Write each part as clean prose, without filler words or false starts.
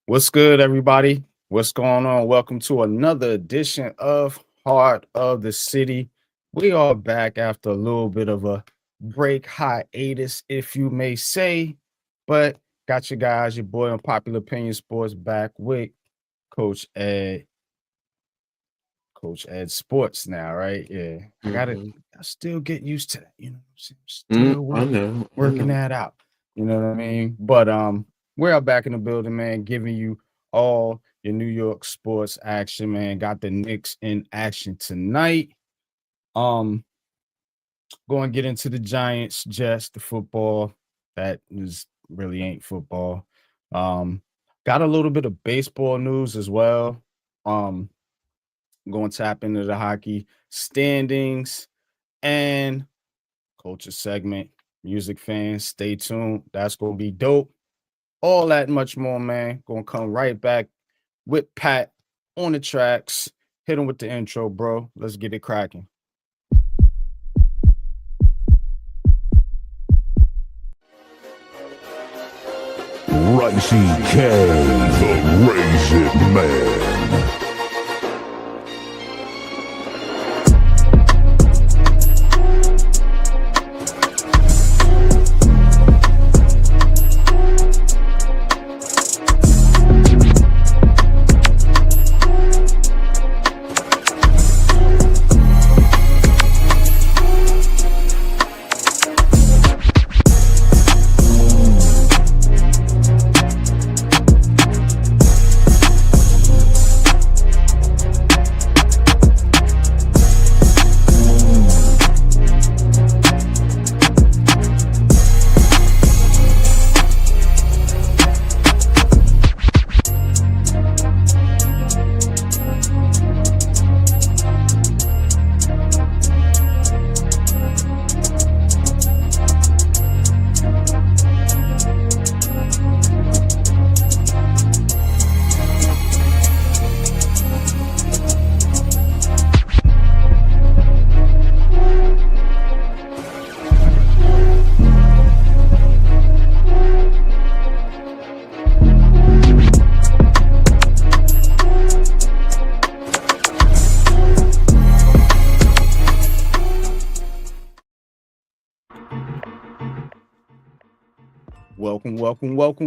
What's good, everybody? What's going on? Welcome to another edition of Heart of the City. We are back after a little bit of a break hiatus, if you may say, but got you guys, your boy Unpopular Opinion Sports back with Coach Ed, Coach Ed Sports now, right? Yeah, Mhm. I still get used to that, still I know, I working know. that out. You know what I mean? But we're back in the building, man, giving you all your New York sports action, man. Got the Knicks in action tonight. Um, Going to get into the Giants, Jets, the football. That is really ain't football. Um, got a little bit of baseball news as well. Um, Going to tap into the hockey standings and culture segment. Music fans, stay tuned. That's gonna be dope. All that and much more, man. Gonna come right back with Pat on the tracks. Hit him with the intro, bro. Let's get it cracking. Ricey K, the Raisin Man.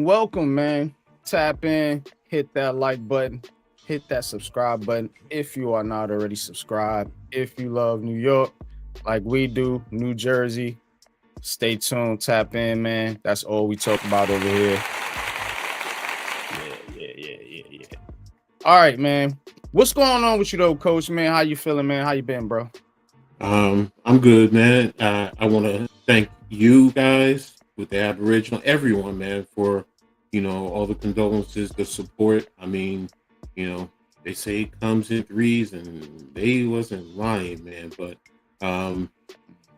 Welcome, man. Tap in, hit that like button, hit that subscribe button if you are not already subscribed. If you love New York, like we do, New Jersey, stay tuned, tap in, man. That's all we talk about over here. Yeah. All right, man. What's going on with you though, coach, man? How you feeling, man? How you been, bro? I'm good, man. I want to thank you guys with the Aboriginal, everyone, man, for all the condolences, the support. I mean, you know, they say it comes in threes, and they wasn't lying, man. But um,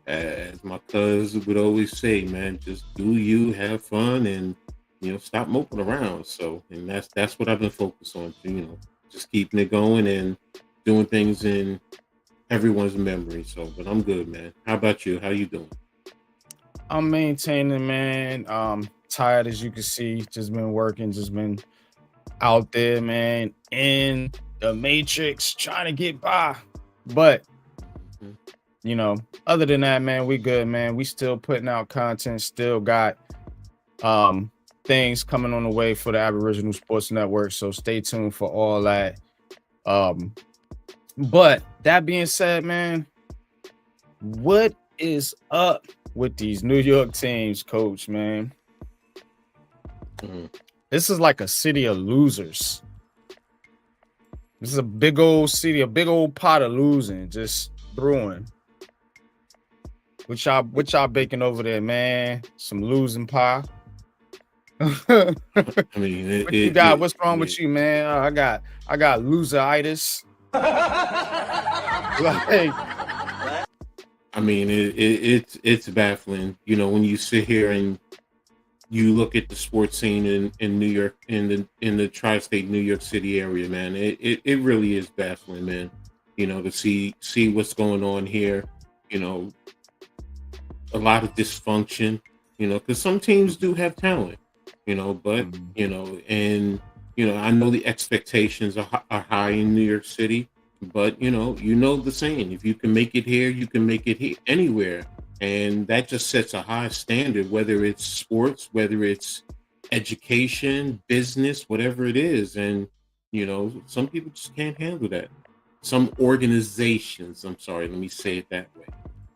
as my cousin would always say, man, just do you, have fun, and stop moping around. So, and that's what I've been focused on. Just keeping it going and doing things in everyone's memory. So, but I'm good, man. How about you? How you doing? I'm maintaining, man. Tired as you can see, just been working, just been out there, man, in the matrix trying to get by. But Mhm. other than that, man, we good, man. We still putting out content, still got um things coming on the way for the Aboriginal Sports Network. So stay tuned for all that. Um, but that being said, man, what is up with these New York teams, coach, man? Mhm. This is like a city of losers. This is a big old city, a big old pot of losing, just brewing. What y'all baking over there, man? Some losing pie. What I mean, you got? What's I wrong mean, with you, man? I got loseritis. Like, it's baffling. When you sit here and you look at the sports scene in New York, in the tri-state New York City area, man. It really is baffling, man. To see what's going on here. You know, a lot of dysfunction. Because some teams do have talent. But Mhm. and I know the expectations are high in New York City, but the saying: if you can make it here, you can make it anywhere, and that just sets a high standard. Whether it's sports, whether it's education, business, whatever it is, and some people just can't handle that. Some organizations, I'm sorry, let me say it that way.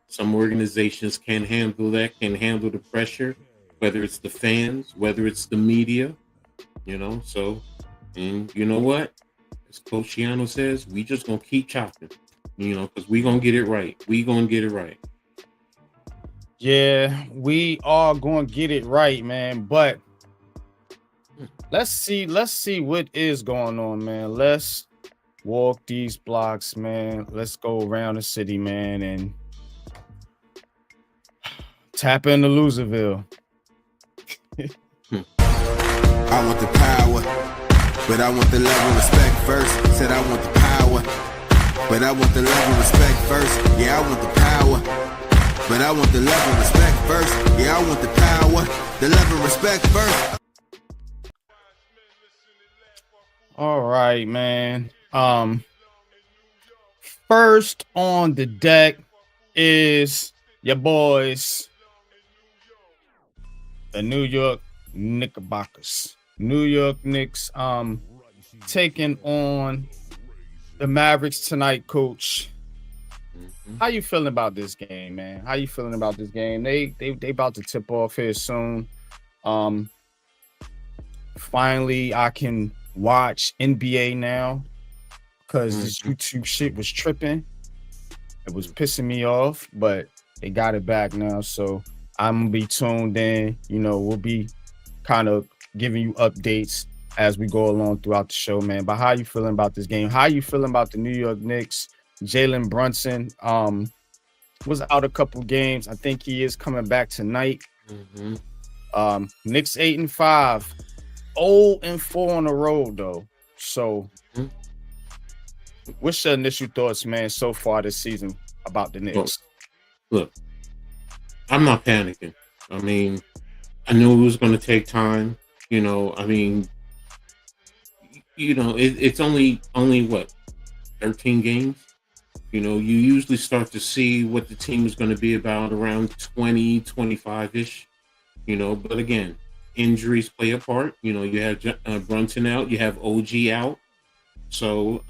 Some organizations can handle that, can handle the pressure, whether it's the fans, whether it's the media, so, and you know what? As Coach Shiano says, we just gonna keep chopping, because we gonna get it right. We gonna get it right. Yeah, we are going to get it right, man. But let's see what is going on, man. Let's walk these blocks, man. Let's go around the city, man, and tap into Loserville. I want the power, but I want the love and respect first. Said I want the power, but I want the love and respect first. Yeah, I want the power, but I want the love and respect first. Yeah, I want the power, the love and respect first. All right, man. First on the deck is your boys, the New York Knickerbockers. New York Knicks taking on the Mavericks tonight, Coach. How you feeling about this game, man? How you feeling about this game? They about to tip off here soon. Finally I can watch NBA now because this YouTube shit was tripping. It was pissing me off, but they got it back now. So I'm gonna be tuned in. We'll be kind of giving you updates as we go along throughout the show, man. But how you feeling about this game? How you feeling about the New York Knicks? Jalen Brunson was out a couple games. I think he is coming back tonight. Knicks 8-5, 0-4 on the road though. So what's your initial thoughts, man, so far this season about the Knicks? Look, I'm not panicking. I mean, I knew it was going to take time. It's only what, 13 games. You usually start to see what the team is going to be about around 20, 25-ish. But again, injuries play a part. You have Brunson out, you have OG out. So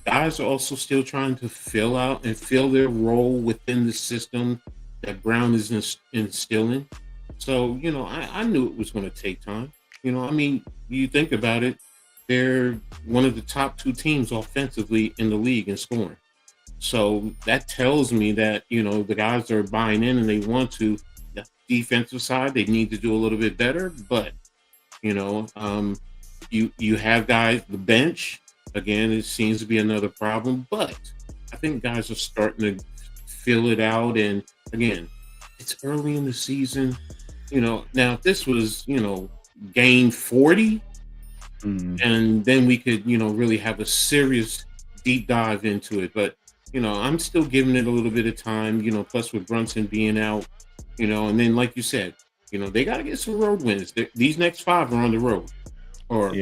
guys are also still trying to fill their role within the system that Brown is instilling. So, I knew it was going to take time. You think about it, they're one of the top two teams offensively in the league in scoring. So that tells me that, the guys are buying in and they want to. The defensive side, they need to do a little bit better. But, you have guys, the bench, again, it seems to be another problem. But I think guys are starting to fill it out. And again, it's early in the season. Now if this was, game 40, and then we could, really have a serious deep dive into it. But, I'm still giving it a little bit of time, plus with Brunson being out, and then like you said, they got to get some road wins. These next 5 are on the road. Or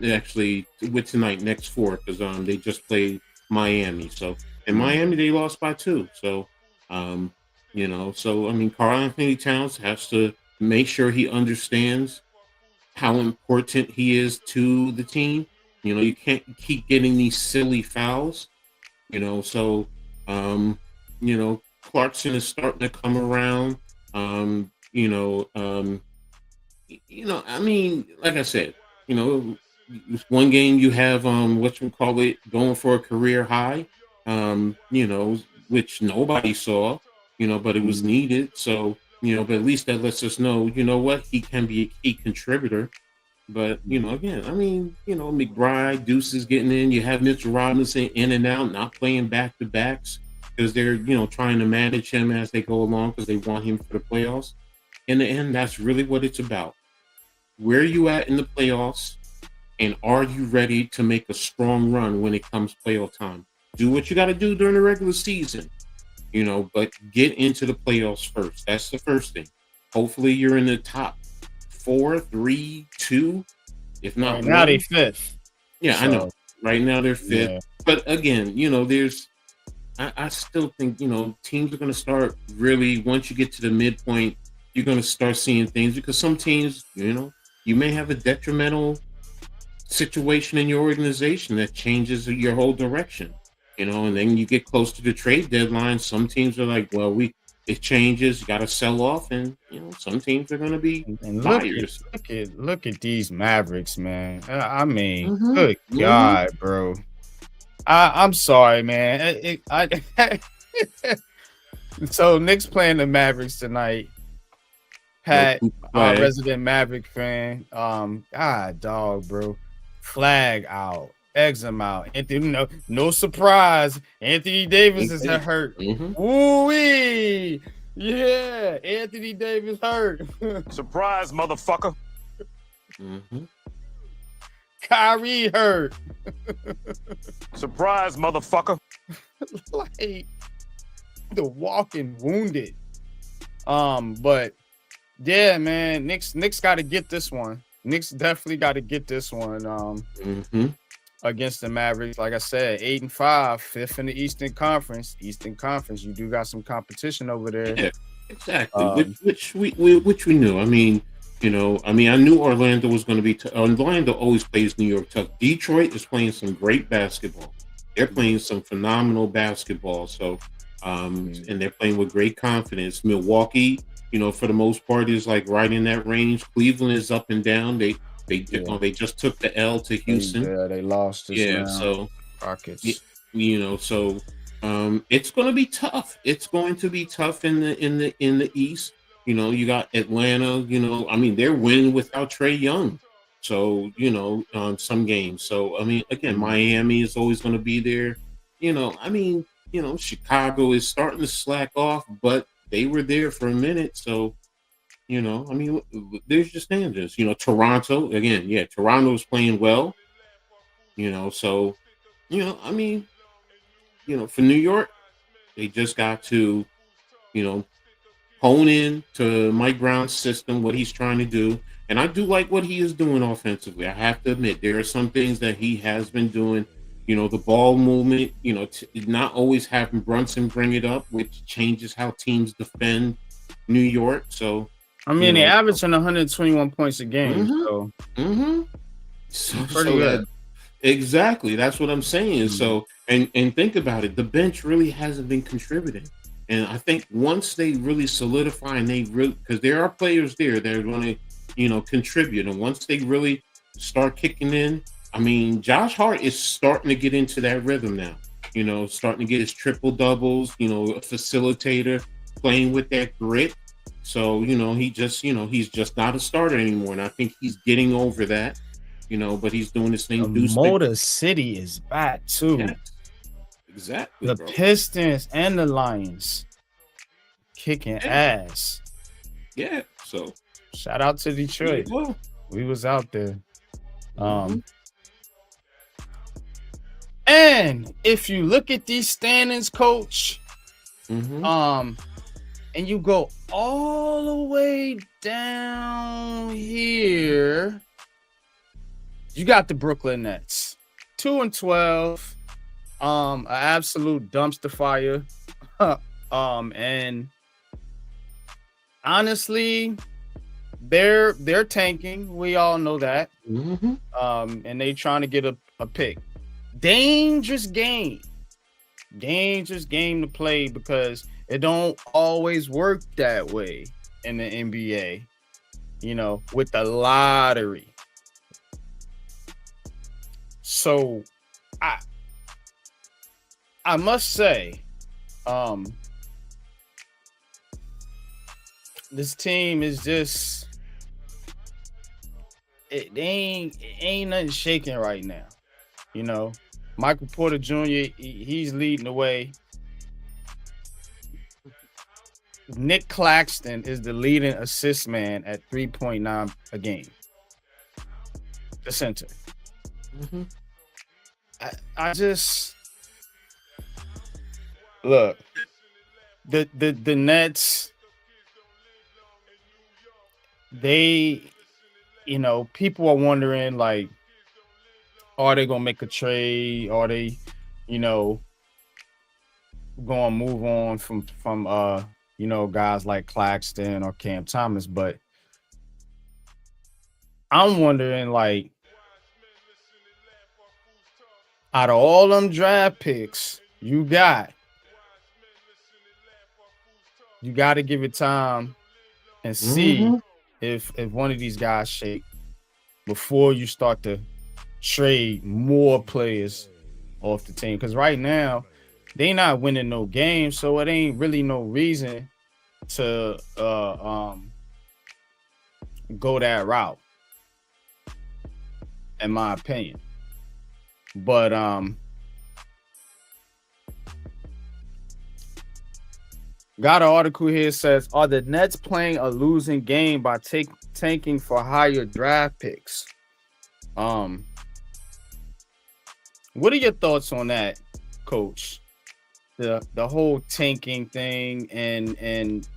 actually with tonight, next 4, because they just played Miami. So in Miami, they lost by 2. So, Karl Anthony Towns has to make sure he understands how important he is to the team. You can't keep getting these silly fouls. So Clarkson is starting to come around. Like I said, one game you have going for a career high, which nobody saw, but it was needed. So, but at least that lets us know, what, he can be a key contributor. But, again, McBride, Deuces getting in. You have Mitchell Robinson in and out, not playing back-to-backs because they're, trying to manage him as they go along because they want him for the playoffs. In the end, that's really what it's about. Where are you at in the playoffs, and are you ready to make a strong run when it comes playoff time? Do what you got to do during the regular season, but get into the playoffs first. That's the first thing. Hopefully you're in the top 4, 3, 2. if not right now they one. fifth. Yeah, I know. So Right now they're fifth. yeah, But again, I still think, teams are going to start really, once you get to the midpoint, you're going to start seeing things because some teams, you may have a detrimental situation in your organization that changes your whole direction, and then you get close to the trade deadline. Some teams are like, well, it changes, you got to sell off, and some teams are going to be and buyers. look at these Mavericks, man. I mean, Mm-hmm. good Mm-hmm. God, bro. I'm sorry, man. So Knicks playing the Mavericks tonight. No Pat, our flag. resident Maverick fan. God, dog, bro. Flag out, exim out. Anthony, no surprise. Anthony Davis is hurt. Mm-hmm. Ooh-wee. Yeah, Anthony Davis hurt. Surprise, motherfucker. Mm-hmm. Kyrie hurt. Surprise, motherfucker. Like the walking wounded. But yeah, man, Knicks got to get this one. Knicks definitely got to get this one. Mm-hmm. Against the Mavericks, like I said, 8-5, fifth in the Eastern Conference. You do got some competition over there. Yeah, exactly. Which we knew. I mean, I knew Orlando was going to be. Orlando always plays New York tough. Detroit is playing some great basketball. They're playing some phenomenal basketball. So, and they're playing with great confidence. Milwaukee, for the most part, is like right in that range. Cleveland is up and down. They just took the L to Houston. They lost. So Rockets. So it's going to be tough. It's going to be tough in the East. You got Atlanta. I mean, they're winning without Trae Young. So some games. So I mean, again, Miami is always going to be there. Chicago is starting to slack off, but they were there for a minute. So. There's your standards. Toronto again. Yeah, Toronto's playing well. So, for New York, they just got to, hone in to Mike Brown's system, what he's trying to do. And I do like what he is doing offensively. I have to admit, there are some things that he has been doing. The ball movement, not always having Brunson bring it up, which changes how teams defend New York. So, I mean, they're averaging 121 points a game. Mm-hmm. So pretty good. Exactly. That's what I'm saying. So, and think about it. The bench really hasn't been contributing. And I think once they really solidify and because there are players there that are going to, contribute. And once they really start kicking in, I mean, Josh Hart is starting to get into that rhythm now. Starting to get his triple doubles, a facilitator, playing with that grit. So, he's just not a starter anymore. And I think he's getting over that, but he's doing this thing. Motor City is back too. Yeah, exactly. The Pistons and the Lions kicking ass. Yeah. So shout out to Detroit. We was out there. And if you look at these standings, coach, and you go all the way down here, you got the Brooklyn Nets, 2-12, an absolute dumpster fire. And honestly, they're tanking. We all know that. And they trying to get a pick. Dangerous game to play because it don't always work that way in the NBA, with the lottery. So I must say, this team is just it ain't nothing shaking right now. Michael Porter Jr., he's leading the way. Nick Claxton is the leading assist man at 3.9 a game. The center. I just look, the Nets, they people are wondering, like, are they gonna make a trade? Are they, you know, gonna move on from guys like Claxton or Cam Thomas? But I'm wondering, like, out of all them draft picks you got to give it time and see if one of these guys shake before you start to trade more players off the team. Because right now they not winning no games, so it ain't really no reason to go that route, in my opinion. But got an article here says, are the Nets playing a losing game by tanking for higher draft picks? What are your thoughts on that, Coach? The whole tanking thing and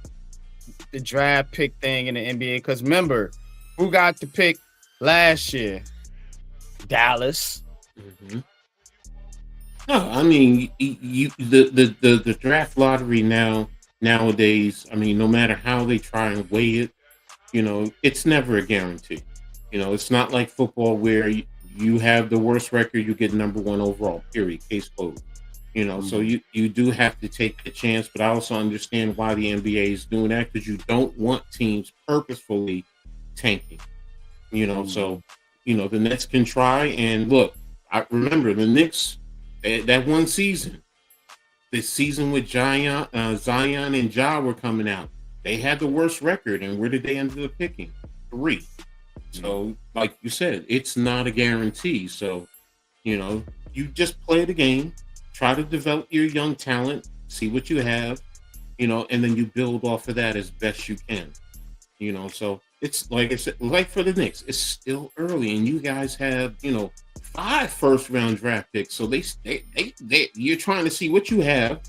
the draft pick thing in the NBA. Because remember, who got the pick last year? Dallas. Mm-hmm. No, I mean the draft lottery nowadays. I mean, no matter how they try and weigh it, it's never a guarantee. It's not like football where you have the worst record, you get number one overall. Period. Case closed. So you do have to take a chance, but I also understand why the NBA is doing that, because you don't want teams purposefully tanking. So the Nets can try, and look, I remember the Knicks that one season, the season with Zion and Ja were coming out. They had the worst record, and where did they end up picking? 3. So, like you said, it's not a guarantee. So, you just play the game. Try to develop your young talent, see what you have, and then you build off of that as best you can. So it's like I said, like for the Knicks, it's still early, and you guys have, 5 first-round draft picks. So they you're trying to see what you have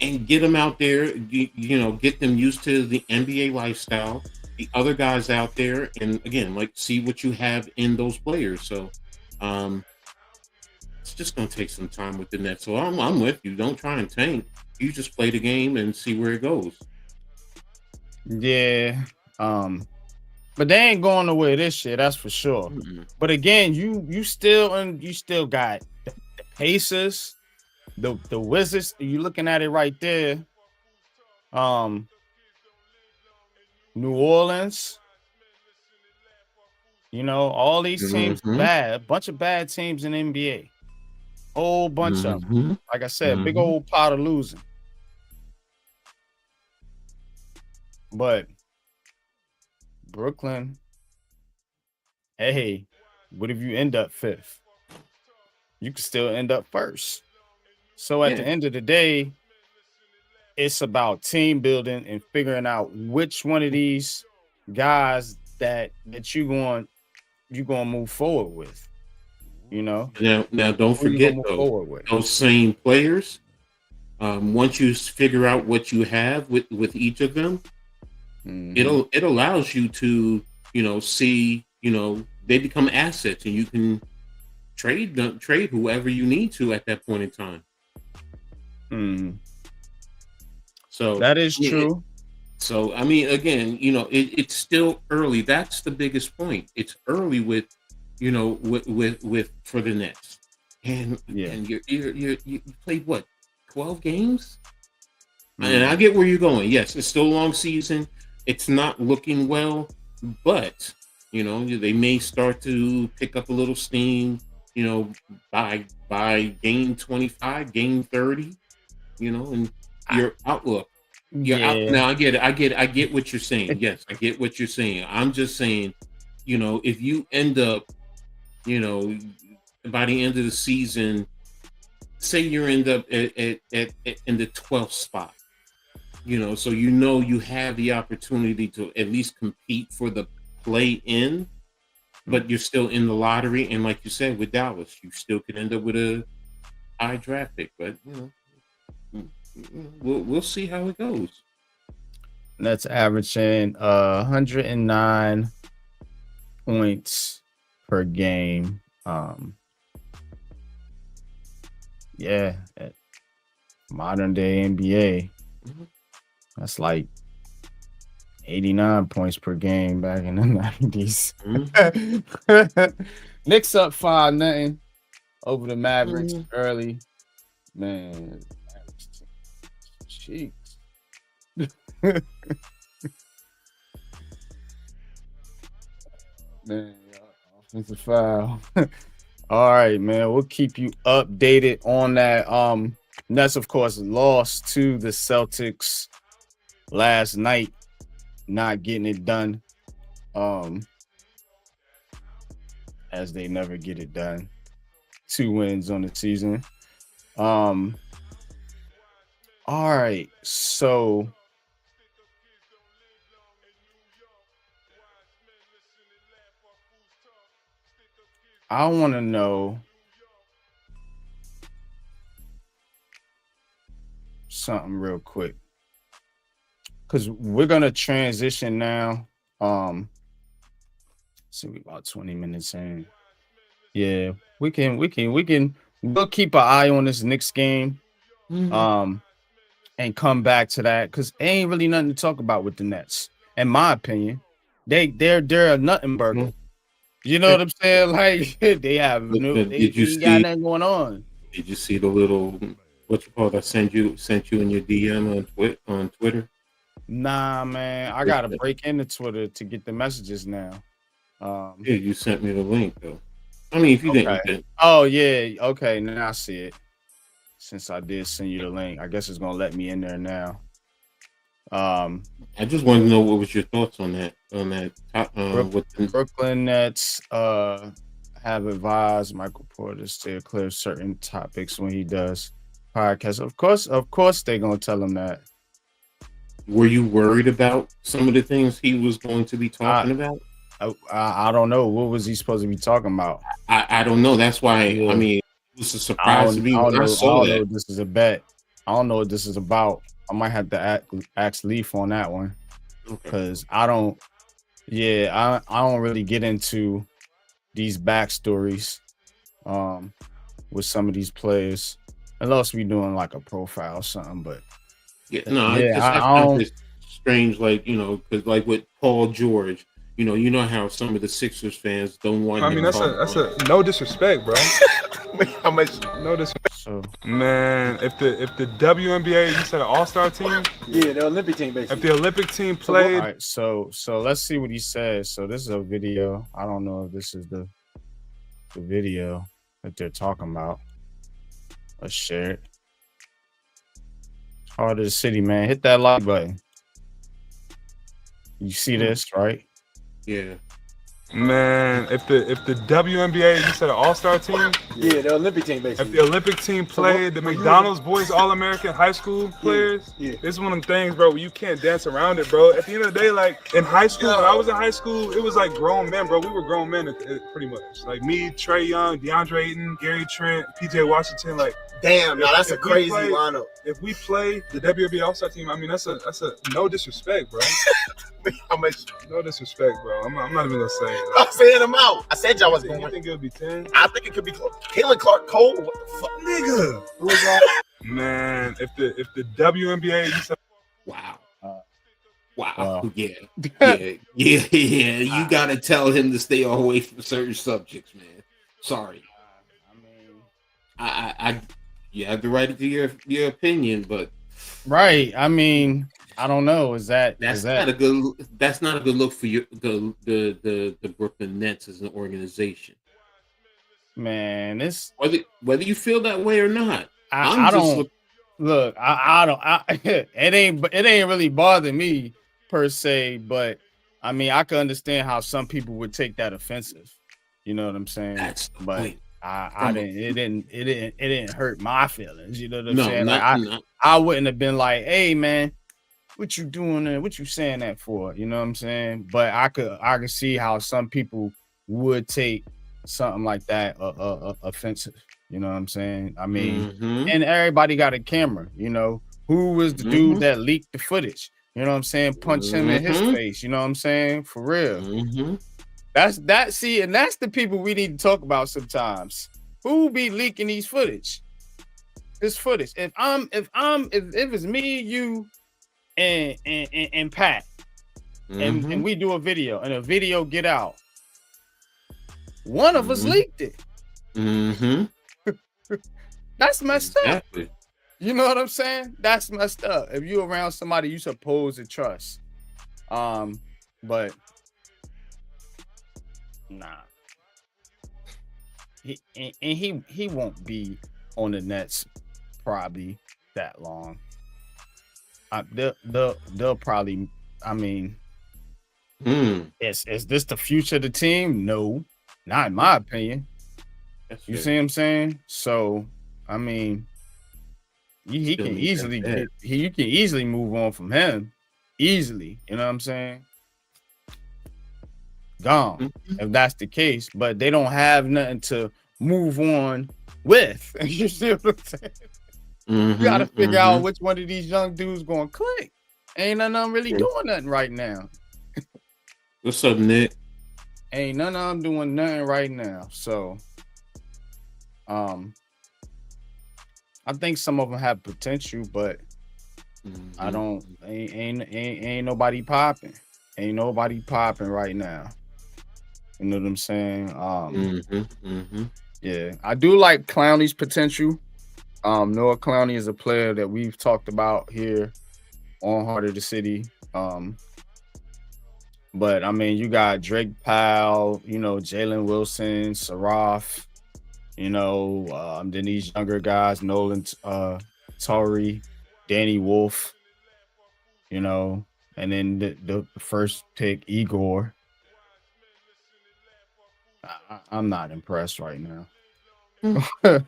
and get them out there, get them used to the NBA lifestyle, the other guys out there, and again, like, see what you have in those players. So, it's just going to take some time with the Nets. So I'm with you. Don't try and tank. You just play the game and see where it goes. Yeah. But they ain't going nowhere this year, that's for sure. Mm-hmm. But again, you still got the Pacers, the Wizards. You looking at it right there. New Orleans. All these teams bad. A bunch of bad teams in the NBA. Whole bunch of them. Like I said, big old pot of losing. But Brooklyn, hey, what if you end up 5th? You could still end up 1st. So at the end of the day, it's about team building and figuring out which one of these guys that you're going to move forward with. Now don't forget those same players. Once you figure out what you have with each of them, it allows you to see they become assets, and you can trade whoever you need to at that point in time. So that is true. So I mean, again, it's still early. That's the biggest point. It's early with for the Nets, and you played what, 12 games, and I get where you're going. Yes, it's still a long season. It's not looking well, but they may start to pick up a little steam. By game 25, game 30, and your outlook. Now I get it. I get what you're saying. Yes, I get what you're saying. I'm just saying, if you end up, by the end of the season, say you end up at in the 12th spot, so you have the opportunity to at least compete for the play-in, but you're still in the lottery. And like you said, with Dallas, you still could end up with a high draft pick. But we'll see how it goes. That's averaging 109 points per game. Yeah, at modern day NBA, that's like 89 points per game back in the 90s. Knicks up 5-0 over the Mavericks early. Man, cheeks. Man, offensive foul. All right, man. We'll keep you updated on that. Nets, of course, lost to the Celtics last night, not getting it done. As they never get it done. 2 wins on the season. All right, so I want to know something real quick, because we're gonna transition now. See, we about 20 minutes in. Yeah, we'll keep an eye on this Knicks game. And come back to that, because ain't really nothing to talk about with the Nets, in my opinion. They're a nothing burger. You know what I'm saying? Like, they have got nothing going on. Did you see the little what you call that sent you in your DM on Twitter? Nah, man, I gotta break into Twitter to get the messages now. Yeah, you sent me the link though. I mean, if you didn't, you didn't. Oh yeah, okay, now I see it. Since I did send you the link, I guess it's gonna let me in there now. I just want to know what was your thoughts on that. Brooklyn Nets have advised Michael Porter to stay clear of certain topics when he does podcasts. Of course, they're gonna tell him that. Were you worried about some of the things he was going to be talking about? I don't know. What was he supposed to be talking about? I don't know. That's why. Yeah. I mean, it was a surprise to me when I saw that. I don't know if this is a bet. I don't know what this is about. I might have to ask Leaf on that one, because I don't really get into these backstories with some of these players, unless we doing like a profile or something. But I don't. It's strange, like, because like with Paul George, you know how some of the Sixers fans don't want. I mean, that's a no disrespect, bro. How much? No disrespect. So, man, if the WNBA, you said an all-star team? Yeah, the Olympic team, basically. If the Olympic team played. All right, so let's see what he says. So this is a video. I don't know if this is the video that they're talking about. Let's share it. Heart of the city, man. Hit that like button. You see this, right? Yeah. Man, if the WNBA, you said an all-star team? Yeah, the Olympic team, basically. If the Olympic team played, the McDonald's boys All-American high school players, this is one of them things, bro, where you can't dance around it, bro. At the end of the day, like, in high school, when I was in high school, it was like grown men, bro. We were grown men, pretty much. Like me, Trey Young, DeAndre Ayton, Gary Trent, PJ Washington, like. Damn, now that's a crazy lineup. If we play the WNBA All-Star team, I mean, that's a no disrespect, bro. How much? No disrespect, bro. I'm not even gonna say it. I'm saying them out. I said y'all was going. You think it would be 10? I think it could be Caitlin Clark Cole. What the fuck, nigga? Man, if the WNBA, you said, wow. Yeah. You gotta tell him to stay away from certain subjects, man. Sorry. I you have the right to your opinion, but right. I mean, I don't know. That's not a good look for the Brooklyn Nets as an organization. Man, this whether you feel that way or not. I don't look. It ain't really bothering me per se, but I mean, I can understand how some people would take that offensive. You know what I'm saying? That's the but point. It didn't hurt my feelings. You know what I'm saying? Like, I wouldn't have been like, hey man, what you doing there? What you saying that for? You know what I'm saying? But I could see how some people would take something like that offensive. You know what I'm saying? I mean, and everybody got a camera. You know, who was the dude that leaked the footage? You know what I'm saying? Punch him in his face. You know what I'm saying? For real. See, and that's the people we need to talk about sometimes. Who be leaking these footage? This footage. If it's me, you, and Pat, and we do a video, and a video get out, one of us leaked it. That's messed up. You know what I'm saying? That's messed up. If you around somebody you supposed to trust. But nah. He won't be on the Nets probably that long. They'll probably, I mean, is this the future of the team? No, not in my opinion. You see what I'm saying? So, I mean, you can easily move on from him. Easily, you know what I'm saying? Gone, if that's the case, but they don't have nothing to move on with. You see what I'm saying? You gotta figure out which one of these young dudes gonna click. Ain't none of them really doing nothing right now. What's up, Nick? Ain't none of them doing nothing right now. So, I think some of them have potential, but I don't. Ain't nobody popping. Ain't nobody popping right now. You know what I'm saying? Yeah, I do like Clowney's potential. Noah Clowney is a player that we've talked about here on Heart of the City. But I mean, you got Drake Powell, you know, Jalen Wilson, Saraf, you know, then these younger guys, Nolan Torrey, Danny Wolf, you know, and then the first pick, Igor. I'm not impressed right now. Gonna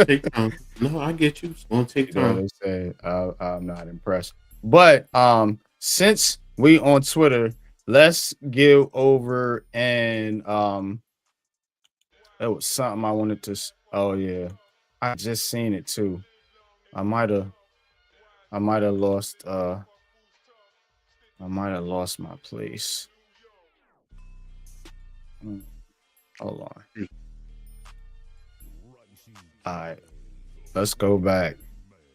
take time. No, I get you. It's gonna take time. I'm not impressed. But since we on Twitter, let's give over and it was something I wanted to. Oh yeah, I just seen it too. I might have lost. I might have lost my place. Hold on. All right, let's go back.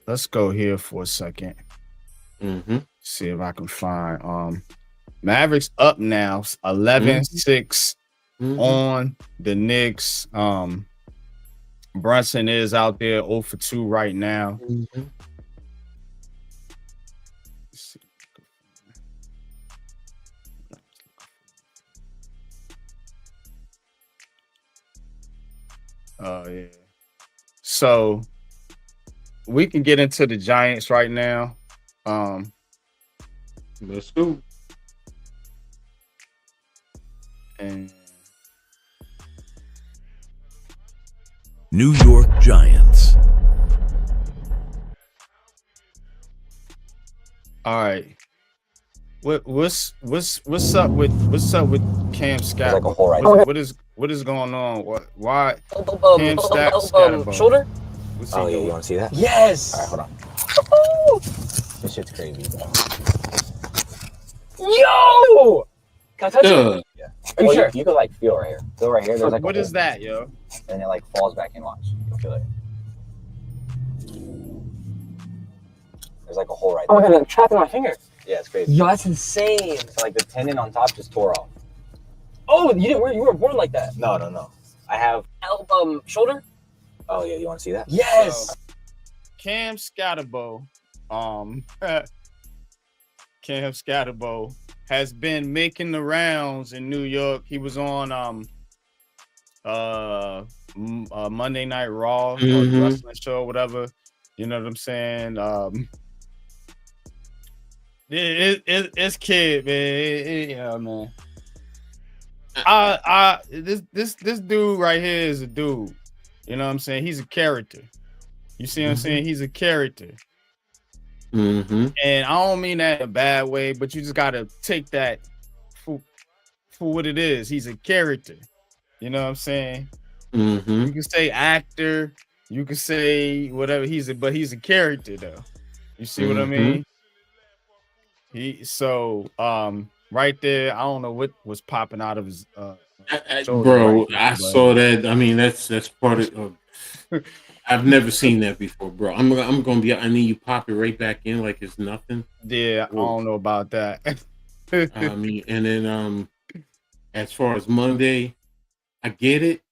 Let's go here for a second. See if I can find Mavericks up now 11-6 on the Knicks. Brunson is out there 0 for 2 right now. Oh yeah. So we can get into the Giants right now. Let's go. And New York Giants. all right. What's up with Cam Scott? Like a hole right what is going on? Why Cam Scott shoulder? Oh yeah, you want to see that? Yes. All right, hold on. This shit's crazy, bro. Yo! Can I touch it? Yeah. Are you sure? You can like feel right here. Feel right here. There's like what is that, yo? And it like falls back in. Watch. You'll feel it. There's like a hole right there. Oh my god, I'm trapped in my finger. Yeah, it's crazy. Yo, that's insane. So like the tendon on top just tore off. Oh, you were born like that? No. I have shoulder. Oh yeah, you want to see that? Yes. So, Cam Scatterbo, Cam Scatterbo has been making the rounds in New York. He was on Monday Night Raw, or wrestling show, whatever. You know what I'm saying? It's kid, man. Yeah, man. This dude right here is a dude. You know what I'm saying? He's a character. You see what I'm saying? He's a character. And I don't mean that in a bad way, but you just gotta take that for what it is. He's a character. You know what I'm saying? You can say actor, you can say whatever. But he's a character though. You see what I mean? Right there, I don't know what was popping out of his Bro, I saw that. I mean, that's part of. I've never seen that before, bro. I'm gonna be. I mean, you pop it right back in like it's nothing. Yeah, I don't know about that. I mean, and then as far as Monday, I get it.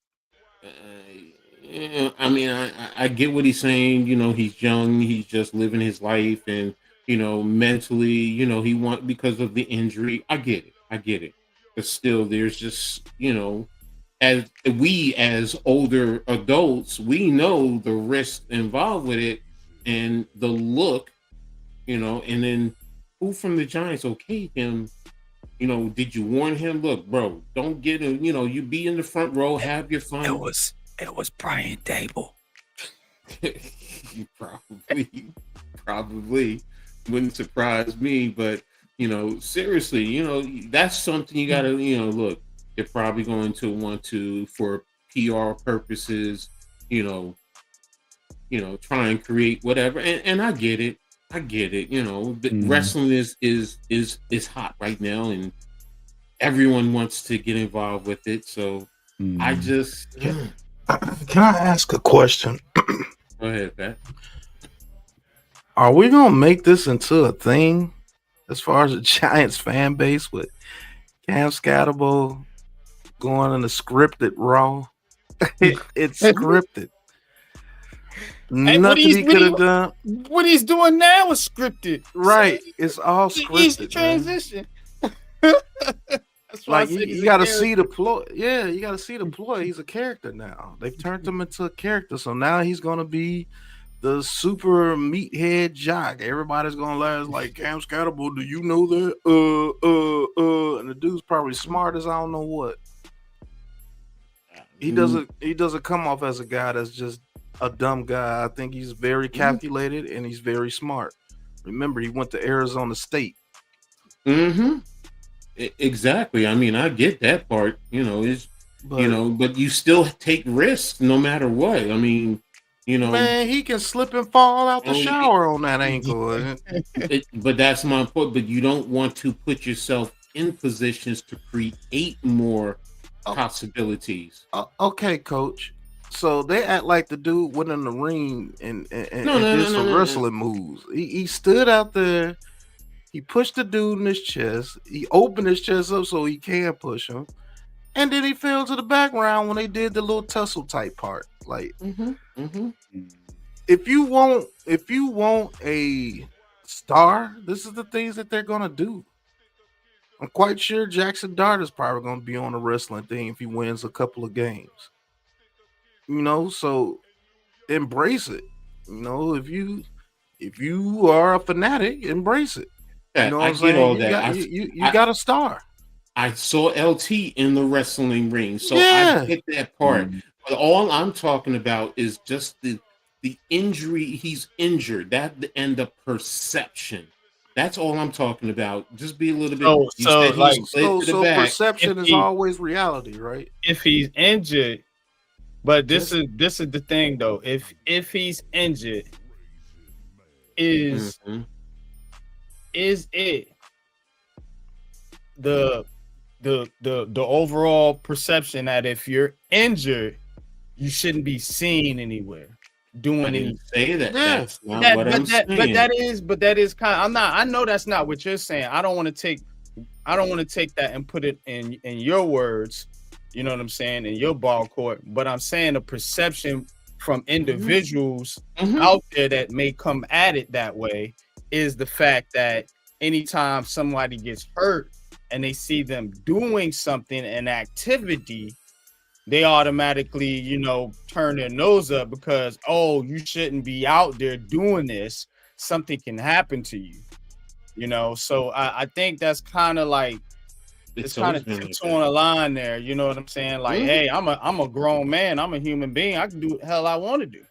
Yeah, I mean, I get what he's saying. You know, he's young. He's just living his life, and mentally, he because of the injury. I get it. I get it. But still, there's just as older adults, we know the risk involved with it and the look. And then who from the Giants okayed him? Did you warn him? Look, bro, don't get him. You be in the front row, have your fun. It was Brian Dable. probably wouldn't surprise me, but seriously, that's something you gotta, look, they're probably going to want to, for PR purposes, try and create whatever. And I get it. Wrestling is hot right now, and everyone wants to get involved with it. So I just can I ask a question? Go ahead, Pat. Are we gonna make this into a thing as far as the Giants fan base with Cam Scatterbo going in the scripted Raw? It's scripted. Nothing he could have done. What he's doing now is scripted. Right. It's all scripted. Easy transition. Like you got to see the ploy. Yeah, you got to see the ploy. He's a character now. They've turned him into a character. So now he's going to be the super meathead jock. Everybody's going to laugh like, Cam Scatterbo, do you know that? And the dude's probably smart as I don't know what. He doesn't come off as a guy that's just a dumb guy. I think he's very calculated and he's very smart. Remember, he went to Arizona State. Exactly. I mean, I get that part. But you still take risks no matter what. I mean, man, he can slip and fall out the shower on that ankle. But that's my point. But you don't want to put yourself in positions to create more possibilities. Okay, coach. So they act like the dude went in the ring and did some wrestling moves. He stood out there. He pushed the dude in his chest. He opened his chest up so he can push him. And then he fell to the background when they did the little tussle type part. Like, if you want a star, this is the things that they're gonna do. I'm quite sure Jackson Dart is probably gonna be on the wrestling thing if he wins a couple of games. So embrace it. If you are a fanatic, embrace it. You know what I'm saying? All that. You got a star. I saw LT in the wrestling ring, so I get that part. But all I'm talking about is just the injury. He's injured. That and the perception. That's all I'm talking about. Just be a little bit. So perception is always reality, right? If he's injured, but this is the thing though. If he's injured, is it the overall perception that if you're injured, you shouldn't be seen anywhere doing anything? Say that. That's not what I'm saying. But that is kind of. I know that's not what you're saying. I don't want to take that and put it in your words. You know what I'm saying? In your ball court. But I'm saying the perception from individuals out there that may come at it that way is the fact that anytime somebody gets hurt and they see them doing something, an activity, they automatically, turn their nose up because, you shouldn't be out there doing this. Something can happen to you, So I think that's kind of like, it's kind of tiptoeing a line there. You know what I'm saying? Like, hey, I'm a grown man. I'm a human being. I can do what the hell I want to do.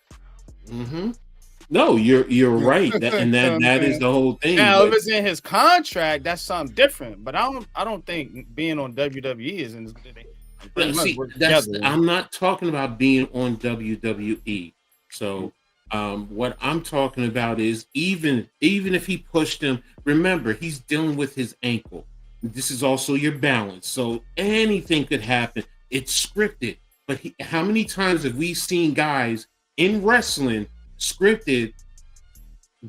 No, you're right. That is the whole thing. Now, if it's in his contract, that's something different. But I don't think being on WWE is in. I'm not talking about being on WWE. So, what I'm talking about is even if he pushed him, remember he's dealing with his ankle. This is also your balance. So anything could happen. It's scripted. But how many times have we seen guys in wrestling scripted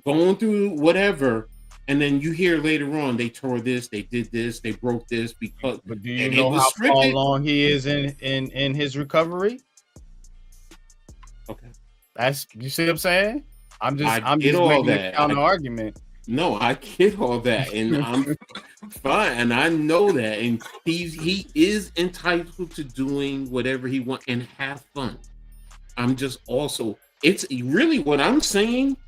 going through whatever, and then you hear later on they tore this, they did this, they broke this because. But do you know how far along he is in his recovery? Okay, that's, you see what I'm saying? I'm just making a counter argument. No, I get all that, and I'm fine, and I know that, and he is entitled to doing whatever he wants and have fun. I'm just also, it's really what I'm saying.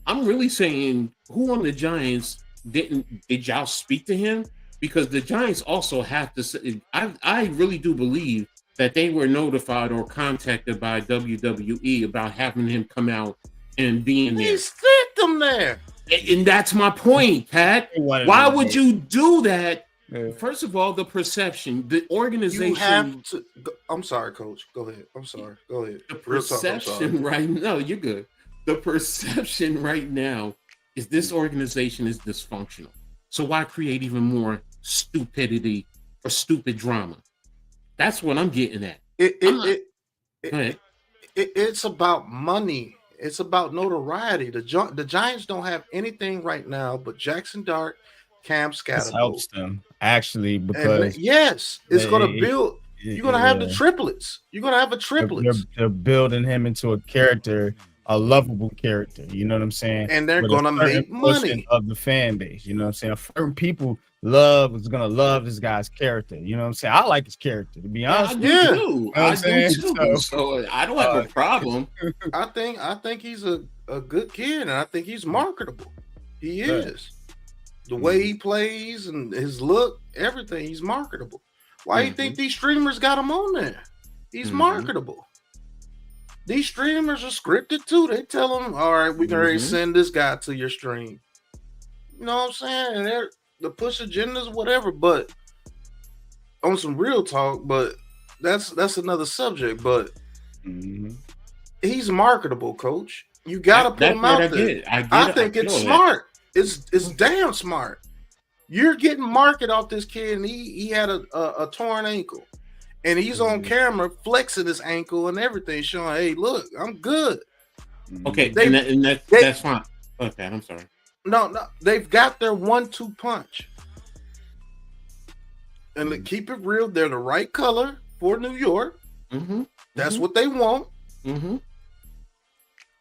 I'm really saying, who on the Giants did y'all speak to him? Because the Giants also have to say, I really do believe that they were notified or contacted by WWE about having him come out and being there. He sent them there. And that's my point, Pat. Why would you do that? Yeah. First of all, the perception, the organization. You have to. I'm sorry, Coach. Go ahead. I'm sorry. Go ahead. The perception right now. No, you're good. The perception right now is this organization is dysfunctional. So why create even more stupidity or stupid drama? That's what I'm getting at. It's about money. It's about notoriety. The Giants don't have anything right now but Jackson Dart, Cam Scatterbo. This helps them actually because it's going to build. You're going to have the triplets. You're going to have a triplets. They're building him into a character, a lovable character. You know what I'm saying? And they're going to make money of the fan base. You know what I'm saying? Certain people is going to love this guy's character. You know what I'm saying? I like his character, to be honest. I do too. So I don't have a problem. I think he's a good kid, and I think he's marketable. He is. The way he plays and his look, everything, he's marketable. Why do you think these streamers got him on there? He's marketable. These streamers are scripted too. They tell him, all right, we can already send this guy to your stream. You know what I'm saying? And they're the push agendas, whatever, but on some real talk, but that's another subject. But he's marketable, Coach. You gotta put him out there. I think it's smart. It's damn smart. You're getting market off this kid, and he had a torn ankle, and he's on camera flexing his ankle and everything, showing, hey, look, I'm good. Okay, that's fine. Okay, I'm sorry. No, they've got their 1-2 punch. And keep it real, they're the right color for New York. That's what they want.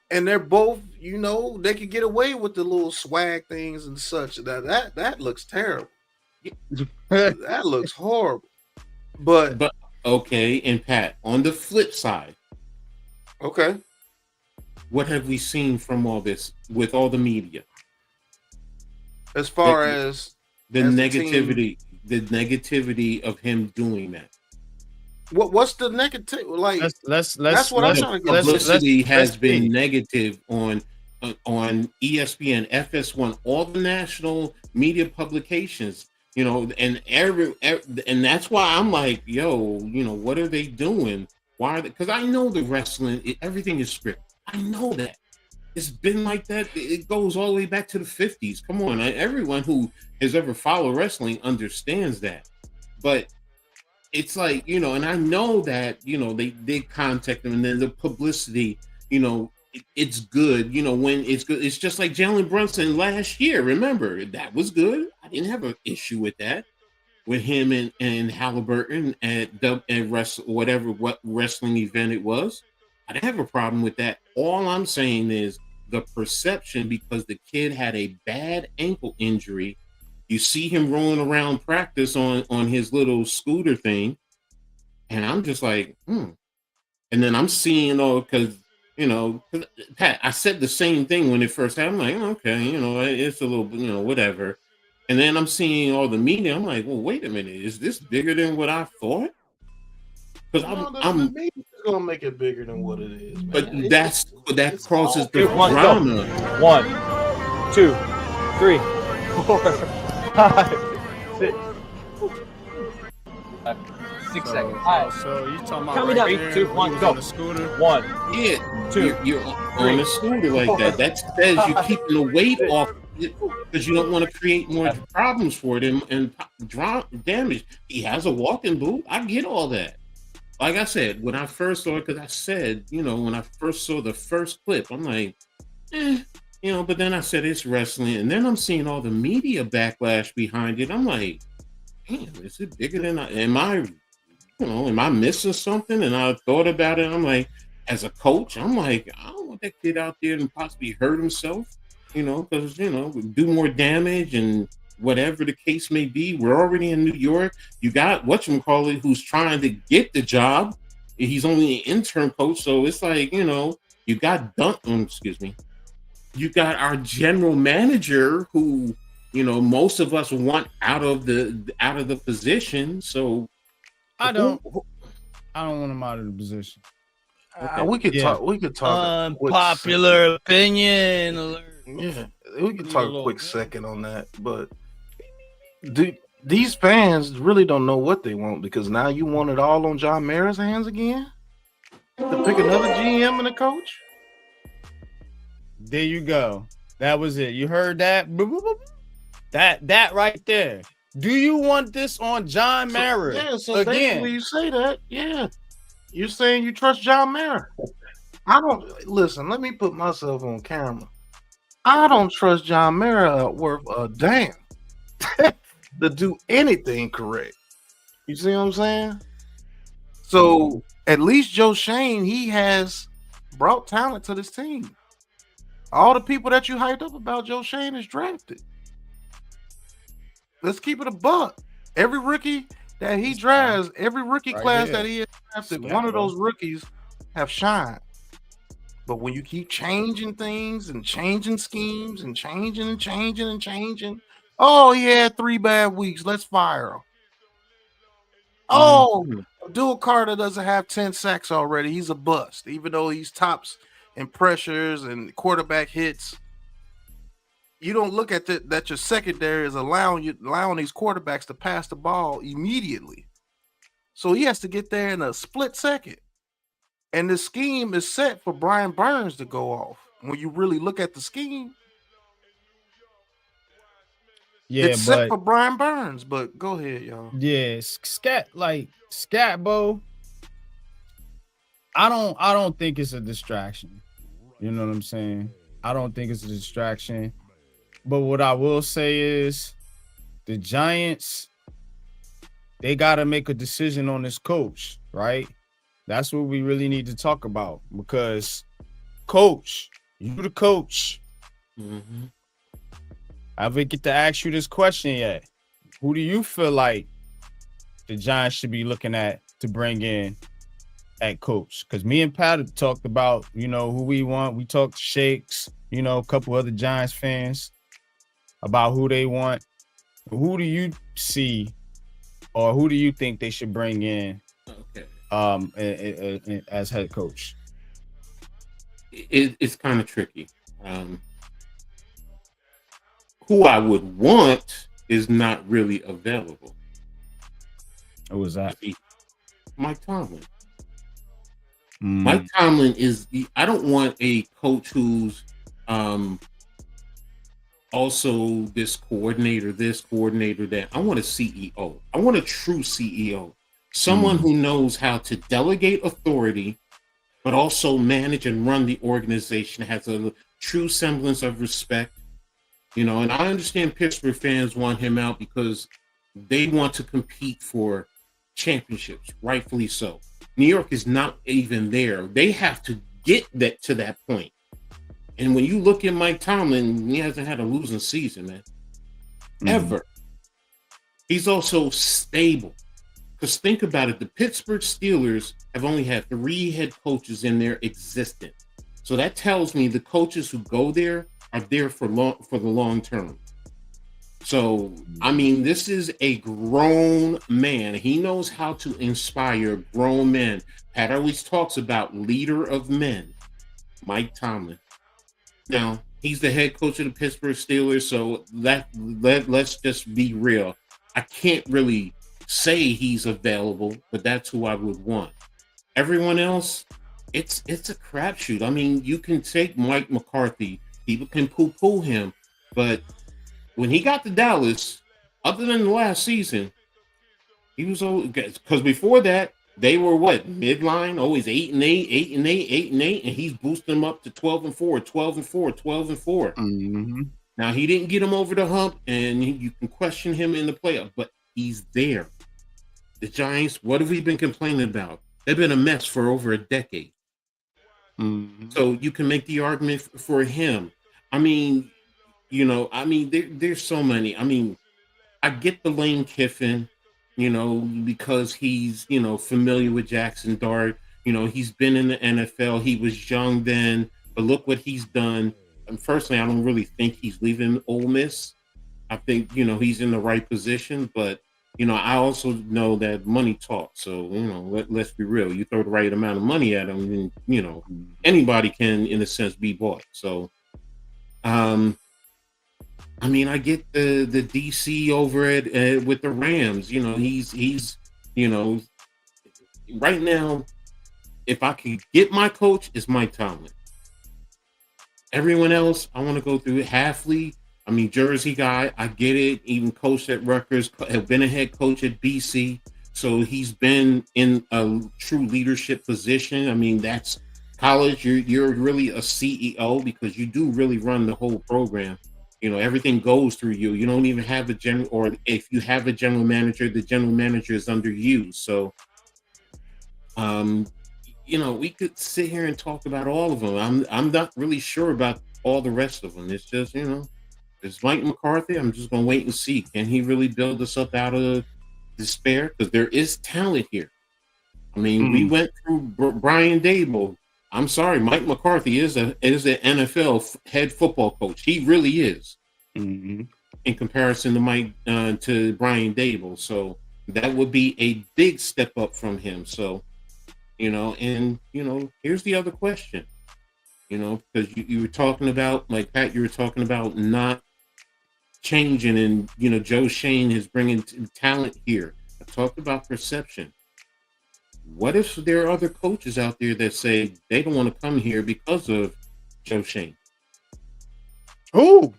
And they're both, they could get away with the little swag things and such. That looks terrible. That looks horrible. But okay, and Pat, on the flip side, okay, what have we seen from all this with all the media? As far as the negativity, the negativity of him doing that. What's the negative? Like, that's what I'm trying to get. Publicity has been negative on ESPN, FS1, all the national media publications. And and that's why I'm like, yo, what are they doing? Why? Because I know the wrestling, everything is scripted. I know that. It's been like that. It goes all the way back to the 50s. Come on. Everyone who has ever followed wrestling understands that. But it's like, and I know that, they did contact them, and then the publicity, it's good. When it's good, it's just like Jalen Brunson last year. Remember, that was good. I didn't have an issue with that, with him and Halliburton at what wrestling event it was. I didn't have a problem with that. All I'm saying is the perception, because the kid had a bad ankle injury. You see him rolling around practice on his little scooter thing. And I'm just like, And then I'm seeing, because, Pat, I said the same thing when it first happened. I'm like, okay, it's a little, whatever. And then I'm seeing all the media. I'm like, well, wait a minute. Is this bigger than what I thought? Because the media's going to make it bigger than what it is. Man. But that crosses the drama. 1, 2, 3, 4, 5, 6. 6 seconds. So you talking about count me down. 3, 2, 1, go. On a scooter? 1, Yeah, 2. You're on a scooter like that. That says you're keeping the weight off because you don't want to create more problems for them and damage. He has a walking boot. I get all that. Like I said, when I first saw it, because I said, when I first saw the first clip, I'm like, but then I said it's wrestling, and then I'm seeing all the media backlash behind it. I'm like, damn, is it bigger than am I missing something? And I thought about it. I'm like, as a coach, I'm like, I don't want that kid out there and possibly hurt himself, because, do more damage and whatever the case may be. We're already in New York. You got whatchamacallit who's trying to get the job. He's only an intern coach. So it's like, you got excuse me. You got our general manager who, most of us want out of the position. So I don't want him out of the position. Okay. We could talk. We could talk. Unpopular opinion alert. Yeah, we could talk a quick second on that. But these fans really don't know what they want, because now you want it all on John Mara's hands again to pick another GM and a coach. There you go. That was it. You heard that? That right there. Do you want this on John Mara? So again, you say that. Yeah, you're saying you trust John Mara. I don't listen. Let me put myself on camera. I don't trust John Mara worth a damn to do anything correct. You see what I'm saying? So at least Joe Shane, he has brought talent to this team. All the people that you hyped up about Joe Shane is drafted. Let's keep it a buck. Every rookie that he drafts, every rookie class that he has drafted, one of those rookies have shined. But when you keep changing things and changing schemes and changing, oh, he had 3 bad weeks, let's fire him. Oh, Abdul Carter doesn't have 10 sacks already. He's a bust, even though he's tops in pressures and quarterback hits. You don't look at that your secondary is allowing these quarterbacks to pass the ball immediately. So he has to get there in a split second. And the scheme is set for Brian Burns to go off. When you really look at the scheme, it's set for Brian Burns. But go ahead, y'all. Yeah, Scatbo. I don't think it's a distraction. You know what I'm saying? I don't think it's a distraction. But what I will say is the Giants, they got to make a decision on this coach, right? That's what we really need to talk about, because coach, you the coach. Mm-hmm. I haven't get to ask you this question yet. Who do you feel like the Giants should be looking at to bring in at coach? Because me and Pat have talked about, who we want. We talked Shakes, a couple other Giants fans about who they want. Who do you see, or who do you think they should bring in as head coach? It's kind of tricky. Who I would want is not really available. Who was that? Mike Tomlin. Mike Tomlin is. I don't want a coach who's also this, coordinator, that. I want a CEO. I want a true CEO. Someone who knows how to delegate authority, but also manage and run the organization, has a true semblance of respect. And I understand Pittsburgh fans want him out because they want to compete for championships, rightfully so. New York is not even there. They have to get that to that point. And when you look at Mike Tomlin, he hasn't had a losing season, man. Ever. He's also stable. Because think about it, the Pittsburgh Steelers have only had 3 head coaches in their existence. So that tells me the coaches who go there are there for the long term. So, I mean, this is a grown man. He knows how to inspire grown men. Pat always talks about leader of men, Mike Tomlin. Now, he's the head coach of the Pittsburgh Steelers, so let's just be real. I can't really say he's available, but that's who I would want. Everyone else, it's a crapshoot. I mean, you can take Mike McCarthy. People can poo-poo him. But when he got to Dallas, other than the last season, he was because before that they were what midline, always 8-8, 8-8, 8-8, and he's boosting them up to 12-4, 12-4, 12-4. Mm-hmm. Now he didn't get him over the hump, and you can question him in the playoff, but he's there. The Giants, what have we been complaining about? They've been a mess for over a decade. Mm-hmm. So you can make the argument for him. I mean, there's so many. I mean, I get the Lane Kiffin, because he's, familiar with Jackson Dart. He's been in the NFL. He was young then, but look what he's done. And personally, I don't really think he's leaving Ole Miss. I think, he's in the right position, but, I also know that money talks. So, let's be real. You throw the right amount of money at him, and, anybody can, in a sense, be bought. So, I get the DC over it with the Rams. He's right now, if I could get my coach, it's Mike Tomlin. Everyone else, I want to go through Halfley. Jersey guy, I get it. Even coached at Rutgers, have been a head coach at BC. So he's been in a true leadership position. That's college. You're really a CEO because you do really run the whole program. Everything goes through you. You don't even have a general, or if you have a general manager, the general manager is under you. So, we could sit here and talk about all of them. I'm not really sure about all the rest of them. It's just, it's Mike McCarthy. I'm just going to wait and see. Can he really build us up out of despair? Because there is talent here. We went through Brian Dable. I'm sorry, Mike McCarthy is an NFL head football coach. He really is, in comparison to Brian Dable. So that would be a big step up from him. So, here's the other question. Because you were talking about, like Pat, you were talking about not changing, and Joe Shane is bringing talent here. I talked about perception. What if there are other coaches out there that say they don't want to come here because of Joe Shane? Who?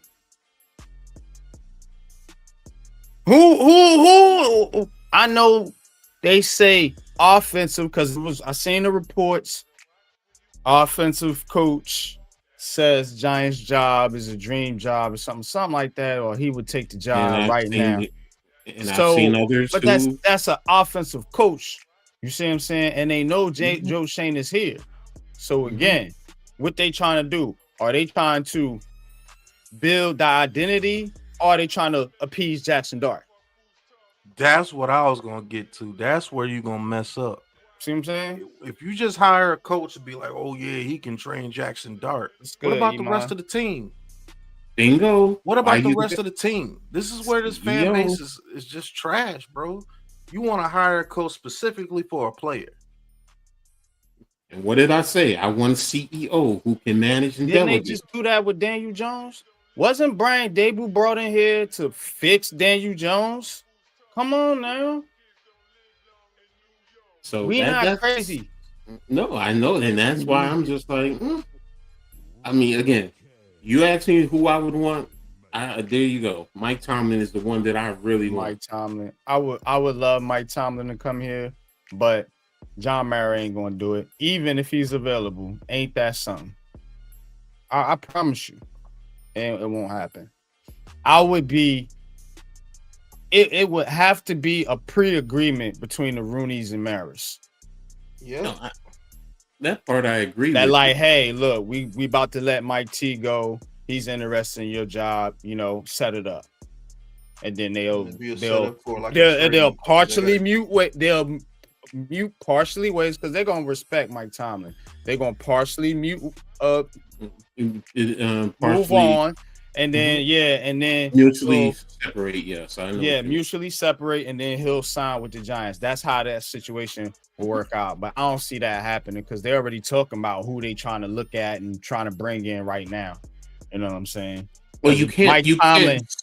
I know they say offensive because I seen the reports. Offensive coach says Giants' job is a dream job or something like that, or he would take the job right now. And I've seen others, but that's an offensive coach. You see what I'm saying? And they know Joe Shane is here. So again, what they trying to do? Are they trying to build the identity, or are they trying to appease Jackson Dart? That's what I was gonna get to. That's where you're gonna mess up. See what I'm saying? If you just hire a coach to be like, oh yeah, he can train Jackson Dart. What about the rest of the team? Bingo. What about the rest of the team? This is where this fan base is just trash, bro. You want to hire a coach specifically for a player. And what did I say? I want a CEO who can manage and delegate. Didn't they just do that with Daniel Jones? Wasn't Brian Dable brought in here to fix Daniel Jones? Come on now. So we not crazy. No, I know, and that's why I'm just like, again, you ask me who I would want. There you go. Mike Tomlin is the one that I really want. Mike Tomlin. I would love Mike Tomlin to come here, but John Mara ain't gonna do it, even if he's available. Ain't that something? I promise you, it won't happen. It would have to be a pre-agreement between the Rooneys and Maris. Yeah. No, that part I agree that with. Like, hey, look, we about to let Mike T go. He's interested in your job, set it up. And then they'll partially mute partially ways because they're gonna respect Mike Tomlin. They're gonna partially mute move on. And then and then mutually separate. Yes, I know. Yeah, mutually separate, and then he'll sign with the Giants. That's how that situation will work out. But I don't see that happening because they're already talking about who they trying to look at and trying to bring in right now. You know what I'm saying? Well, you can't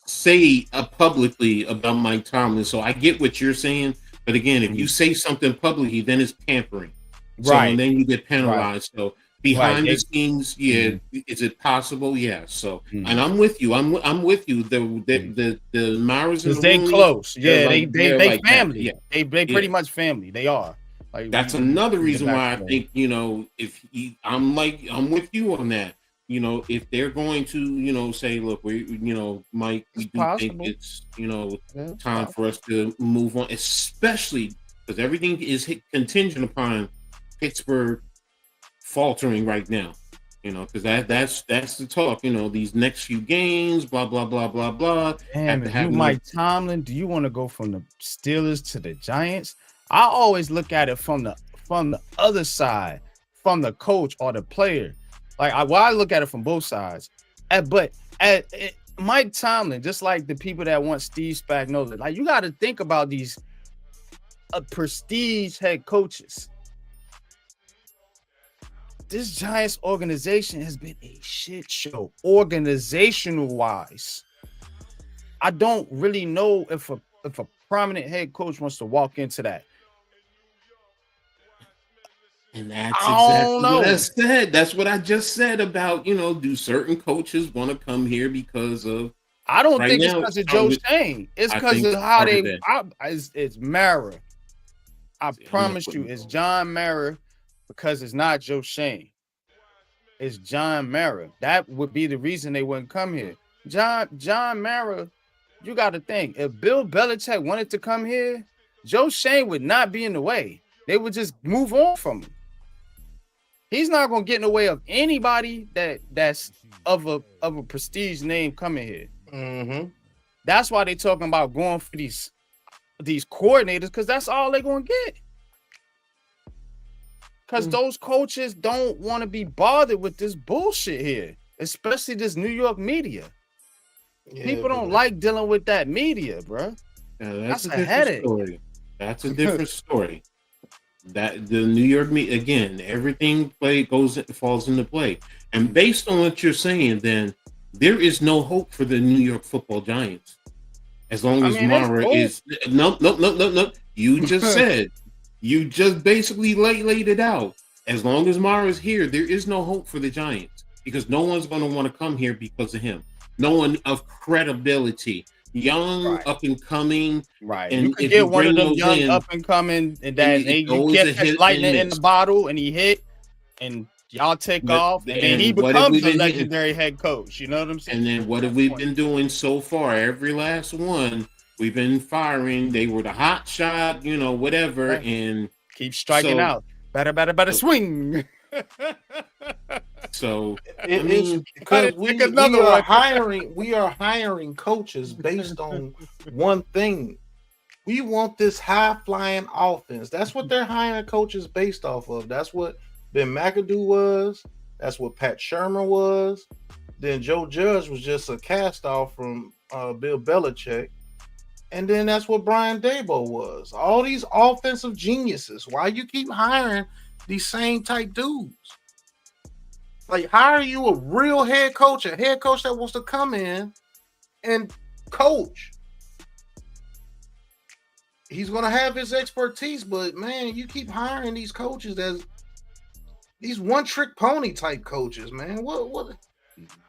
say publicly about Mike Tomlin. So I get what you're saying, but again, if you say something publicly, then it's tampering. So, right? And then you get penalized. Right. So behind the scenes, is it possible? Yeah. So, and I'm with you. I'm with you. The Myras and the they Rooneys, close. they're Yeah, like, they like family. that. Yeah. They pretty much family. They are. Like That's another reason why I think, if I'm with you on that. If they're going to, say, look, Mike, we do think it's, time for us to move on, especially because everything is contingent upon Pittsburgh faltering right now. Because that's the talk. These next few games, blah blah blah blah blah. Damn, if you Mike Tomlin, do you want to go from the Steelers to the Giants? I always look at it from the other side, from the coach or the player. Like I look at it from both sides. But Mike Tomlin, just like the people that want Steve Spagnuolo, like you got to think about these prestige head coaches. This Giants organization has been a shit show, organizational wise. I don't really know if a prominent head coach wants to walk into that. And that's exactly what I said. That's what I just said about, do certain coaches want to come here because of? I don't think it's because of Joe Shane. It's because of how they. It's Mara. I promise you, it's John Mara, because it's not Joe Shane. It's John Mara. That would be the reason they wouldn't come here. John Mara, you got to think, if Bill Belichick wanted to come here, Joe Shane would not be in the way. They would just move on from him. He's not gonna get in the way of anybody that's of a prestige name coming here. Mm-hmm. That's why they talking about going for these coordinators, because that's all they're gonna get. Because those coaches don't want to be bothered with this bullshit here, especially this New York media. Yeah, people don't like dealing with that media, bro. That's a headache. Story. That's a different story. That the New York media, again, everything falls into play. And based on what you're saying, then there is no hope for the New York Football Giants. As long as Mara is no. You just said, you just basically laid it out. As long as Mara is here, there is no hope for the Giants, because no one's going to want to come here because of him. No one of credibility. Young, up and coming, right? And you could get one of them young, up and coming, and then you get catch lightning in the bottle, and he hit, and y'all take off, and then he becomes a legendary head coach. You know what I'm saying? And then what have we been doing so far? Every last one, we've been firing. They were the hot shot, whatever, right. And keep striking out. Better swing. So because we are hiring coaches based on one thing. We want this high flying offense. That's what they're hiring coaches based off of. That's what Ben McAdoo was. That's what Pat Shermer was. Then Joe Judge was just a cast off from Bill Belichick. And then that's what Brian Daboll was. All these offensive geniuses. Why you keep hiring these same type dudes? Like, hire you a real head coach that wants to come in and coach. He's going to have his expertise, but man, you keep hiring these coaches as these one-trick pony type coaches, man. What?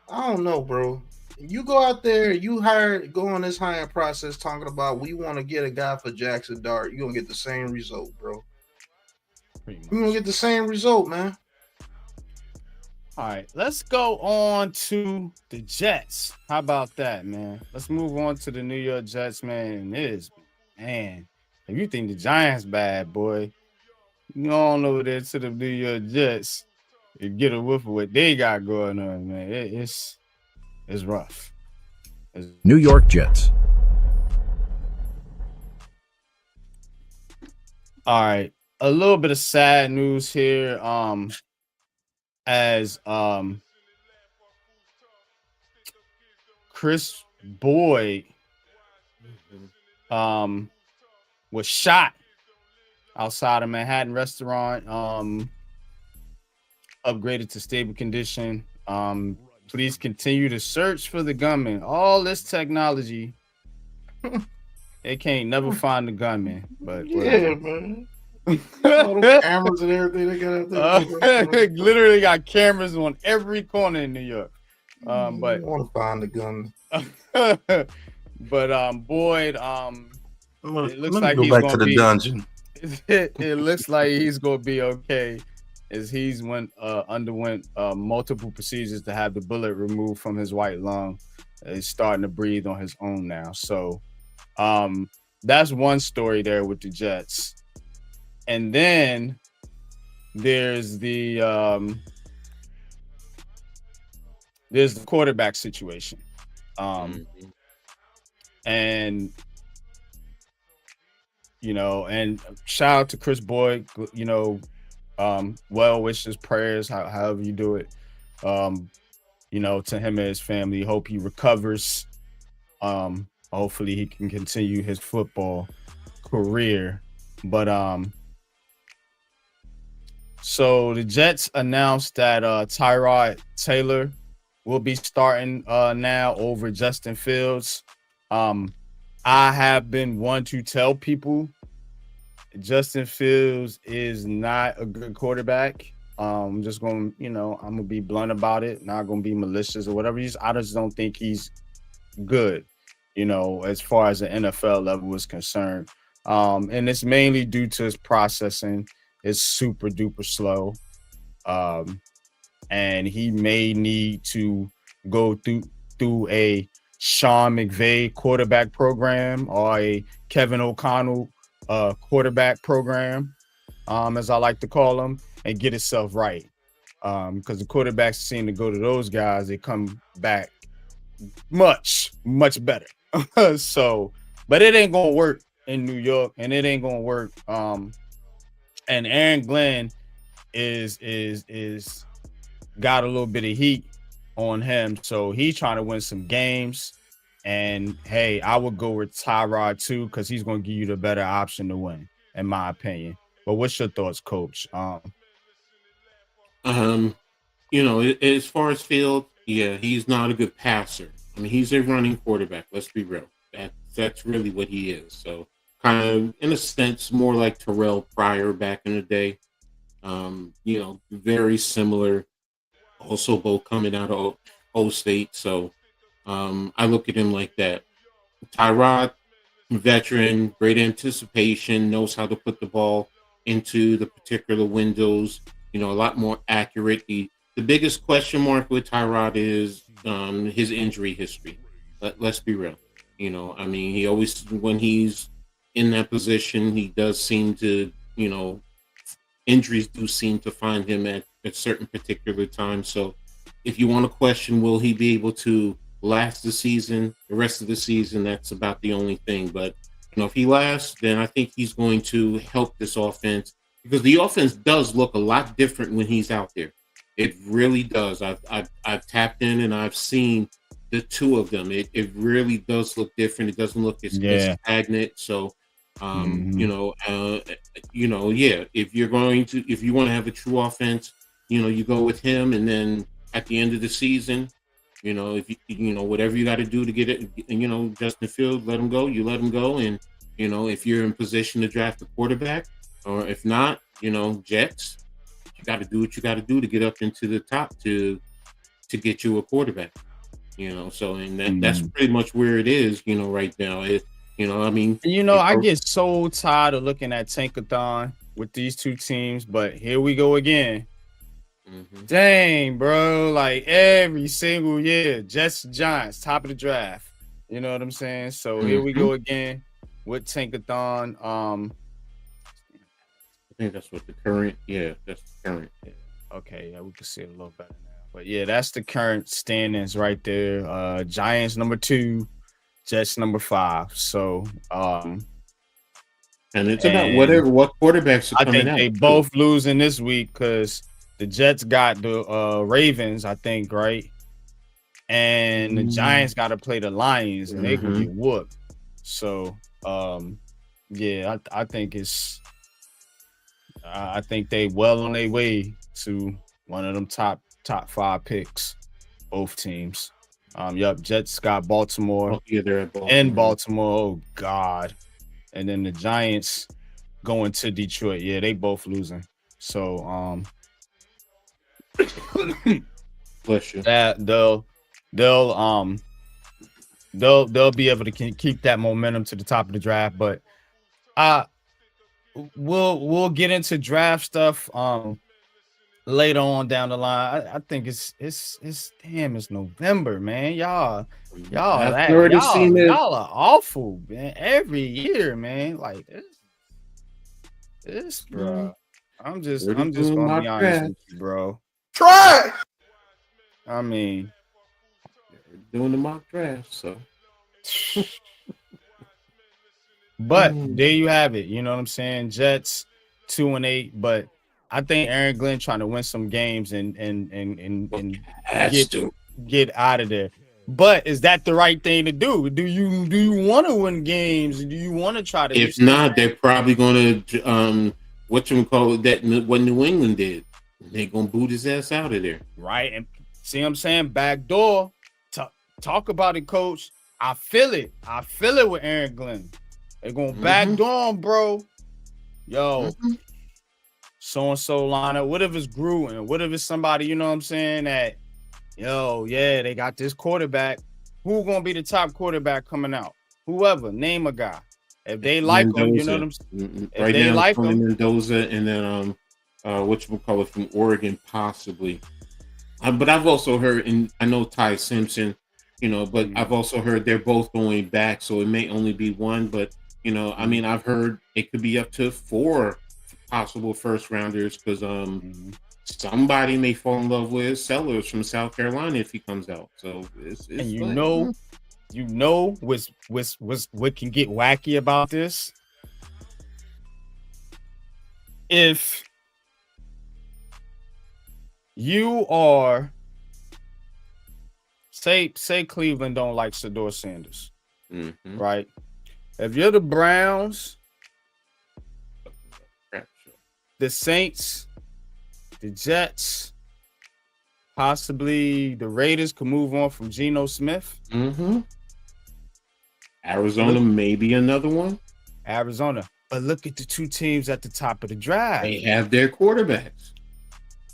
I don't know, bro. You go out there, go on this hiring process talking about we want to get a guy for Jackson Dart. You're going to get the same result, bro. You're going to get the same result, man. All right, let's go on to the Jets. How about that, man? Let's move on to the New York Jets, man. If you think the Giants bad, boy, you don't over there to the New York Jets and get a whiff of what they got going on, man. It's rough. New York Jets. All right, a little bit of sad news here. As Chris Boyd was shot outside a Manhattan restaurant, upgraded to stable condition. Please continue to search for the gunman. All this technology, they can't never find the gunman. But yeah, man. All the cameras and everything they got out there. Literally got cameras on every corner in New York. But I want to find the gun. but Boyd, it looks like go he's back gonna to the be, dungeon. it looks like he's gonna be okay, as he's underwent multiple procedures to have the bullet removed from his right lung. He's starting to breathe on his own now. So that's one story there with the Jets. And then there's the quarterback situation. And and shout out to Chris Boyd, well wishes, prayers, however you do it, to him and his family. Hope he recovers. Hopefully he can continue his football career. But so the Jets announced that Tyrod Taylor will be starting now over Justin Fields. I have been one to tell people Justin Fields is not a good quarterback. I'm just going to, I'm going to be blunt about it. Not going to be malicious or whatever. I just don't think he's good, as far as the NFL level is concerned. And it's mainly due to his processing. It's super duper slow. And he may need to go through a Sean McVay quarterback program or a Kevin O'Connell quarterback program, as I like to call them, and get itself right. Because the quarterbacks seem to go to those guys, they come back much, much better. So, but it ain't gonna work in New York, and it ain't gonna work. And Aaron Glenn is got a little bit of heat on him, so he's trying to win some games. And hey, I would go with Tyrod too, because he's going to give you the better option to win, in my opinion. But what's your thoughts, Coach? As far as Field, yeah, he's not a good passer. I mean, he's a running quarterback. Let's be real. That's really what he is. So kind of, in a sense, more like Terrell Pryor back in the day. Very similar. Also, both coming out of O State. So I look at him like that. Tyrod, veteran, great anticipation, knows how to put the ball into the particular windows, a lot more accurate. The biggest question mark with Tyrod is his injury history. Let's be real. He always, when he's in that position, he does seem to, injuries do seem to find him at certain particular times. So if you want to question, will he be able to last the rest of the season, that's about the only thing. But if he lasts, then I think he's going to help this offense, because the offense does look a lot different when he's out there. It really does. I've tapped in and I've seen the two of them. It really does look different. It doesn't look as stagnant. So if you want to have a true offense, you go with him, and then at the end of the season, if whatever you got to do to get it, Justin Fields, let him go. You let him go, and if you're in position to draft a quarterback, or if not, Jets, you got to do what you got to do to get up into the top to get you a quarterback. So and that's pretty much where it is, right now. I get so tired of looking at Tankathon with these two teams, but here we go again. Dang, bro, like every single year, Jets, Giants, top of the draft. You know what I'm saying? So here we go again with Tankathon. I think that's what the current. Yeah, that's the current. Yeah. Okay, yeah, we can see it a little better now. But yeah, that's the current standings right there. Giants number 2, Jets number 5. So and it's about what quarterbacks are coming out. I think they both losing this week, because the Jets got the Ravens, I think, right? And the Giants got to play the Lions, and they can get whooped. So, yeah, I think I think they well on their way to one of them top 5 picks, both teams. Jets got Baltimore. Oh, yeah, they're at Baltimore. And Baltimore, oh God. And then the Giants going to Detroit. Yeah, they both losing. So Bless you. that they'll be able to keep that momentum to the top of the draft. But we'll get into draft stuff later on down the line. I think it's November, man. Y'all are awful, man. Every year, man. Like this, bro. I'm just gonna be honest with you, bro. Try. I mean, doing the mock draft, so. But there you have it. You know what I'm saying? Jets 2-8, but I think Aaron Glenn trying to win some games and get out of there. But is that the right thing to do? Do you want to win games? Do you want to try to? If not, they're probably going to what New England did. They're gonna boot his ass out of there, right? And see what I'm saying? Back door. Talk about it, coach. I feel it with Aaron Glenn. They're going backdoor him, bro. Yo, so-and-so lineup. What if it's Gruden? What if it's somebody, you know what I'm saying, that, yo, yeah, they got this quarterback. Who gonna be the top quarterback coming out? Whoever. Name a guy. If they like him, you know what I'm saying? If right they now, like him. Mendoza, and then whatchamacallit from Oregon, possibly. But I've also heard, and I know Ty Simpson, you know, but I've also heard they're both going back, so it may only be one. But, you know, I mean, I've heard it could be up to 4 possible first rounders because somebody may fall in love with Sellers from South Carolina if he comes out. So it's and you know what can get wacky about this? If you are say Cleveland don't like Shedeur Sanders, right? If you're the Browns, the Saints, the Jets, possibly the Raiders could move on from Geno Smith. Arizona, maybe another one. Arizona. But look at the 2 teams at the top of the draft. They have their quarterbacks.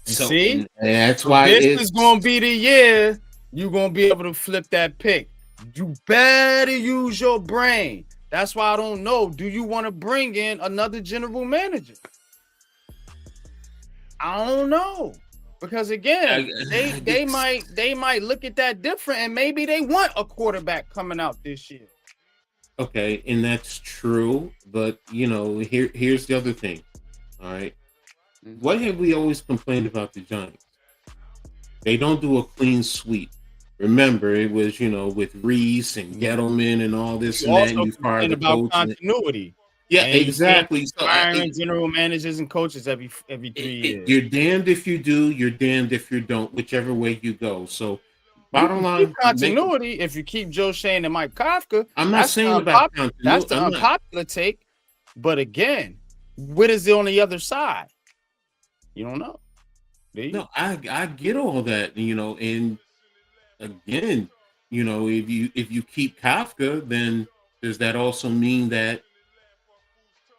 You see? That's why this is going to be the year you're going to be able to flip that pick. You better use your brain. That's why I don't know. Do you want to bring in another general manager? I don't know. Because again, they might look at that different, and maybe they want a quarterback coming out this year. Okay, and that's true, but you know, here's the other thing. All right. What have we always complained about the Giants? They don't do a clean sweep. Remember, it was, you know, with Reese and Gettleman and all this and that, and you fired the about coach. Continuity. Yeah, exactly. So firing general managers and coaches every 3 years. You're damned if you do, you're damned if you don't, whichever way you go. So bottom line, continuity. If you keep Joe Shane and Mike Kafka, I'm not saying about continuity. That's the unpopular take. But again, what is it on the other side? You don't know. No, I get all that, you know, and again, you know, if you keep Kafka, then does that also mean that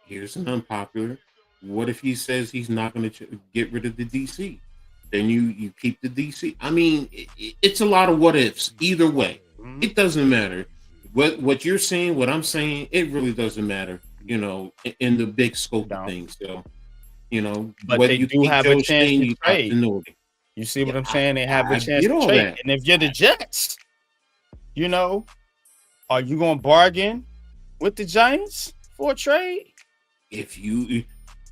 here's an unpopular? What if he says he's not going to get rid of the DC? Then you keep the DC. I mean, it's a lot of what ifs. Either way, it doesn't matter. What you're saying, what I'm saying, it really doesn't matter. You know, in the big scope of things. So, you know, but whether you do have a chance to trade. You see what I'm saying? They have a chance to trade. And if you're the Jets, you know, are you going to bargain with the Giants for a trade? If you,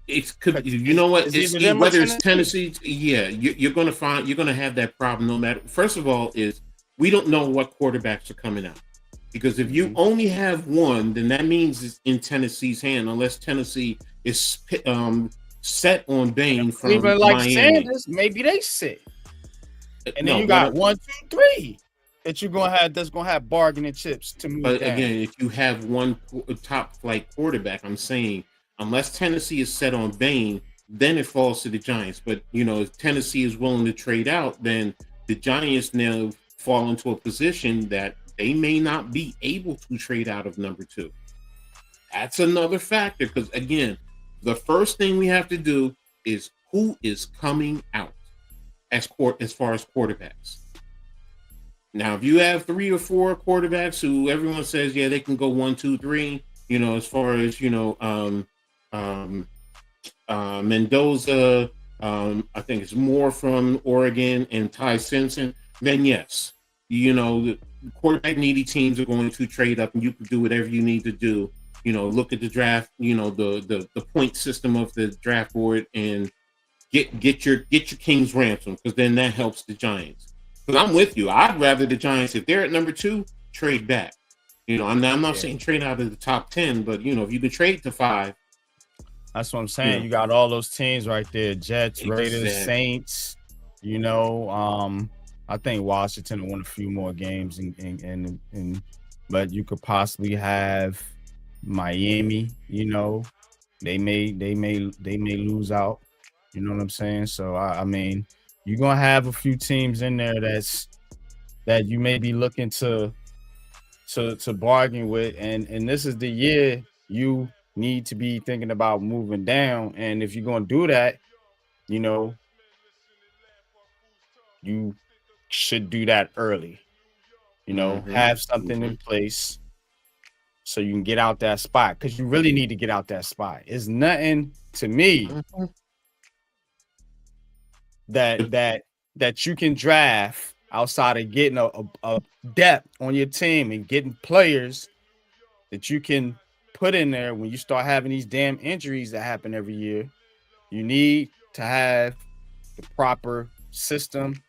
it could, you know what? It's whether it's Tennessee, yeah, you're going to have that problem no matter. First of all, is we don't know what quarterbacks are coming out. Because if you only have one, then that means it's in Tennessee's hand, unless Tennessee is set on Bain from even like Miami. Sanders, maybe they sit. And then you got 1, 2, 3 that you're gonna have that's gonna have bargaining chips to move. But down. Again, if you have one top flight quarterback, I'm saying unless Tennessee is set on Bain, then it falls to the Giants. But you know, if Tennessee is willing to trade out, then the Giants now fall into a position that they may not be able to trade out of number 2. That's another factor because again, the first thing we have to do is who is coming out as far as quarterbacks. Now, if you have 3 or 4 quarterbacks who everyone says, yeah, they can go 1, 2, 3, as far as Mendoza, I think it's more from Oregon, and Ty Simpson, then yes, the quarterback needy teams are going to trade up, and you can do whatever you need to do. Look at the draft, the point system of the draft board, and get your king's ransom, because then that helps the Giants. Because I'm with you. I'd rather the Giants, if they're at number 2, trade back. I'm not saying trade out of the top 10, but if you can trade to 5. That's what I'm saying. You got all those teams right there: Jets, Raiders, Saints. I think Washington will win a few more games, but you could possibly have Miami. They may lose out. You know what I'm saying? So I mean, you're gonna have a few teams in there that you may be looking to bargain with, and this is the year you need to be thinking about moving down. And if you're gonna do that, you should do that early. Have something in place so you can get out that spot, because you really need to get out that spot. It's nothing to me that you can draft outside of getting a depth on your team and getting players that you can put in there when you start having these damn injuries that happen every year. You need to have the proper system,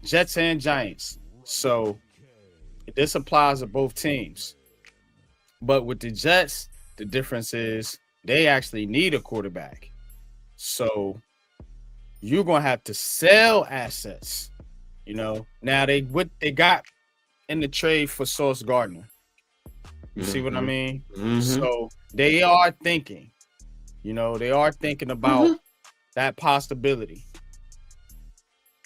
Jets and Giants. So this applies to both teams. But with the Jets, the difference is they actually need a quarterback. So you're gonna have to sell assets. Now what they got in the trade for Sauce Gardner. You see what I mean? So they are thinking, about that possibility.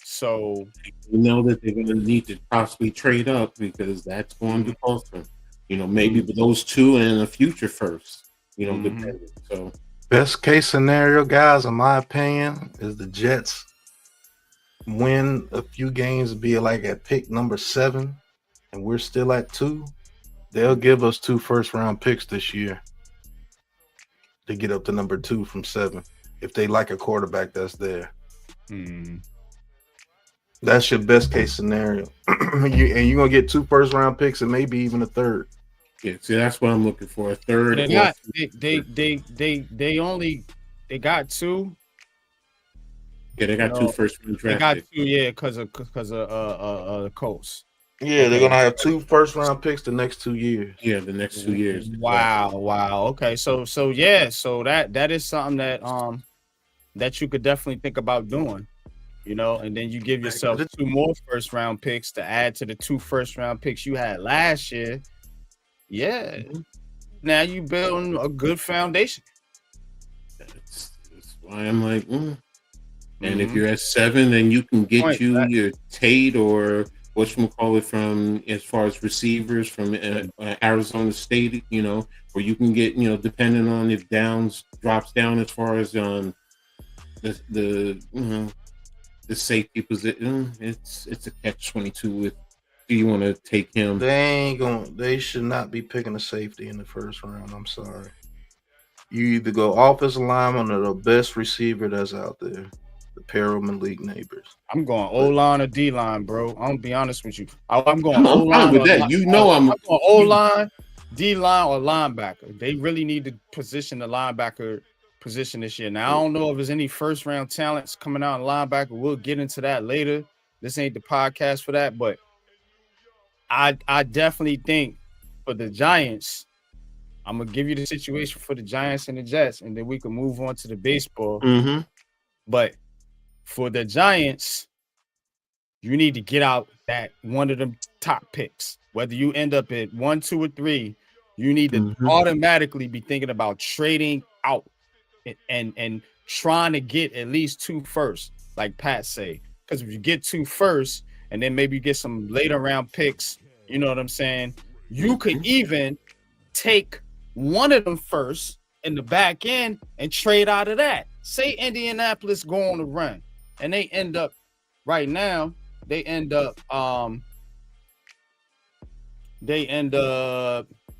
So you know that they're going to need to possibly trade up, because that's going to cost them. Maybe those 2 and a future first. Depending. So best case scenario, guys, in my opinion, is the Jets win a few games, be like at pick number 7, and we're still at 2. They'll give us 2 first-round picks this year to get up to number 2 from 7, if they like a quarterback that's there. That's your best case scenario. And you're going to get 2 first-round picks and maybe even a 3rd. Yeah, see, that's what I'm looking for, a 3rd. They got 2. Yeah, they got 2 first-round draft. They got 2, yeah, because of the Colts. Yeah, they're gonna have 2 first-round picks the next 2 years. Yeah, the next 2 years. Wow. Okay, so that is something that you could definitely think about doing. And then you give yourself 2 more first-round picks to add to the 2 first-round picks you had last year. Yeah, now you building a good foundation. That's why I'm like, And if you're at 7, then you can get your Tate or whatchamacallit from, as far as receivers from Arizona State, where you can get, depending on if Downs drops down as far as the safety position. It's a catch-22 with, do you want to take him? They should not be picking a safety in the first round. I'm sorry. You either go offensive lineman or the best receiver that's out there. The pair of Malik Neighbors. I'm going O-line or D-line, bro. I'm gonna be honest with you. I'm going O-line with that. I'm going O-line, D-line, or linebacker. They really need to position the linebacker position this year. Now I don't know if there's any first round talents coming out in linebacker. We'll get into that later. This ain't the podcast for that, but I definitely think for the Giants, I'm gonna give you the situation for the Giants and the Jets, and then we can move on to the baseball. But for the Giants, you need to get out that one of them top picks. Whether you end up at 1, 2, or 3, you need to automatically be thinking about trading out and trying to get at least 2 first, like Pat say. Because if you get 2 first, and then maybe you get some later round picks, you know what I'm saying? You could even take one of them first in the back end and trade out of that. Say Indianapolis go on a run and they end up right now, they end up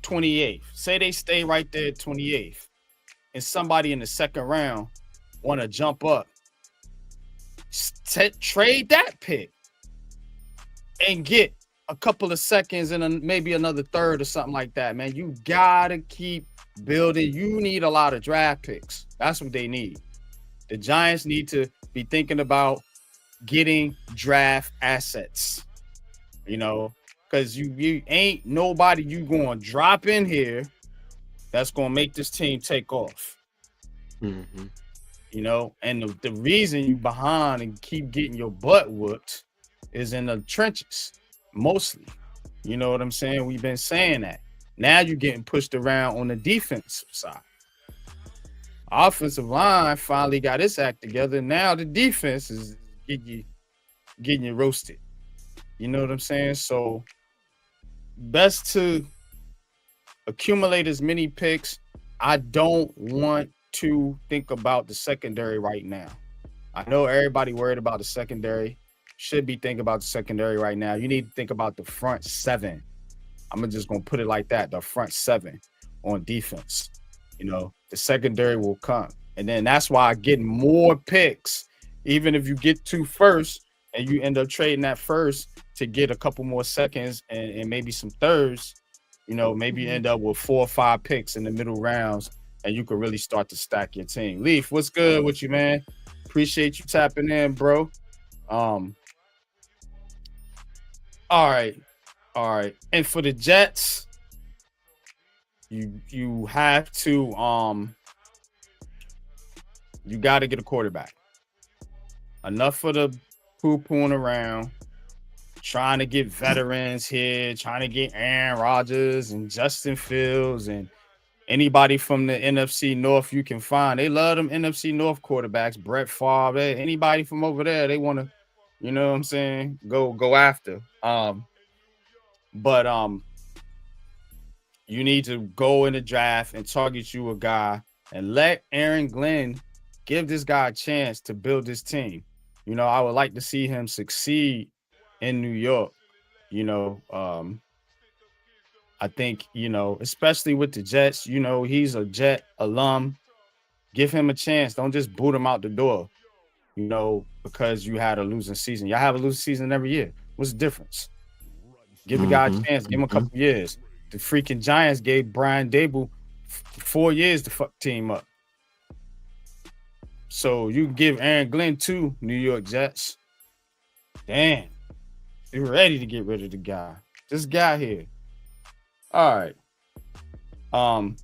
28th. Say they stay right there at 28th. And somebody in the second round want to jump up. Trade that pick and get a couple of seconds and maybe another third or something like that, man. You gotta keep building. You need a lot of draft picks. That's what they need. The Giants need to be thinking about getting draft assets, because you ain't nobody you going to drop in here that's going to make this team take off. Mm-hmm. And the reason you behind and keep getting your butt whooped is in the trenches, mostly. You know what I'm saying? We've been saying that. Now you're getting pushed around on the defensive side. Offensive line finally got its act together. Now the defense is getting you roasted. You know what I'm saying? So best to accumulate as many picks. I don't want to think about the secondary right now. I know everybody worried about the secondary. Should be thinking about the secondary right now. You need to think about the front seven. I'm just going to put it like that. The front seven on defense. The secondary will come. And then that's why I get more picks. Even if you get 2 first and you end up trading that first to get a couple more seconds and maybe some thirds, maybe you end up with 4 or 5 picks in the middle rounds and you can really start to stack your team. Leaf, what's good with you, man? Appreciate you tapping in, bro. All right. And for the Jets, you have to you got to get a quarterback. Enough of the poo-pooing around, trying to get veterans here, trying to get Aaron Rodgers and Justin Fields and anybody from the NFC North you can find. They love them NFC North quarterbacks, Brett Favre, anybody from over there, they want to, you know what I'm saying, go after. But you need to go in the draft and target you a guy and let Aaron Glenn give this guy a chance to build this team. I would like to see him succeed in New York. I think, especially with the Jets, he's a Jet alum. Give him a chance. Don't just boot him out the door, because you had a losing season. Y'all have a losing season every year. What's the difference? Give the guy a chance. Give him a couple years. The freaking Giants gave Brian Dable 4 years to fuck team up. So you give Aaron Glenn 2 New York Jets. Damn. You're ready to get rid of the guy. This guy here. All right. All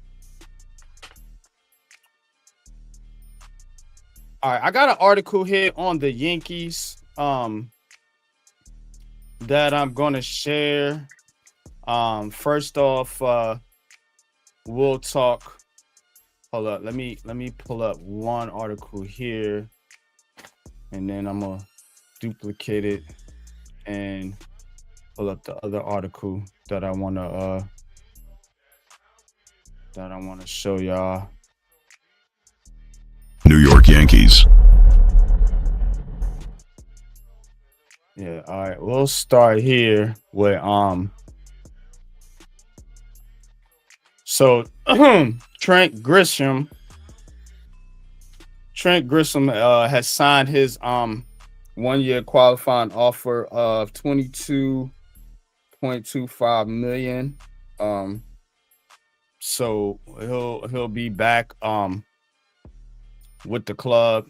right. I got an article here on the Yankees that I'm going to share. First off, we'll talk. Hold up. Let me pull up one article here, and then I'm gonna duplicate it and pull up the other article that I wanna show y'all. New York Yankees. Yeah. All right. We'll start here with So Trent Grisham has signed his 1-year qualifying offer of $22.25 million. So he'll be back with the club.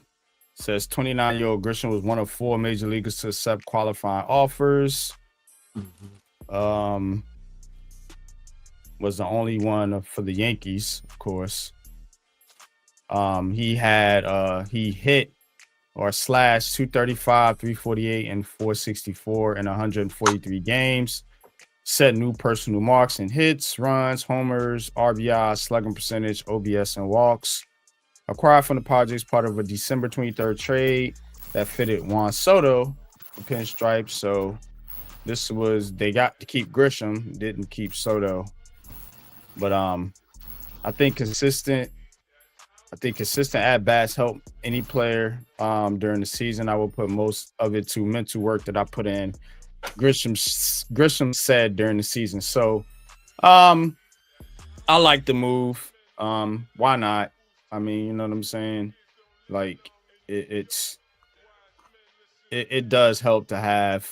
Says 29-year-old Grisham was one of 4 major leaguers to accept qualifying offers. Was the only one for the Yankees, of course. He hit or slashed 235, 348, and 464 in 143 games. Set new personal marks in hits, runs, homers, RBI, slugging percentage, OBS, and walks. Acquired from the Padres, part of a December 23rd trade that fitted Juan Soto for pinstripes. So they got to keep Grisham, didn't keep Soto. But I think consistent I think consistent at bats help any player during the season. I will put most of it to mental work that I put in. Grisham said during the season. So I like the move. Why not? I mean, you know what I'm saying? Like it does help to have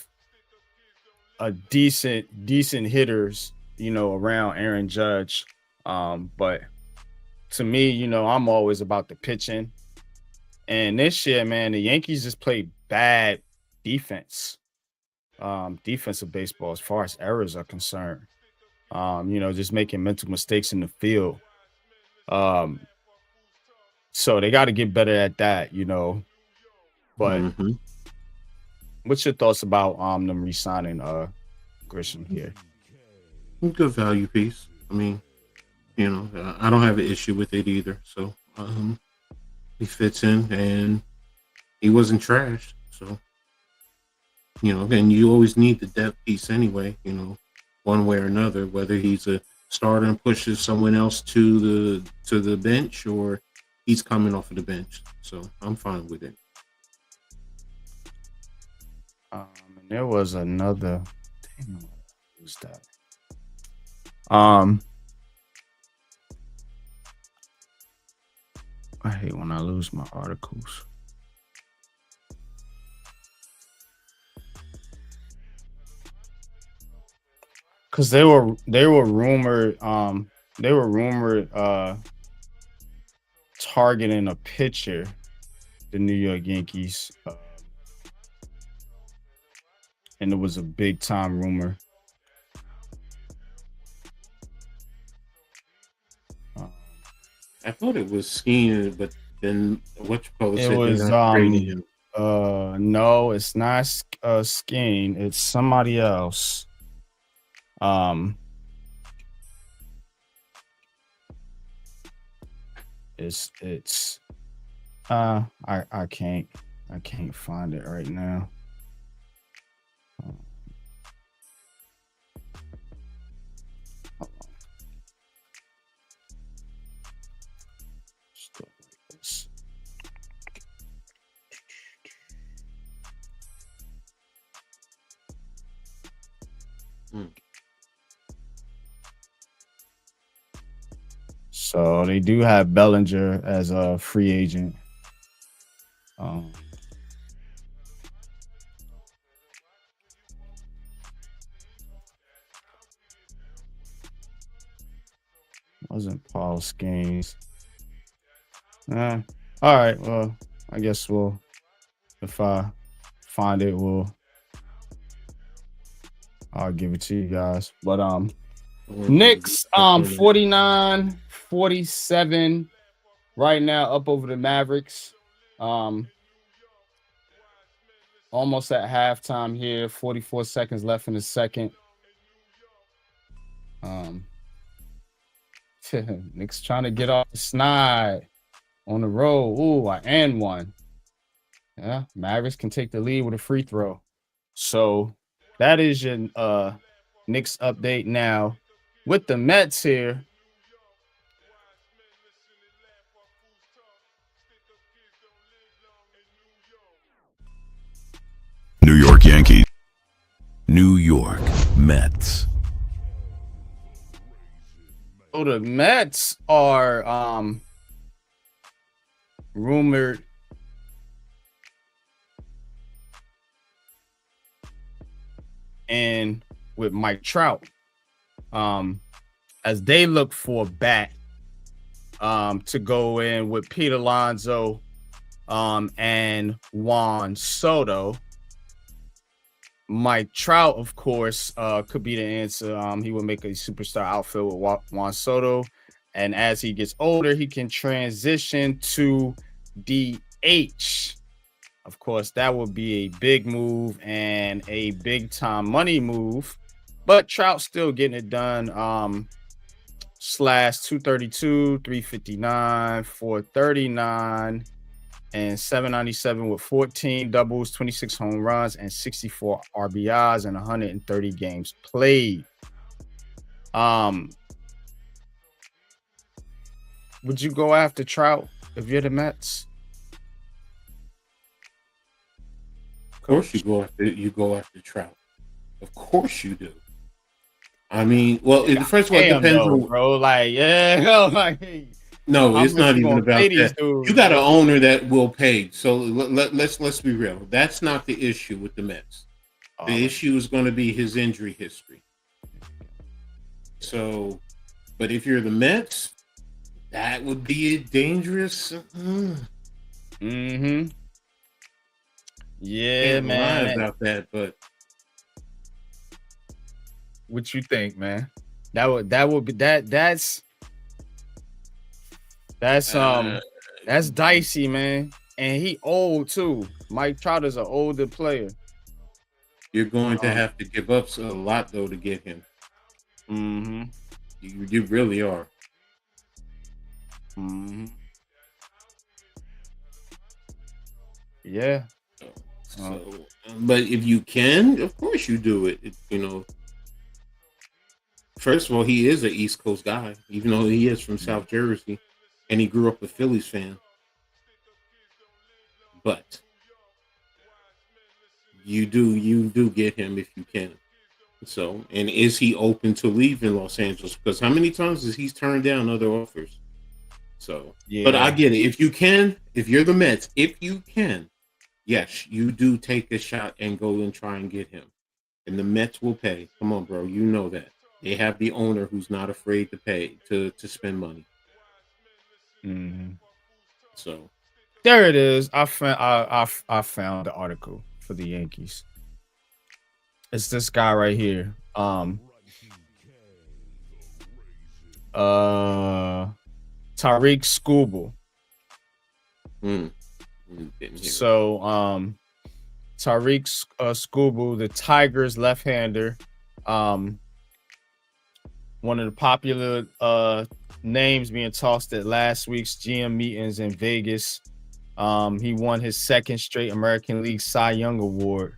a decent hitters, around Aaron Judge. But to me, I'm always about the pitching. And this year, man, the Yankees just played bad defense. Defensive baseball as far as errors are concerned. Just making mental mistakes in the field. So they got to get better at that, But what's your thoughts about them re-signing Grisham here? Good value piece. I mean, I don't have an issue with it either. So he fits in, and he wasn't trashed. So and you always need the depth piece anyway. One way or another, whether he's a starter and pushes someone else to the bench, or he's coming off of the bench. So I'm fine with it. And there was another. Damn, what was that? I hate when I lose my articles. Cause they were rumored targeting a pitcher, the New York Yankees, and it was a big time rumor. I thought it was Skeen, but then what you call it was him. No, it's not Skeen. It's somebody else. It's I can't find it right now. So they do have Bellinger as a free agent. Wasn't Paul Skeens. All right. Well, I guess if I find it, I'll give it to you guys. But Knicks 49-47 right now, up over the Mavericks. Almost at halftime here, 44 seconds left in the second. Knicks trying to get off the snide on the road. Ooh, and one. Yeah, Mavericks can take the lead with a free throw. So that is your Knicks update now. With the Mets here. New York Yankees. New York Mets. So the Mets are rumored and with Mike Trout. As they look for a bat to go in with Pete Alonso and Juan Soto. Mike Trout, of course, could be the answer. He would make a superstar outfit with Juan Soto. And as he gets older, he can transition to DH. Of course, that would be a big move and a big time money move. But Trout still getting it done. Slash 232, 359, 439, and 797 with 14 doubles, 26 home runs, and 64 RBIs and 130 games played. Would you go after Trout if you're the Mets? Of course, you go after Trout. Of course, you do. I mean, well, first of all, it depends on, bro. Like, yeah, like, no, how it's much not you even gonna about pay these that. dudes, You got an bro? owner that will pay. So let's be real. That's not the issue with the Mets. The issue is going to be his injury history. So, but if you're the Mets, that would be dangerous. Mm-hmm. Yeah, Can't lie man. about that, but What you think, man? That would be that's dicey, man. And he old too. Mike Trout is an older player. you're going to have to give up a lot though to get him. Mm-hmm. You really are. Mm-hmm. Yeah. So, but if you can, of course you do it. First of all, he is an East Coast guy, even though he is from South Jersey, and he grew up a Phillies fan. But you do get him if you can. So, and is he open to leaving Los Angeles? Because how many times has he turned down other offers? So, yeah. But I get it. If you can, if you're the Mets, if you can, yes, you do take a shot and go and try and get him. And the Mets will pay. Come on, bro. You know that. They have the owner who's not afraid to pay, to spend money. Mm-hmm. So there it is. I found the article for the Yankees. It's this guy right here. Tariq Skubal. So Tariq Skubal, the Tigers left-hander, one of the popular names being tossed at last week's GM meetings in Vegas. He won his second straight American League Cy Young Award.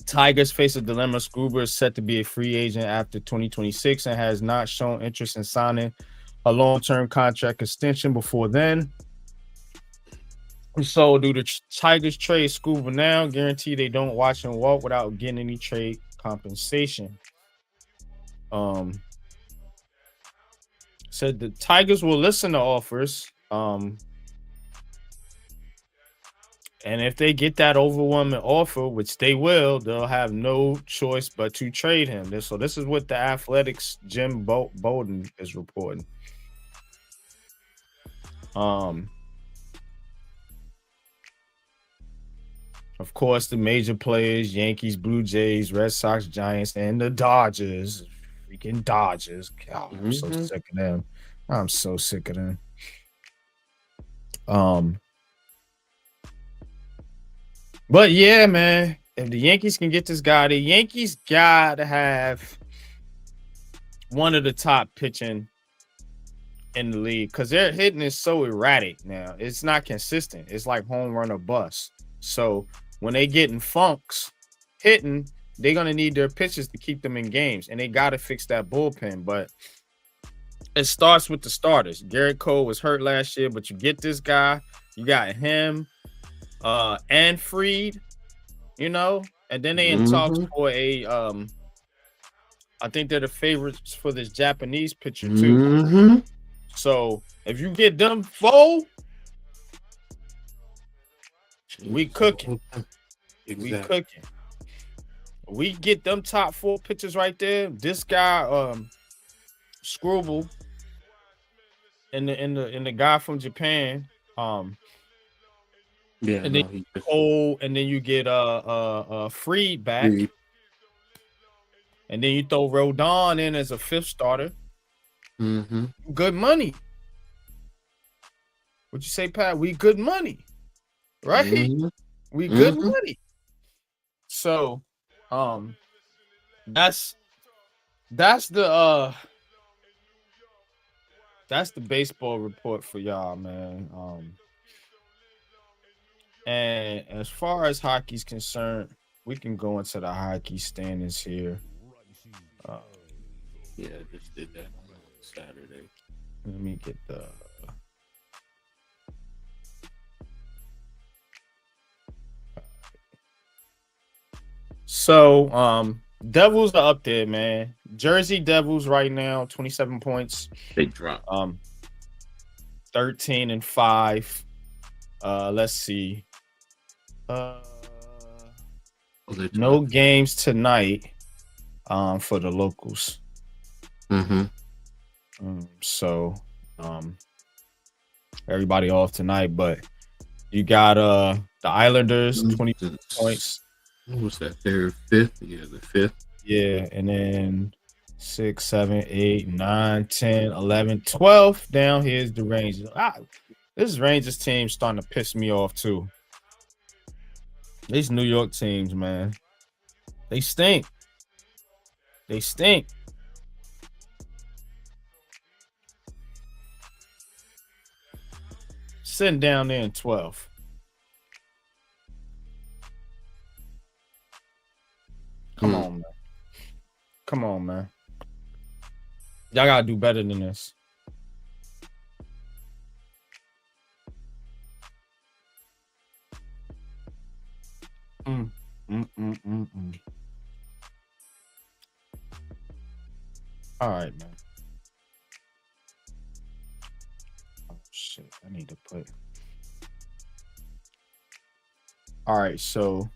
Tigers face a dilemma. Skubal is set to be a free agent after 2026 and has not shown interest in signing a long-term contract extension before then. So, do the Tigers trade Skubal now? Guarantee they don't watch him walk without getting any trade compensation. Said the Tigers will listen to offers. And if they get that overwhelming offer, which they will, they'll have no choice but to trade him. So this is what the Athletics' Jim Bowden is reporting. Of course, the major players: Yankees, Blue Jays, Red Sox, Giants, and the Dodgers. Freaking Dodgers. God, I'm so sick of them. I'm so sick of them. But yeah, man, if the Yankees can get this guy, the Yankees gotta have one of the top pitching in the league because their hitting is so erratic now. It's not consistent. It's like home run or bust. So when they get in funks hitting, they're gonna need their pitchers to keep them in games, and they gotta fix that bullpen. But it starts with the starters. Garrett Cole was hurt last year, but you get this guy, you got him. And Freed, and then they in talks for a I think they're the favorites for this Japanese pitcher too. So if you get them four, we cooking. Exactly. We cooking. We get them top four pitchers right there. This guy, Skubal, and the guy from Japan, yeah, and then Cole, and then you get Freed back, and then you throw Rodon in as a fifth starter. Good money. What you say, Pat? We good money, right? We good money. So, that's the baseball report for y'all, man. And as far as hockey's concerned, we can go into the hockey standings here. Yeah, I just did that on Saturday. Let me get So, Devils are up there, man. Jersey Devils right now, 27 points. They dropped. 13-5. Let's see. No games tonight. For the locals. So, everybody off tonight, but you got the Islanders 20 points. What was that? They're fifth. Yeah, the fifth. Yeah, and then 6, 7, 8, 9, 10, 11, 12. Down here's the Rangers. This Rangers team starting to piss me off too. These New York teams, man, they stink. They stink. Sitting down there in 12. Come on, man. Come on, man. Y'all gotta do better than this. All right, man. Oh shit, I need to put. All right, so